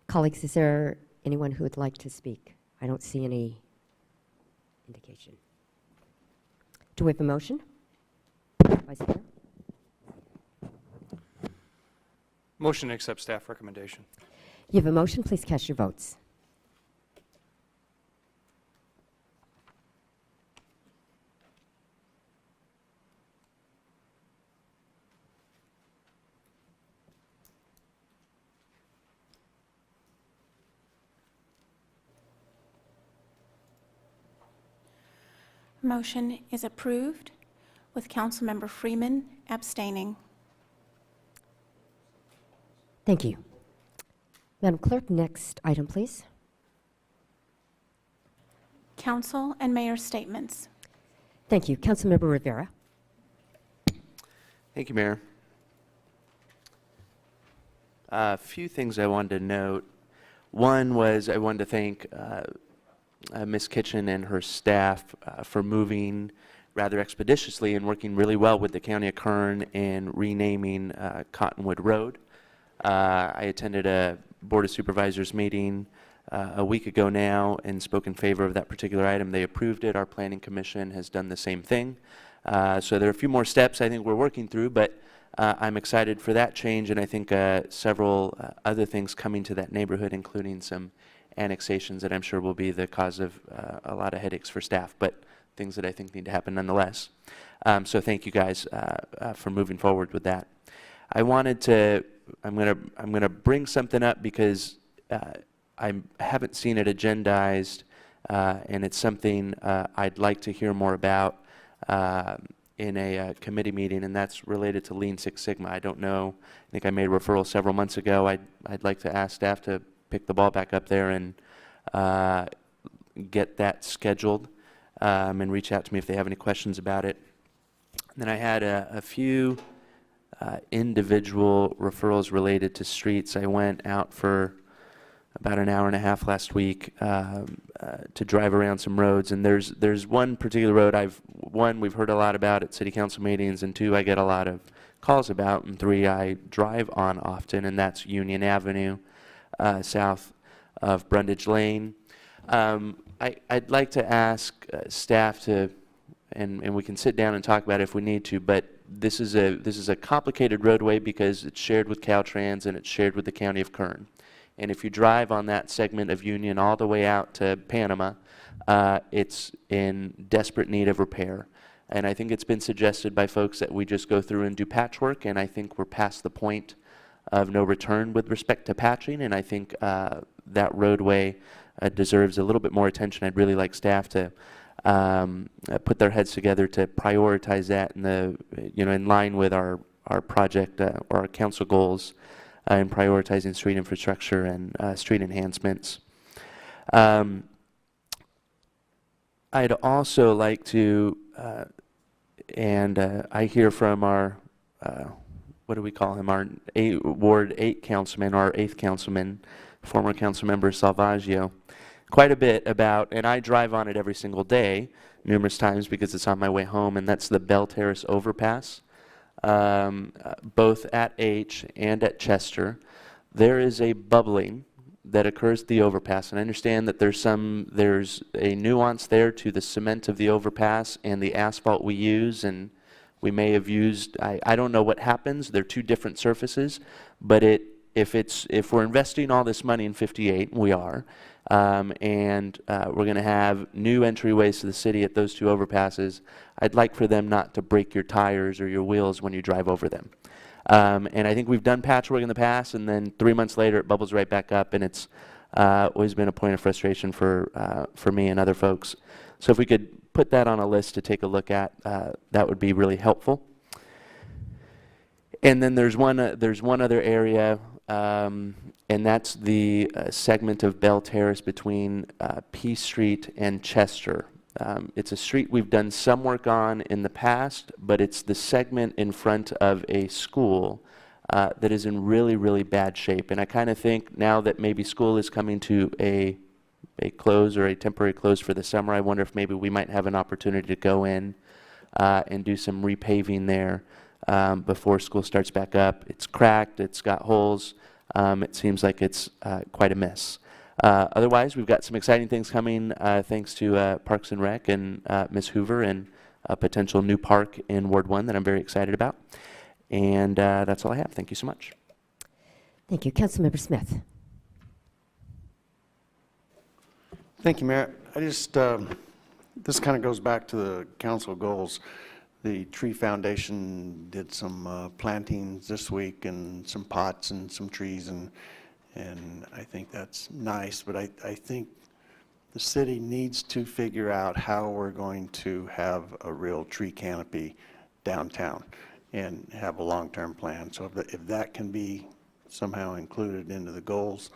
Colleagues, is there anyone who would like to speak? I don't see any indication. Do we have a motion? Vice Chair? Motion to accept staff recommendation. You have a motion. Please cast your votes. Motion is approved with Councilmember Freeman abstaining. Thank you. Madam Clerk, next item, please. Council and Mayor statements. Thank you. Councilmember Rivera. Thank you, Mayor. A few things I wanted to note. One was I wanted to thank Ms. Kitchen and her staff for moving rather expeditiously and working really well with the County of Kern in renaming Cottonwood Road. I attended a Board of Supervisors meeting a week ago now and spoke in favor of that particular item. They approved it. Our Planning Commission has done the same thing. So there are a few more steps I think we're working through, but I'm excited for that change, and I think several other things coming to that neighborhood, including some annexations that I'm sure will be the cause of a lot of headaches for staff, but things that I think need to happen nonetheless. So thank you guys for moving forward with that. I wanted to, I'm gonna bring something up because I haven't seen it agendized, and it's something I'd like to hear more about in a committee meeting, and that's related to Lean Six Sigma. I don't know, I think I made a referral several months ago. I'd like to ask staff to pick the ball back up there and get that scheduled, and reach out to me if they have any questions about it. And then I had a few individual referrals related to streets. I went out for about an hour and a half last week to drive around some roads, and there's one particular road we've heard a lot about at city council meetings, and 2, I get a lot of calls about, and 3, I drive on often, and that's Union Avenue south of Brundage Lane. I'd like to ask staff to, and we can sit down and talk about it if we need to, but this is a complicated roadway because it's shared with Caltrans and it's shared with the county of Kern. And if you drive on that segment of Union all the way out to Panama, it's in desperate need of repair. And I think it's been suggested by folks that we just go through and do patchwork, and I think we're past the point of no return with respect to patching, and I think that roadway deserves a little bit more attention. I'd really like staff to put their heads together to prioritize that in line with our project or our council goals in prioritizing street infrastructure and street enhancements. I'd also like to, I hear from our, what do we call him, our Ward 8 councilman, our 8th councilman, former council member Salvaggio, quite a bit about, and I drive on it every single day, numerous times because it's on my way home, and that's the Bell Terrace overpass. Both at H and at Chester, there is a bubbling that occurs at the overpass, and I understand that there's a nuance there to the cement of the overpass and the asphalt we use, and we may have used, I don't know what happens, they're 2 different surfaces, but if we're investing all this money in 58, we are, and we're going to have new entryways to the city at those 2 overpasses, I'd like for them not to break your tires or your wheels when you drive over them. And I think we've done patchwork in the past, and then 3 months later it bubbles right back up, and it's always been a point of frustration for me and other folks. So if we could put that on a list to take a look at, that would be really helpful. And then there's one other area, and that's the segment of Bell Terrace between P Street and Chester. It's a street we've done some work on in the past, but it's the segment in front of a school that is in really, really bad shape. And I kind of think now that maybe school is coming to a close or a temporary close for the summer, I wonder if maybe we might have an opportunity to go in and do some repaving there before school starts back up. It's cracked, it's got holes, it seems like it's quite a mess. Otherwise, we've got some exciting things coming thanks to Parks and Rec and Ms. Hoover and a potential new park in Ward 1 that I'm very excited about. And that's all I have. Thank you so much. Thank you. Councilmember Smith. Thank you, Mayor. I just, this kind of goes back to the council goals. The Tree Foundation did some plantings this week and some pots and some trees, and I think that's nice, but I think the city needs to figure out how we're going to have a real tree canopy downtown and have a long-term plan. So if that can be somehow included into the goals,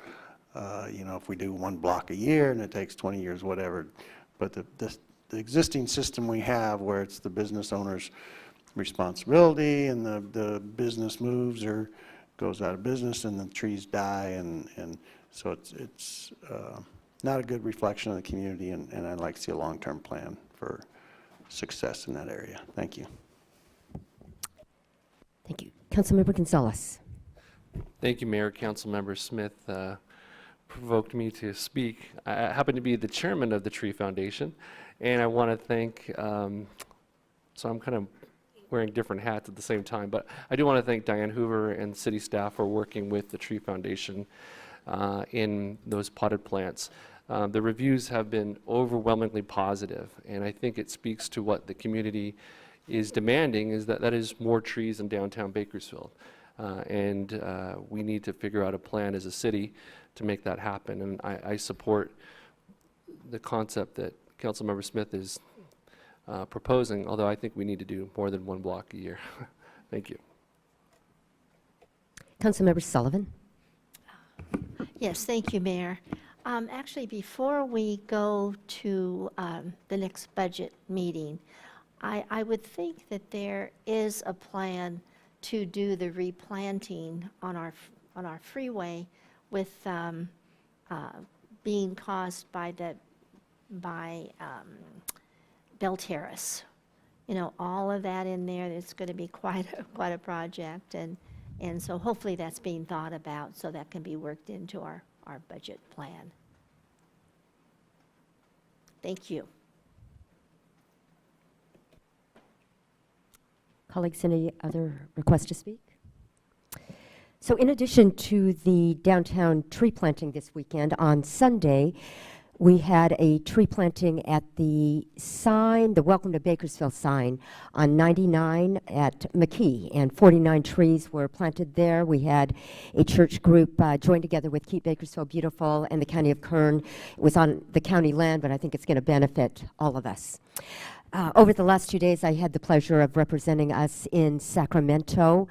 if we do 1 block a year and it takes 20 years, whatever, but the existing system we have where it's the business owner's responsibility and the business moves or goes out of business and the trees die, and so it's not a good reflection of the community, and I'd like to see a long-term plan for success in that area. Thank you. Thank you. Councilmember Gonzalez. Thank you, Mayor. Councilmember Smith provoked me to speak. I happen to be the chairman of the Tree Foundation, and I want to thank So I'm kind of wearing different hats at the same time. But I do want to thank Diane Hoover and city staff for working with the Tree Foundation in those potted plants. The reviews have been overwhelmingly positive, and I think it speaks to what the community is demanding, is that is more trees in downtown Bakersfield. We need to figure out a plan as a city to make that happen. And I support the concept that Councilmember Smith is proposing, although I think we need to do more than one block a year. Thank you. Councilmember Sullivan. Yes, thank you, Mayor. Actually, before we go to the next budget meeting, I would think that there is a plan to do the replanting on our freeway with being caused by Bell Terrace. You know, all of that in there, it's going to be quite a project, and so hopefully that's being thought about so that can be worked into our budget plan. Thank you. Colleagues, any other requests to speak? So in addition to the downtown tree planting this weekend, on Sunday, we had a tree planting at the sign, the Welcome to Bakersfield sign on 99 at McKee, and 49 trees were planted there. We had a church group join together with Keep Bakersfield Beautiful and the County of Kern. It was on the county land, but I think it's going to benefit all of us. Over the last 2 days, I had the pleasure of representing us in Sacramento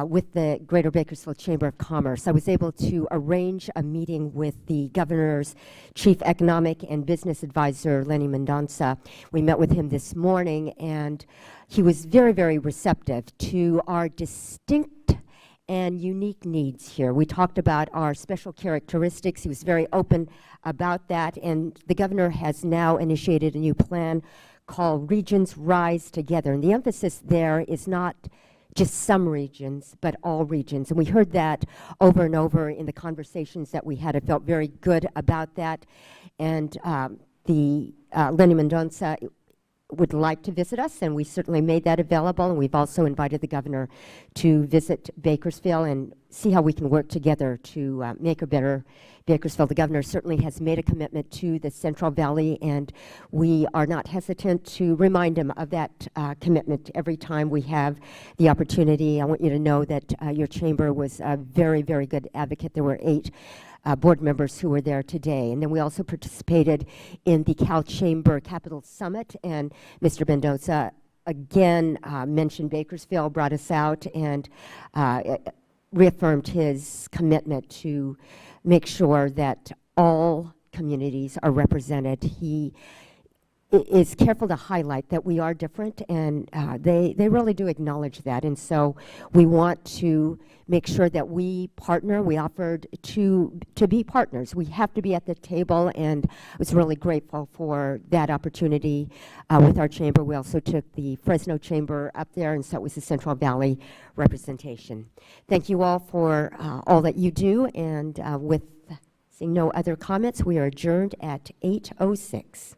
with the Greater Bakersfield Chamber of Commerce. I was able to arrange a meeting with the governor's chief economic and business advisor, Lenny Mendonça. We met with him this morning, and he was very, very receptive to our distinct and unique needs here. We talked about our special characteristics. He was very open about that, and the governor has now initiated a new plan called Regions Rise Together. And the emphasis there is not just some regions, but all regions. And we heard that over and over in the conversations that we had. I felt very good about that. And Lenny Mendonça would like to visit us, and we certainly made that available. And we've also invited the governor to visit Bakersfield and see how we can work together to make a better Bakersfield. The governor certainly has made a commitment to the Central Valley, and we are not hesitant to remind him of that commitment every time we have the opportunity. I want you to know that your chamber was a very, very good advocate. There were 8 board members who were there today. And then we also participated in the Cal Chamber Capital Summit, and Mr. Mendonça again mentioned Bakersfield, brought us out, and reaffirmed his commitment to make sure that all communities are represented. He is careful to highlight that we are different, and they really do acknowledge that. And so we want to make sure that we partner. We offered to be partners. We have to be at the table, and I was really grateful for that opportunity with our chamber. We also took the Fresno Chamber up there, and so it was the Central Valley representation. Thank you all for all that you do, and with seeing no other comments, we are adjourned at 8:06.